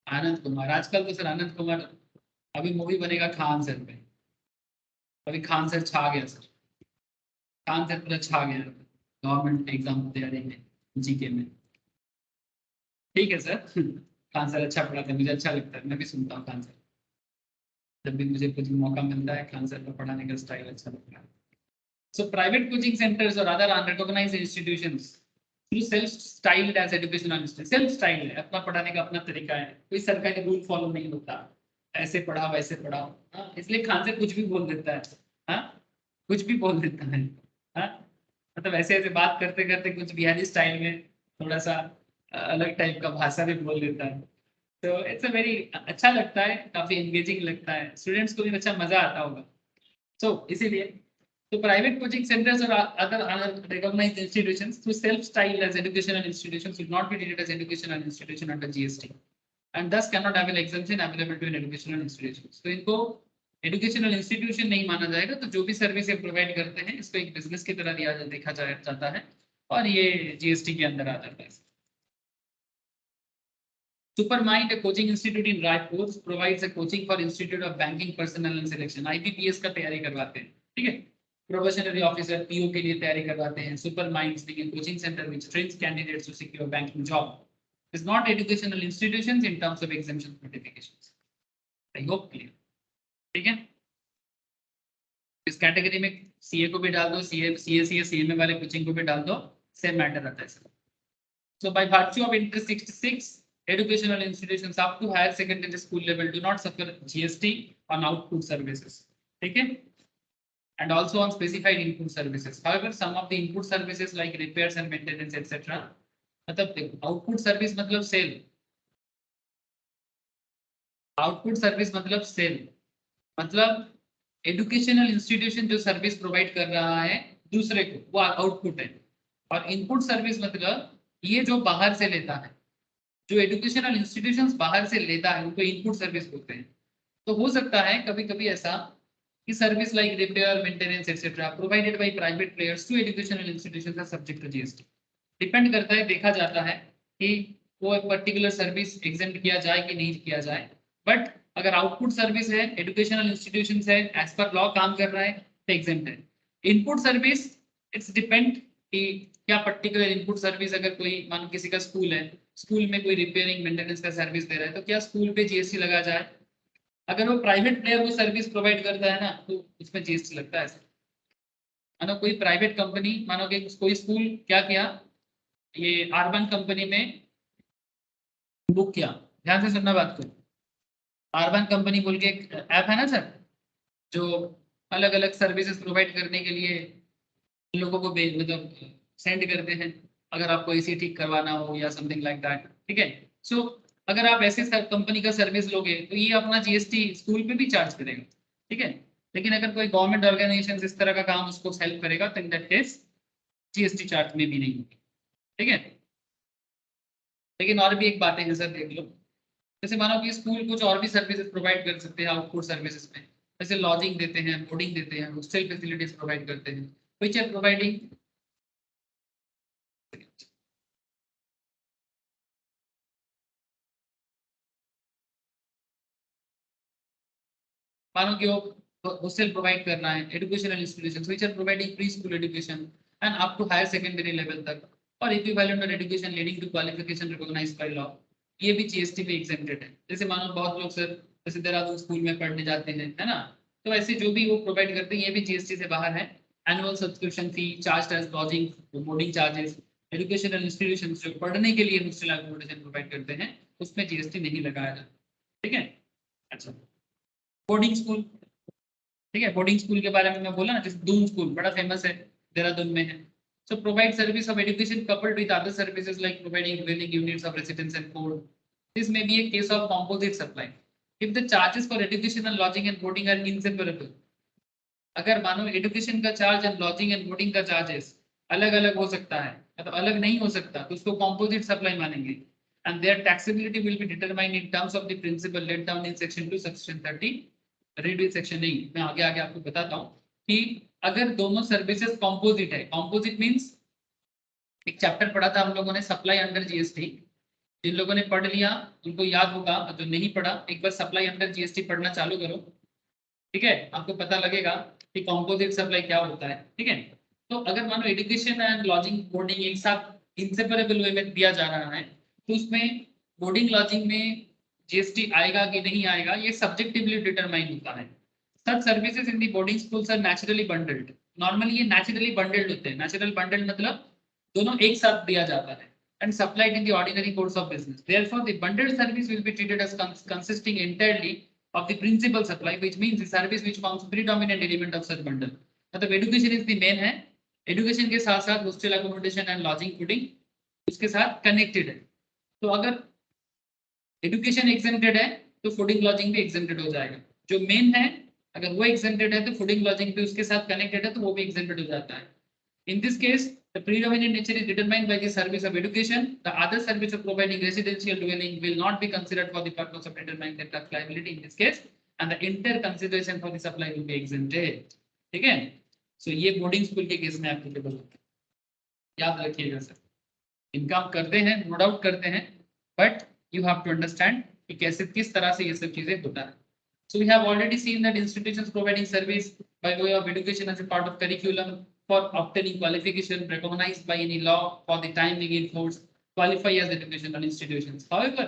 आनंद कुमार। आजकल तो सर आनंद कुमार, अभी मूवी बनेगा खान सर पे, अभी खान सर छा गया सर, खान सर पूरा छा गया गवर्नमेंट एग्जाम तैयारी में, जीके में। ठीक है सर, खान सर अच्छा पढ़ाते हैं, मुझे अच्छा लगता है, मैं भी सुनता हूँ खान सर, जब भी मुझे कुछ मौका मिलता है खान सर का पढ़ाने का स्टाइल अच्छा लगता है। सो प्राइवेट कोचिंग सेंटर्स और other unrecognised institutions through self styled as educational institution, self styled है, अपना पढ़ाने का अपना तरीका है, कोई सरकारी रूल फॉलो नहीं होता, ऐसे पढ़ाओ वैसे पढ़ाओ, हाँ, इसलिए खान से कुछ भी बोल देता है, हाँ, कुछ भी बोल देता है, हाँ, मतलब ऐसे ऐसे बात करते करते कुछ बिहारी स्टाइल में थोड़ा सा अलग टाइप का भाषा भी बोल देता है, तो इट्स अ वेरी अच्छा लगता है, काफी एंगेजिंग लगता है, स्टूडेंट्स को भी अच्छा मजा आता होगा। सो इसीलिए तो private coaching centers or other recognized institutions through self-styled as educational institutions should not be treated as educational institution under GST and thus cannot have an exemption available to an educational institutions। तो इनको educational institution नहीं माना जाएगा, तो जो भी service ये provide करते हैं इसको एक बिजनेस की तरह देखा जाता है और ये जीएसटी के अंदर आ जाता है। Supermind, a coaching institute in Raipur, provides a coaching for Institute of Banking Personnel and Selection, IBPS का तैयारी करवाते हैं, ठीक है, प्रोबेशनरी ऑफिसर पीओ के लिए तैयारी करवाते हैं। Supermind being a coaching center which trains candidates to secure banking job, is not educational institutions in terms of exemption notifications। I hope clear, ठीक है। इस कैटेगरी में सीए को भी डाल दो, सीएमए वाले कोचिंग को भी डाल दो, सेम मैटर आता है। So by virtue of interest 66, educational institutions up to higher secondary school level do not suffer GST on output services, ठीक है, and also on specified input services। However, some of the input services like repairs and maintenance etc, मतलब output service मतलब cell, output service मतलब cell, मतलब educational institution जो service provide कर रहा है दूसरे को, वो आउटपुट है, और इनपुट सर्विस मतलब ये जो बाहर से लेता है, जो एजुकेशनल इंस्टीट्यूशंस बाहर से लेता है उनको इनपुट सर्विस बोलते हैं। तो हो सकता है कभी कभी ऐसा कि service like repair maintenance etcetera provided by private players to educational institutions are subject to GST. Depend करता है, देखा जाता है कि वो एक पर्टिकुलर सर्विस एग्जेम्प्ट किया जाए कि नहीं किया जाए, बट अगर आउटपुट सर्विस है, एजुकेशनल इंस्टीट्यूशन है, एज पर लॉ काम कर रहा है तो एग्जेम्प्ट है। इनपुट सर्विस इट्स डिपेंड कि क्या पर्टिकुलर इनपुट सर्विस, अगर कोई मानो किसी का स्कूल है, स्कूल में कोई रिपेयरिंग मेंटेनेंस का सर्विस दे रहा है तो क्या स्कूल पे जीएसटी लगा जाए, अगर वो प्राइवेट प्लेयर वो सर्विस प्रोवाइड करता है ना तो उसमें जीएसटी लगता है। मानो कोई प्राइवेट कंपनी, मानो कि कोई स्कूल क्या किया, ये अर्बन कंपनी में बुक किया, ध्यान से सुनना बात को, अर्बन कंपनी बोल के एक ऐप है ना सर, जो अलग अलग सर्विसेज प्रोवाइड करने के लिए लोगों को मतलब सेंड करते हैं, अगर आपको एसी ठीक करवाना हो या समथिंग लाइक दैट, ठीक है। सो अगर आप ऐसे कंपनी का सर्विस लोगे तो ये अपना जीएसटी स्कूल पे भी चार्ज करेगा, ठीक है, लेकिन अगर कोई गवर्नमेंट ऑर्गेनाइजेशन इस तरह का काम उसको हेल्प करेगा तो इन दैट केस जीएसटी चार्ज में भी नहीं होगी, ठीक है। लेकिन और भी एक बात है सर, देख लो, जैसे मानो कि स्कूल कुछ और भी सर्विसेज प्रोवाइड कर सकते हैं आउटपुट सर्विसेज में, जैसे लॉजिंग देते हैं, बोर्डिंग देते हैं, हॉस्टल फैसिलिटीज प्रोवाइड करते हैं, व्हिच आर प्रोवाइडिंग, मानो कि वो हॉस्टल प्रोवाइड करना है, educational institutions which are providing pre school education and up to higher secondary level तक और equivalent of education leading to qualification recognised by law, ये भी जीएसटी में एग्जेम्प्टेड है। जैसे मानो बहुत लोग सर जैसे देहरादून स्कूल में पढ़ने जाते हैं, है ना, तो ऐसे जो भी वो प्रोवाइड करते हैं ये भी जीएसटी से बाहर है। Annual subscription fee, charge as lodging, boarding charges, educational institution जो पढ़ने के लिए हॉस्टल अकोमोडेशन प्रोवाइड करते हैं उसमें जीएसटी नहीं लगाया जाता, ठीक है। अच्छा, बोर्डिंग स्कूल, ठीक है, बोर्डिंग स्कूल के बारे में मैं बोला ना, जैसे दून स्कूल बड़ा फेमस है, देहरादून में है। So provide service of education coupled with other services like providing dwelling units of residence and food, this may be a case of composite supply if the charges for educational lodging and boarding are inseparable. अगर मानो education का charge and lodging and boarding का charges अलग अलग हो सकता है, मतलब अलग नहीं हो सकता, तो उसको कंपोजिट सप्लाई मानेंगे and their taxability will be determined in terms of the principle let down in section 2 section 30 radial section नहीं, मैं आगे आगे आपको बताता हूँ कि अगर दोनों सर्विसेज कंपोजिट है, कंपोजिट मींस एक चैप्टर पढ़ा था हम लोगों ने सप्लाई अंडर जीएसटी, जिन लोगों ने पढ़ लिया उनको याद होगा, जो नहीं पढ़ा एक बार सप्लाई अंडर जीएसटी पढ़ना चालू करो, ठीक है, आपको पता लगेगा कि कंपोजिट सप्लाई क्या होता है, ठीक है। तो अगर मानो एजुकेशन एंड लॉजिंग बोर्डिंग एक साथ इंसेपरेबल वे में दिया जा रहा है तो उसमें बोर्डिंग लॉजिंग में जीएसटी आएगा कि नहीं आएगा ये सब्जेक्टिवली डिटरमाइन होता है। Such services in the boarding schools are naturally bundled. Normally ये नेचुरली बंडल्ड होते हैं। नेचुरल बंडल्ड मतलब दोनों एक साथ दिया जाता है and supplied in the ordinary course of business. Therefore, the bundled service will be treated as consisting entirely of the principal supply, which means the service which forms predominant element of such bundle. मतलब education is the main है, education के साथ साथ hostel accommodation and lodging fooding उसके साथ connected है। तो अगर education exempted है तो fooding lodging भी exempted हो जाएगा। जो main है अगर वो exempted है तो fooding lodging भी उसके साथ connected है तो वो भी exempted हो जाता है। In this case, the predominant nature is determined by the service of education. The other service of providing residential dwelling will not be considered for the purpose of determining the tax liability in this case, and the entire consideration for the supply will be exempted. ठीक है? So ये boarding school के case में applicable होता है। याद रखिएगा sir. Income करते हैं, नो डाउट करते हैं, but you have to understand कि कैसे किस तरह से ये सब चीजें होता है। So we have already seen that institutions providing service by way of education as a part of curriculum for obtaining qualification recognized by any law for the time being in force qualify as educational institutions. However,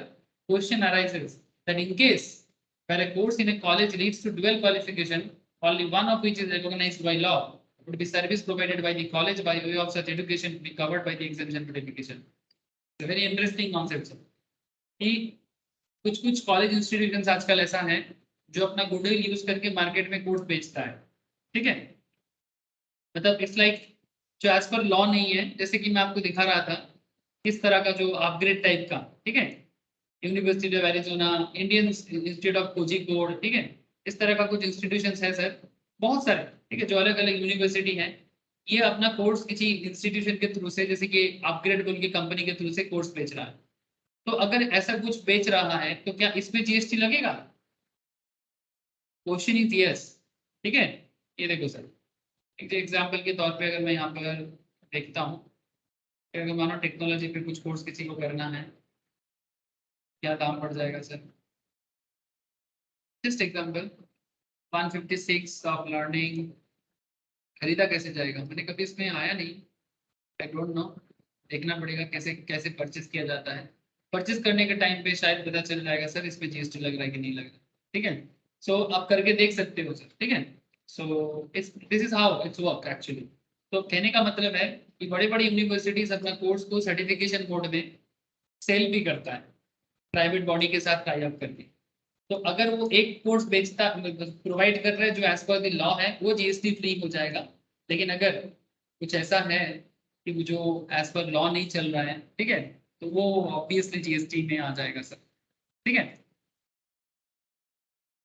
question arises that in case where a course in a college leads to dual qualification, only one of which is recognized by law, would be service provided by the college by way of such education to be covered by the exemption notification. It's a very interesting concept. कि कुछ college institutions आजकल ऐसा है जो अपना goodwill use करके market में course बेचता है। ठीक है, मतलब इट्स लाइक जो एज पर लॉ नहीं है, जैसे कि मैं आपको दिखा रहा था किस तरह का जो अपग्रेड टाइप का, ठीक है, university of Arizona, Indian institute of Kozhikode, ठीक है, इस तरह का कुछ इंस्टीट्यूशंस है सर, बहुत सारे, ठीक है, जो अलग अलग यूनिवर्सिटी है, ये अपना कोर्स किसी इंस्टीट्यूशन के थ्रू से, जैसे कि अपग्रेड बोल की कंपनी के थ्रू से कोर्स बेच रहा है। तो अगर ऐसा कुछ बेच रहा है तो क्या इसमें जीएसटी लगेगा? Question is yes. ठीक है, ये देखो सर, एक एग्जांपल के तौर पे अगर मैं यहाँ पर देखता हूँ, अगर मानो टेक्नोलॉजी पे कुछ कोर्स किसी को करना है, क्या दाम पड़ जाएगा sir? Just example 156 of learning, खरीदा कैसे जाएगा? मैंने कभी इसमें आया नहीं, आई डोंट नो, देखना पड़ेगा कैसे कैसे परचेज किया जाता है। परचेज करने के टाइम पे शायद पता चल जाएगा सर इसमें जीएसटी लग रहा है कि नहीं लग रहा। ठीक है, सो आप करके देख सकते हो सर। ठीक है, so this is how it's work actually. तो कहने का मतलब है कि बड़े बड़े यूनिवर्सिटीज अपना कोर्स को सर्टिफिकेशन कोड में सेल भी करता है प्राइवेट बॉडी के साथ टाई अप करके। तो अगर वो एक कोर्स बेचता प्रोवाइड कर रहा है जो एज पर द लॉ है, वो जीएसटी फ्री हो जाएगा। लेकिन अगर कुछ ऐसा है कि वो जो एज पर लॉ नहीं चल रहा है, ठीक है, तो वो ऑब्वियसली जीएसटी में आ जाएगा सर। ठीक है,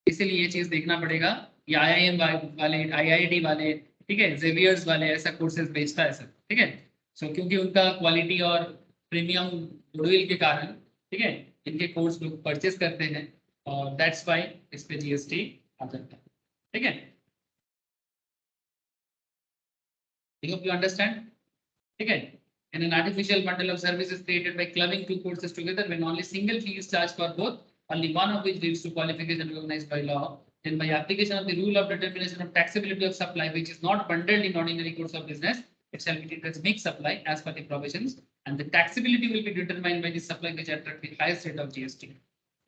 इसीलिए ये चीज देखना पड़ेगा। ये आईआईएम वाले, आईआईटी वाले, ठीक है, जेवियर्स वाले ऐसा कोर्सेज बेचता है सर। ठीक है, सो क्योंकि उनका क्वालिटी और प्रीमियम गुडविल के कारण, ठीक है, इनके कोर्स लोग परचेज करते हैं और दैट्स व्हाई इस पे जीएसटी आ जाता है। ठीक है, आई होप यू अंडरस्टैंड। ठीक है, and an artificial bundle of services created by clubbing two courses together when only single fee is charged for both, only one of which leads to qualification recognized by law, then by application of the rule of determination of taxability of supply, which is not bundled in ordinary course of business, it shall be treated as mixed supply as per the provisions, and the taxability will be determined by the supply which attract the highest rate of GST.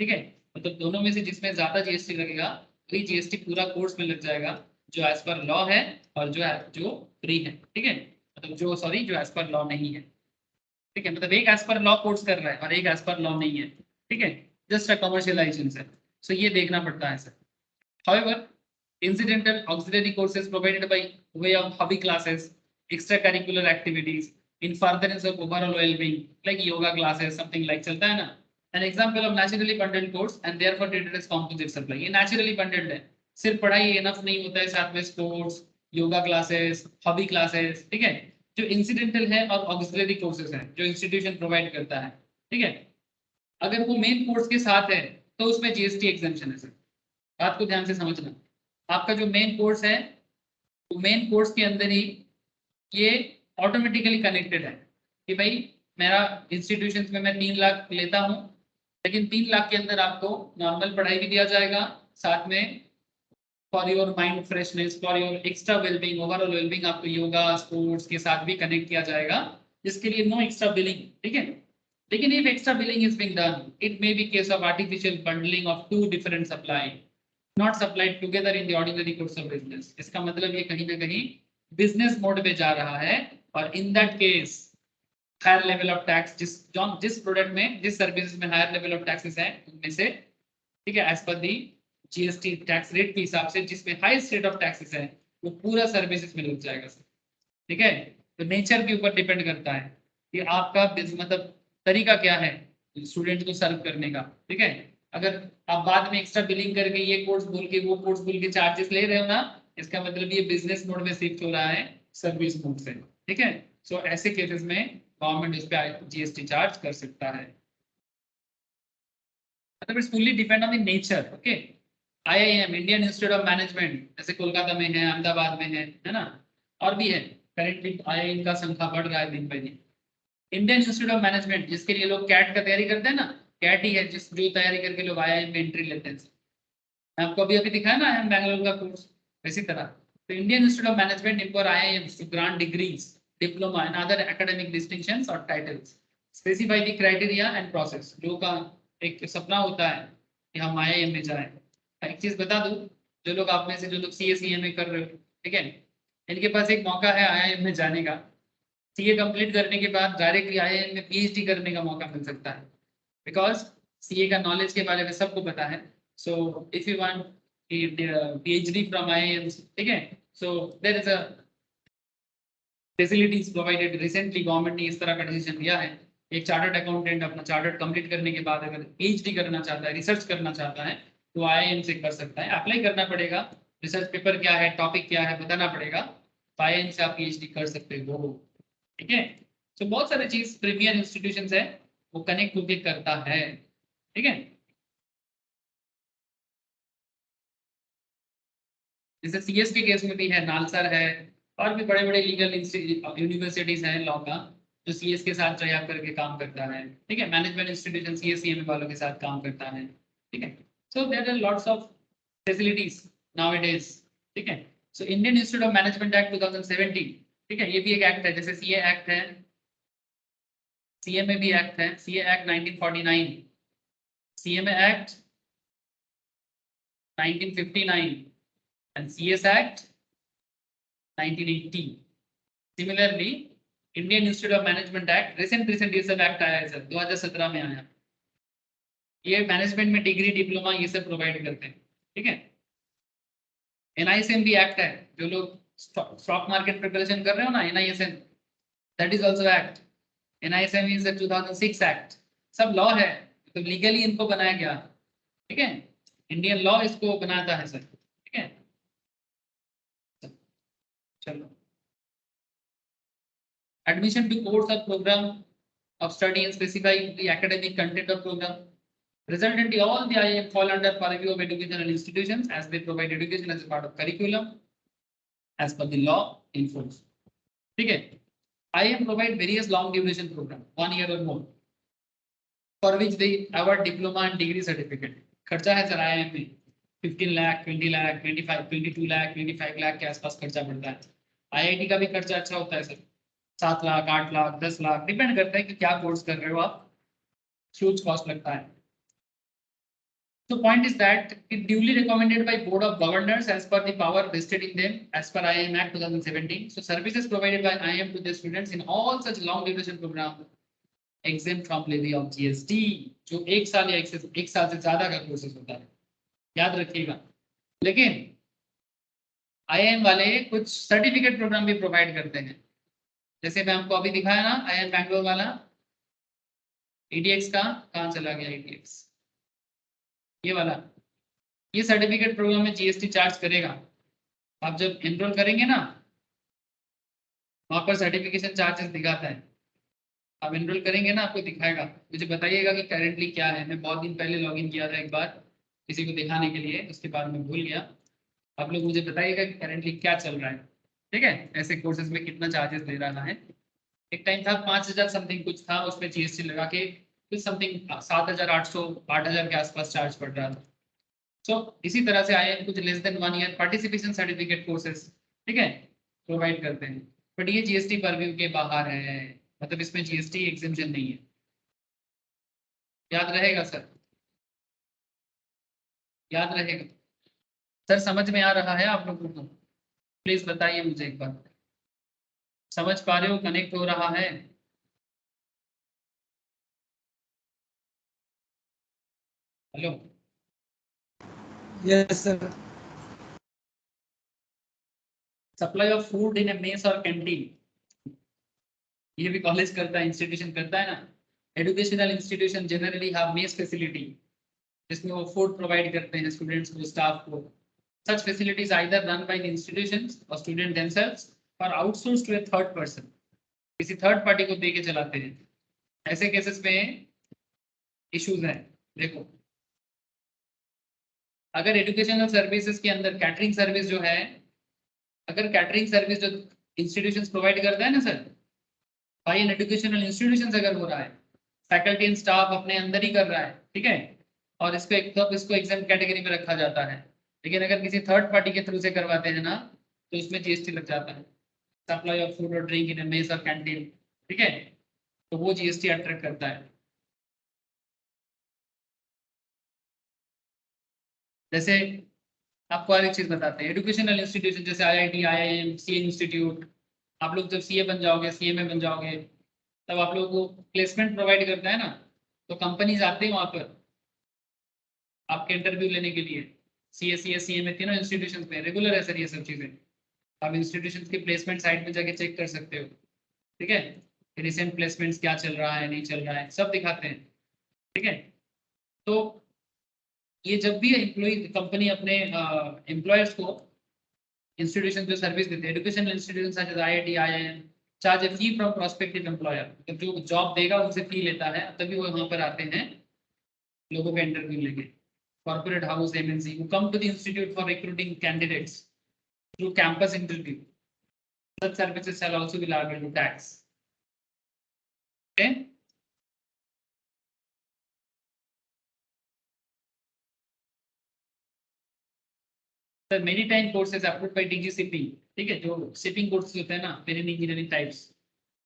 ठीक है, मतलब दोनों में से जिसमें ज्यादा GST लगेगा वही जीएसटी पूरा कोर्स में लग जाएगा, जो एज पर लॉ है और जो फ्री है। ठीक है, मतलब जो जो एज पर लॉ नहीं है। ठीक है, मतलब एक एज पर लॉ कोर्स कर रहा है और एक एज पर लॉ नहीं है। ठीक है, जस्ट अ कमर्शियलाइजेशन है। सो ये देखना पड़ता है sir. However, incidental auxiliary courses provided by way of hobby classes, extracurricular activities in furtherance of overall well-being, like yoga classes, something like चलता है ना, an example of naturally bundled course and therefore treated as composite supply. ये naturally bundled है, सिर्फ पढ़ाई enough नहीं होता है, साथ में sports, yoga classes, hobby classes. ठीक है, जो इंसिडेंटल है और ऑक्सिलरी कोर्सेज है जो इंस्टीट्यूशन प्रोवाइड करता है। ठीक है, अगर वो मेन कोर्स के साथ है तो उसमें जीएसटी एग्जेम्पशन है सर। बात को ध्यान से समझना, आपका जो मेन कोर्स है वो मेन कोर्स के अंदर ही ये ऑटोमेटिकली कनेक्टेड है कि भाई मेरा इंस्टीट्यूशन में मैं 3 लाख लेता हूँ, लेकिन 3 लाख के अंदर आपको नॉर्मल पढ़ाई भी दिया जाएगा, साथ में for your mind freshness, for your extra wellbeing, overall wellbeing आपको योगा स्पोर्ट्स के साथ भी कनेक्ट किया जाएगा, जिसके लिए नो एक्स्ट्रा बिलिंग। ठीक है, लेकिन if extra billing is being done, it may be case of artificial bundling of two different supply, not supplied together in the ordinary course of business. इसका मतलब ये कहीं ना कहीं बिजनेस मोड पे जा रहा है, और in that case higher level of tax, जिस प्रोडक्ट में, जिस सर्विसेज में हायर लेवल ऑफ टैक्सेस है उनमें से, ठीक है, एज पर दी जीएसटी टैक्स रेट के हिसाब से जिसमें हाईएस्ट रेट ऑफ टैक्सेस है वो पूरा सर्विसेज में लग जाएगा सर। ठीक है, तो नेचर के ऊपर डिपेंड करता है कि आपका मतलब तरीका क्या है स्टूडेंट को सर्व करने का। ठीक है, अगर आप बाद में एक्स्ट्रा बिलिंग करके ये कोर्स बोल के वो कोर्स बोल के चार्जेस ले रहे हो ना, इसका मतलब ये बिजनेस मोड में शिफ्ट हो रहा है सर्विस मोड से। ठीक है, सो ऐसे केसेस में गवर्नमेंट इस पे जीएसटी चार्ज कर सकता है। मतलब it's fully depend on the nature. Okay, IIM, Indian institute of management, जैसे कोलकाता में है, अहमदाबाद में है ना, और भी है। करेंटली आईआईएम का संख्या बढ़ रहा है दिन पे दिन। इंडियन इंस्टीट्यूट ऑफ मैनेजमेंट, जिसके लिए लोग कैट का तैयारी करते हैं ना, कैट ही है जिस जो तैयारी करके लोग आईआईएम में एंट्री लेते हैं। मैं आपको अभी दिखाया ना आईआईएम बैंगलोर का कोर्स, इसी तरह। तो Indian institute of management empower IIMs to grant degrees, diploma and other academic distinctions or titles, specify the criteria and process। लोगों का एक सपना होता है कि हम आईआईएम में जाएं। एक चीज बता दूं, जो लोग आप में से जो लोग सीए कर रहे हो, ठीक है, इनके पास एक मौका है आईआईएम में जाने का। सीए कंप्लीट करने के बाद डायरेक्टली आईआईएम में पीएचडी करने का मौका मिल सकता है, बिकॉज सीए का नॉलेज के बारे में सबको पता है। So if you want PhD from IIM, ठीक है, so there is a facilities provided. Recently government ने इस तरह का डिसीजन लिया है, एक चार्टर्ड अकाउंटेंट अपना चार्टर्ड कंप्लीट करने के बाद अगर पीएचडी करना चाहता है, रिसर्च करना चाहता है, तो आईआईएम से कर सकता है। अप्लाई करना पड़ेगा, रिसर्च पेपर क्या है, टॉपिक क्या है बताना पड़ेगा, तो आईआईएम से आप पीएचडी कर सकते हो। ठीक है, तो बहुत सारे चीज प्रीमियर इंस्टीट्यूशंस है वो कनेक्ट होकर करता है। ठीक है, जैसे सीएस के केस में भी है, नालसर है, और भी बड़े बड़े लीगल यूनिवर्सिटीज हैं लॉ का, जो सीएस के साथ ट्राई आउट करके काम करता है। ठीक है, मैनेजमेंट इंस्टीट्यूशन सीएससीएम वालों के साथ काम करता है। ठीक है, so there are lots of facilities nowadays. ठीक है, so Indian institute of management act 2017, ठीक है, ये भी एक एक्ट है, जैसे सीए एक्ट है, सीए में भी एक्ट है, CA act 1949, CMA act 1959 and CS Act 1980। Similarly, Indian Institute of Management Act, recent ये सब एक्ट आया है सर, 2017 में आया। ये मैनेजमेंट में डिग्री, डिप्लोमा ये सब प्रोवाइड करते हैं। ठीक है, एनआईएसएम भी एक्ट है, जो लोग स्टॉक मार्केट प्रिपरेशन कर रहे हो ना, NISM, that is also act. NISM is 2006 act. सब लॉ है, तो लीगली इनको बनाया गया। ठीक है, इंडियन लॉ इसको बनाता है सर। ठीक है, चलो, admission to course or program of study and specify the academic content of program। Resultantly, all the IIM fall under purview of educational institutions as they provide education as a part of curriculum as per the law in force। ठीक है, IIM provide various long duration program, 1 year or more, for which they award diploma and degree certificate। खर्चा है sir IIM में 15 लाख, 20 लाख, 25, 22 लाख, 25 लाख के आसपास खर्चा पड़ता है। IIT का भी खर्चा अच्छा होता है सर, 7 लाख, 8 लाख, 10 लाख, डिपेंड करता है कि क्या कोर्स कर रहे हो आप, ह्यूज कॉस्ट लगता है। So point is that it duly recommended by Board of Governors as per the power vested in them as per IIM Act 2017। So services provided by IIM to their students in all such long duration program exempt from levy of GST। जो 1 साल या 1 साल से ज्यादा का courses होता है, याद रखिएगा। लेकिन IIM वाले कुछ सर्टिफिकेट प्रोग्राम भी प्रोवाइड करते हैं, जैसे मैं आपको अभी दिखाया ना आईआईएम बैंगलोर वाला, EDX का कहाँ चला गया, EDX ये वाला, ये सर्टिफिकेट प्रोग्राम में जीएसटी चार्ज करेगा। आप जब एनरोल करेंगे ना, वहां पर सर्टिफिकेशन चार्जेस दिखाता है, आप एनरोल करेंगे ना आपको दिखाएगा। मुझे बताइएगा कि करेंटली क्या है। मैं बहुत दिन पहले लॉगिन किया था एक बार किसी को दिखाने के लिए, उसके बाद मैं भूल गया। आप लोग मुझे बताइएगा कि करेंटली क्या चल रहा है। ठीक है, ऐसे कोर्सेज में कितना चार्जेस दे रहा है। एक टाइम था 5000 समथिंग कुछ था, उसमें जीएसटी लगा के कुछ समथिंग 7800 8000 के आसपास चार्ज पड़ रहा था। सो इसी तरह से आए कुछ less than 1 year participation certificate courses, ठीक है, प्रोवाइड करते हैं, बट ये जीएसटी परव्यू के बाहर है, मतलब इसमें जीएसटी एग्जेम्पशन नहीं है। याद रहेगा सर? याद रहेगा सर? समझ में आ रहा है आप लोगों को? प्लीज बताइए मुझे एक बार, समझ पा रहे हो, कनेक्ट हो रहा है? Hello? Yes sir. Supply of food in A mess और कैंटीन, ये भी कॉलेज करता है, इंस्टीट्यूशन करता है ना। Educational institution generally have mess facility, जिसमें वो फूड प्रोवाइड करते हैं स्टूडेंट्स को, स्टाफ को। Such facilities either run by the institutions or student themselves or outsourced to a third person, किसी थर्ड पार्टी को दे के चलाते हैं। ऐसे केसेस में इश्यूज हैं। देखो, अगर एजुकेशनल सर्विसेज के अंदर कैटरिंग सर्विस जो है, अगर कैटरिंग सर्विस जो इंस्टीट्यूशंस प्रोवाइड करता है ना sir, by an educational institutions अगर हो रहा है, फैकल्टी एंड स्टाफ अपने अंदर ही कर रहा है, ठीक है, और इसको एग्जाम कैटेगरी में रखा जाता है। लेकिन अगर किसी थर्ड पार्टी के थ्रू से करवाते हैं ना, तो इसमें जीएसटी लग जाता है। सप्लाई ऑफ फूड और ड्रिंक इन मेस और कैंटीन, ठीक है, तो वो जीएसटी अट्रैक्ट करता है। जैसे आपको और एक चीज बताते हैं, एजुकेशनल इंस्टीट्यूशन जैसे आईआईटी, आईआईएम, सीए इंस्टीट्यूट, आप लोग जब सीए बन जाओगे, सीएमए बन जाओगे, तब आप लोगों को प्लेसमेंट प्रोवाइड करता है ना, तो कंपनीज आते हैं वहां पर आपके इंटरव्यू लेने के लिए। सीए, सीएमए तीनों इंस्टीट्यूशन में रेगुलर है सर ये सब चीजें। आप इंस्टीट्यूशन की प्लेसमेंट साइट में जाके चेक कर सकते हो, ठीक है, रिसेंट प्लेसमेंट्स क्या चल रहा है, नहीं चल रहा है, सब दिखाते हैं, ठीक है। तो ये जब भी एम्प्लॉय कंपनी अपने एम्प्लॉयर्स को इंस्टीट्यूशन जो सर्विस देते हैं, educational institution such as IIT, IIM, charge a fee from prospective employer, तो जो जॉब देगा उनसे फी लेता है, तभी वो वहां पर आते हैं लोगों का इंटरव्यू लेके। Corporate house, MNC who come to the institute for recruiting candidates through campus interview, such services shall also be liable to tax. Okay? Sir many time courses approved by DG shipping, ठीक है, जो shipping courses होते हैं ना, marine engineering types,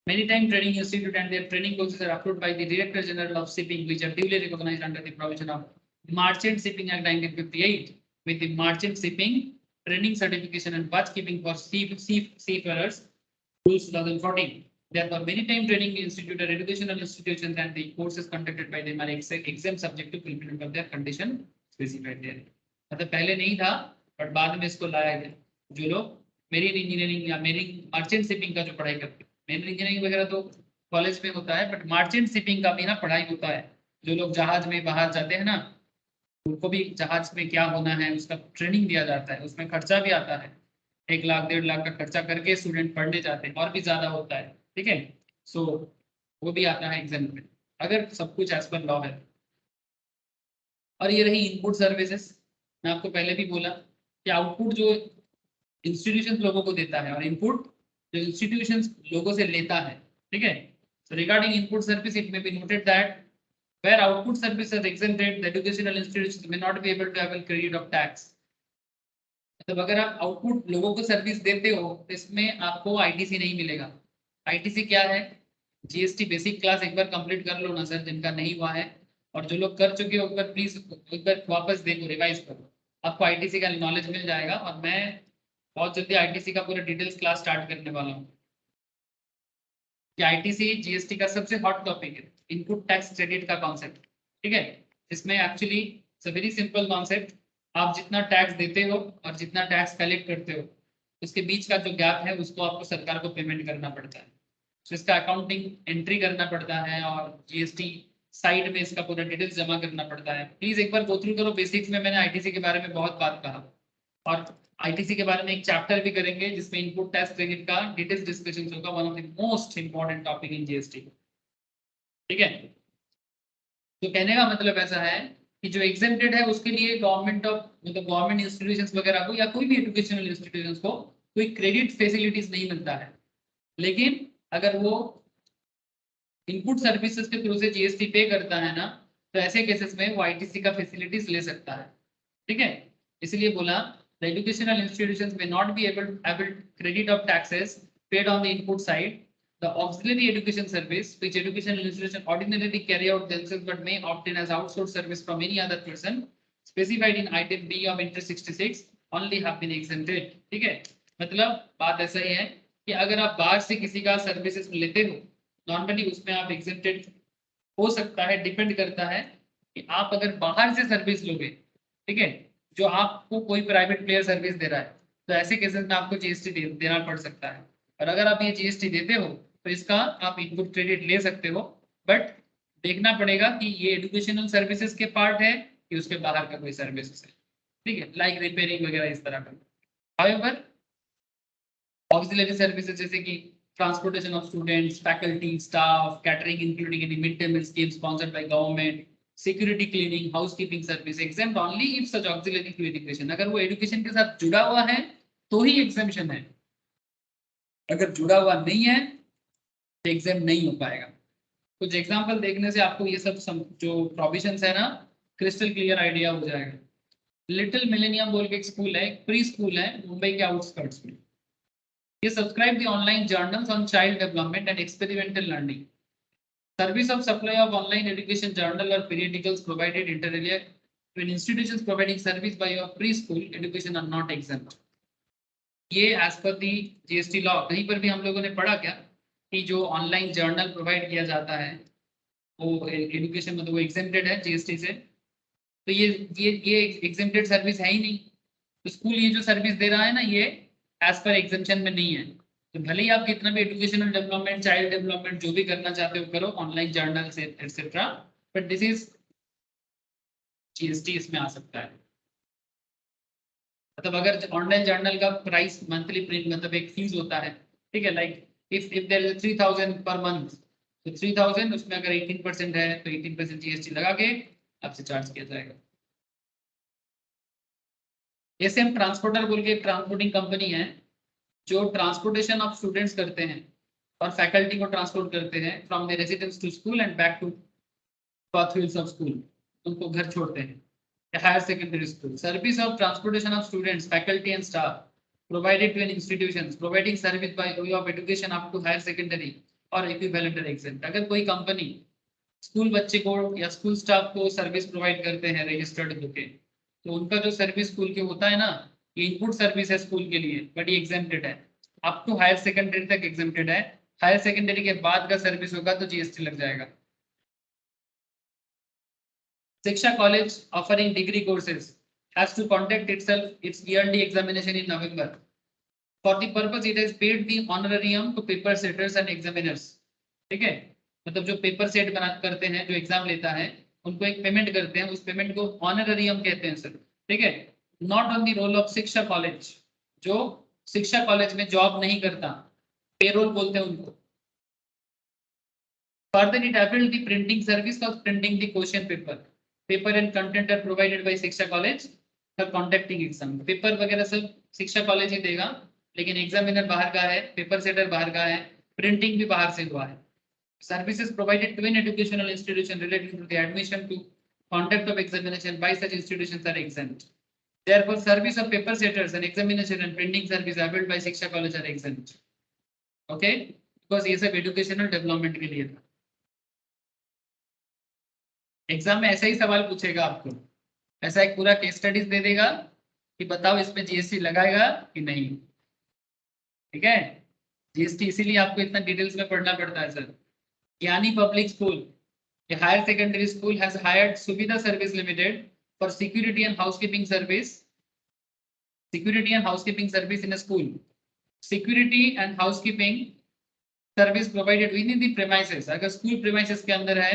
many time training institute and their training courses are approved by the Director General of Shipping, which are duly recognized under the provision of Merchant Shipping Act 1958 with the Merchant Shipping Training Certification and Watch Keeping for Seafarers Rules 2014. Therefore, many time training institute or educational institutions and the courses conducted by them are exempt subject to fulfillment of their condition specified there. मतलब पहले नहीं था, but बाद में इसको लाया गया। जो लोग मेरीन इंजीनियरिंग या मेरीन मर्चेंट शिपिंग का जो पढ़ाई करते हैं, मेरीन इंजीनियरिंग वगैरह तो कॉलेज में होता है, बट मर्चेंट शिपिंग का भी ना पढ़ाई होता है। जो लोग जहाज में बाहर जाते हैं ना, उनको भी जहाज में क्या होना है उसका ट्रेनिंग दिया जाता है, उसमें खर्चा भी आता है। 1 लाख 1.5 लाख का खर्चा करके स्टूडेंट पढ़ने जाते हैं, और भी ज्यादा होता है, ठीक है। सो वो भी आता है एग्जाम में, अगर सब कुछ एज पर लॉ है। और ये रही इनपुट सर्विसेज। मैं आपको पहले भी बोला कि आउटपुट जो इंस्टीट्यूशन लोगों को देता है और इनपुट जो इंस्टीट्यूशन लोगों से लेता है, ठीक है। So regarding input service, it may be noted that where output service is exempted, the educational institutions may not be able to avail credit of tax. मतलब अगर आप आउटपुट लोगों को सर्विस देते हो तो इसमें आपको आईटीसी नहीं मिलेगा। आईटीसी क्या है? जीएसटी बेसिक क्लास एक बार कंप्लीट कर लो ना सर, जिनका नहीं हुआ है, और जो लोग कर चुके हो एक बार प्लीज एक बार वापस देखो, रिवाइज करो, आपको आईटीसी का नॉलेज मिल जाएगा। और मैं बहुत जल्दी आईटीसी का पूरा डिटेल्स क्लास स्टार्ट करने वाला हूँ। कि आईटीसी जीएसटी का सबसे हॉट टॉपिक है, इनपुट टैक्स क्रेडिट का कॉन्सेप्ट, ठीक है। इसमें actually it's very simple concept. आप जितना टैक्स देते हो और जितना टैक्स कलेक्ट करते हो, उसके बीच का जो गैप है उसको आपको सरकार को पेमेंट करना पड़ता है। तो इसका अकाउंटिंग एंट्री करना पड़ता है और जीएसटी साइड में इसका पूरा डिटेल्स जमा करना पड़ता है। प्लीज एक बार गो थ्रू करो बेसिक्स में। मैंने आईटीसी के बारे में बहुत बात कहा, और आईटीसी के बारे में एक चैप्टर भी करेंगे जिसमें इनपुट टैक्स क्रेडिट का डिटेल्स डिस्कशन होगा, one of the most important topic in GST, ठीक है। तो कहने का मतलब ऐसा है कि जो एग्जेम्प्टेड है उसके लिए गवर्नमेंट ऑफ मतलब गवर्नमेंट इंस्टीट्यूशंस वगैरह को या कोई भी एजुकेशनल इंस्टीट्यूशंस को कोई क्रेडिट फैसिलिटीज नहीं मिलता है। लेकिन अगर वो इनपुट सर्विसेज के थ्रू से जीएसटी पे करता है ना, तो ऐसे केसेस में वो आईटीसी का फैसिलिटीज ले सकता है, ठीक है। इसलिए बोला the educational institutions may not be able credit of taxes paid on the input side The auxiliary education service, which educational institution ordinarily carry out themselves but may obtain as outsourced service from any other person specified in item B of Inter 66 only have been exempted. ठीक है, मतलब बात ऐसा ही है कि अगर आप बाहर से किसी का सर्विसेज लेते हो नॉर्मली उसमें आप एग्जेम्प्टेड हो सकता है, डिपेंड करता है कि आप अगर बाहर से सर्विस लोगे, ठीक है, जो आपको कोई प्राइवेट प्लेयर सर्विस दे रहा है तो ऐसे केसेस में आपको जीएसटी देना पड़ सकता है। और अगर आप ये जीएसटी देते हो तो इसका आप इनपुट क्रेडिट ले सकते हो, बट देखना पड़ेगा कि ये एजुकेशनल सर्विसेज के पार्ट है कि उसके बाहर का कोई सर्विसेज है, ठीक है, लाइक रिपेयरिंग वगैरह इस तरह का। हाउएवर ऑक्सिलरी सर्विसेज जैसे कि transportation of students, faculty, staff, catering including any mid day meal scheme sponsored by government, security cleaning, housekeeping service exempt only if such auxiliary to education. अगर वो education के साथ जुड़ा हुआ है तो ही एग्जेम्पशन है, अगर जुड़ा हुआ नहीं है तो एग्जाम नहीं हो पाएगा। कुछ एग्जांपल देखने से आपको ये सब जो प्रोविजंस है ना क्रिस्टल क्लियर आइडिया हो जाएगा। लिटिल मिलेनियम बोल के एक स्कूल है, एक प्री स्कूल है मुंबई के आउटस्कर्ट्स में। ये subscribe the online journals on child development and experimental learning. Service of supply of online education journal और periodicals provided inter alia to institutions providing service by your preschool education are not exempt। ये as per दी GST law, कहीं पर भी हम लोगों ने पढ़ा क्या कि जो ऑनलाइन जर्नल प्रोवाइड किया जाता है वो एजुकेशन मतलब वो एग्जेम्प्टेड है जीएसटी से। तो ये एग्जेम्प्टेड सर्विस है ही नहीं, तो स्कूल ये जो सर्विस दे रहा है ना ये एज पर एग्जेम्पशन में नहीं है। तो भले ही आप कितना भी एजुकेशनल डेवलपमेंट, चाइल्ड डेवलपमेंट जो भी करना चाहते हो करो ऑनलाइन जर्नल से etcetera, but this is GST इसमें आ सकता है। मतलब अगर ऑनलाइन जर्नल का प्राइस मंथली प्रिंट मतलब एक फीस होता है, ठीक है, like if there is 3000 per month, तो 3000 उसमें अगर 18% है तो 18% जीएसटी लगा के आपसे चार्ज किया जाएगा। एसएम ट्रांसपोर्टर बोल के एक ट्रांसपोर्टिंग कंपनी है जो ट्रांसपोर्टेशन ऑफ स्टूडेंट्स करते हैं और फैकल्टी को ट्रांसपोर्ट करते हैं from the residence to school and back to pathways of school, उनको घर छोड़ते हैं higher secondary school। Service of transportation of students, faculty and staff provided to an institutions providing service by way of education up to higher secondary or equivalent are exempt। अगर कोई company school बच्चे को या school staff को service provide करते हैं registered होके, तो उनका जो सर्विस स्कूल के होता है ना ये इनपुट सर्विस है स्कूल के लिए, बट ये एग्जेम्प्टेड है, अप टू हायर सेकेंडरी तक एग्जेम्प्टेड है। हायर सेकेंडरी के बाद का सर्विस होगा तो जीएसटी लग जाएगा। Shiksha College offering degree courses has to conduct its yearly examination in November. For the purpose, it has paid the honorarium to paper setters and examiners। ठीक है, मतलब जो पेपर सेट बना करते हैं, जो एग्जाम लेता है उनको एक पेमेंट करते हैं, उस पेमेंट को ऑनरेरियम कहते हैं सर, ठीक है। Not on the role of Shiksha college, जो शिक्षा कॉलेज में जॉब नहीं करता, पेरोल बोलते हैं उनको। Further, it availed the printing service of printing the question paper and content are provided by शिक्षा college for conducting exam। Paper वगैरह सब शिक्षा कॉलेज ही देगा, लेकिन एग्जामिनर बाहर का है, पेपर सेटर बाहर का है, प्रिंटिंग भी बाहर से हुआ है। Services provided to an educational institution related to the admission to conduct of examination by such institutions are exempt। Therefore, service of paper setters and examination and printing service availed by शिक्षा college are exempt। Okay, because ये सब educational development के लिए था। Exam में ऐसा ही सवाल पूछेगा आपको, ऐसा एक पूरा केस स्टडीज दे देगा कि बताओ इसमें जीएसटी लगाएगा कि नहीं, ठीक है। जीएसटी इसीलिए आपको इतना डिटेल्स में पढ़ना पड़ता है सर। ज्ञानी public school, a higher secondary school has hired Suvidha Service Limited for security and housekeeping service in a school। Security and housekeeping service provided within the premises, अगर स्कूल premises के अंदर है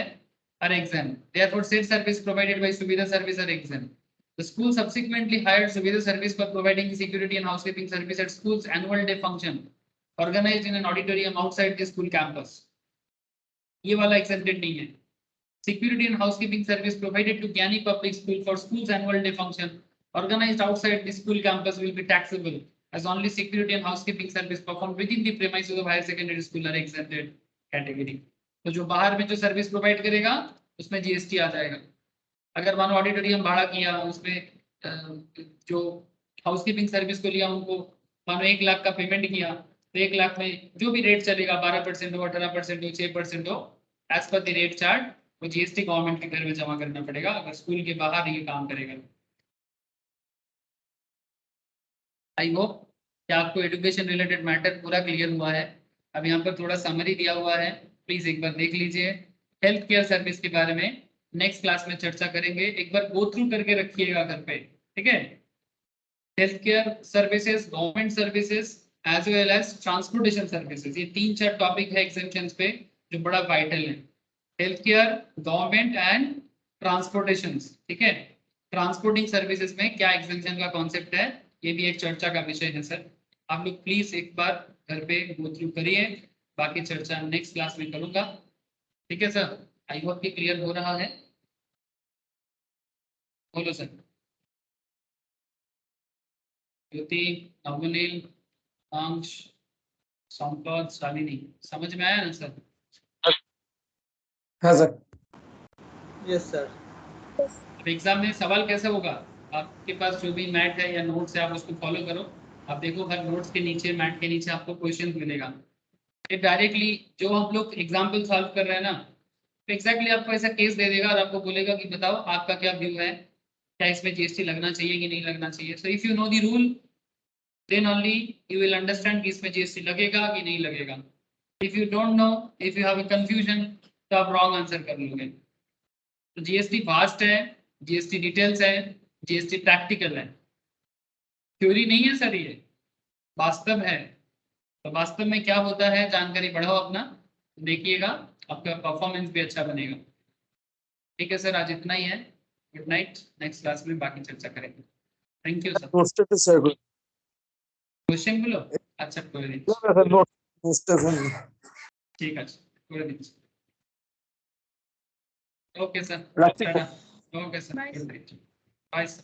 are exempt। Therefore, said service provided by Suvidha Service are exempt। The school subsequently hired Suvidha Service for providing the security and housekeeping service at school's annual day function organized in an auditorium outside the school campus। ये वाला exempted नहीं है। Security and housekeeping service provided to Gyani Public School for school's annual day function organized outside the school campus will be taxable, as only security and housekeeping service performed within the premises of higher secondary school are exempted category। तो जो बाहर में जो service provide करेगा उसमें GST आ जाएगा। अगर मानो ऑडिटोरियम भाड़ा किया, उसमें जो हाउसकीपिंग सर्विस को लिया उनको मानो 1 लाख का पेमेंट किया, तो 1 लाख में जो भी रेट चलेगा 12% हो, 18% हो, 6% हो, as per the rate chart वो जीएसटी गवर्नमेंट के घर में जमा करना पड़ेगा अगर स्कूल के बाहर ये काम करेगा। आई होप कि आपको एजुकेशन रिलेटेड मैटर पूरा क्लियर हुआ है। अब यहाँ पर थोड़ा समरी दिया हुआ है, प्लीज एक बार देख लीजिए। हेल्थ केयर सर्विस के बारे में नेक्स्ट क्लास में चर्चा करेंगे, एक बार गो थ्रू करके रखिएगा घर पे, ठीक है। Health care services, government services as well as transportation services, ये 3-4 टॉपिक है एग्जाम्पशंस पे जो बड़ा वाइटल है। Health care, government and transportation, ठीक है। ट्रांसपोर्टिंग सर्विसेज में क्या एग्जाम्पशन का कॉन्सेप्ट है, ये भी एक चर्चा का विषय है सर। आप लोग प्लीज एक बार घर पे गो थ्रू करिए, बाकी चर्चा नेक्स्ट क्लास में करूंगा, ठीक है सर। आई होप कि क्लियर हो रहा है, बोलो सर। ज्योति, नवनील, अंश, संपत, शालिनी, समझ में आया ना सर? हाँ सर। Yes sir. अब एग्जाम में सवाल कैसे होगा, आपके पास जो भी मैट है या नोट्स है आप उसको फॉलो करो। आप देखो हर नोट्स के नीचे, मैट के नीचे आपको क्वेश्चन मिलेगा। ये डायरेक्टली जो हम लोग एग्जाम्पल सॉल्व कर रहे हैं ना, तो एग्जैक्टली आपको ऐसा केस दे देगा और आपको बोलेगा कि बताओ आपका क्या व्यू है, क्या इसमें जीएसटी लगना चाहिए कि नहीं लगना चाहिए। So if you know the rule then only you will understand कि इसमें जीएसटी लगेगा कि नहीं लगेगा। If you don't know, if you have a confusion, तो आप रॉन्ग आंसर कर लोगे। तो जीएसटी वास्ट है, जीएसटी डिटेल्स है, जीएसटी प्रैक्टिकल है, थ्योरी नहीं है सर, ये वास्तव है। तो वास्तव में क्या होता है, जानकारी बढ़ाओ अपना, देखिएगा आपका परफॉर्मेंस भी अच्छा बनेगा। ठीक है सर, आज इतना ही है। गुड नाइट, नेक्स्ट क्लास में बाकी चर्चा करेंगे। Thank you sir. क्वेश्चन बोलो। अच्छा कोई नहीं, ठीक है कोई नहीं। Okay sir, okay sir, good night, bye sir.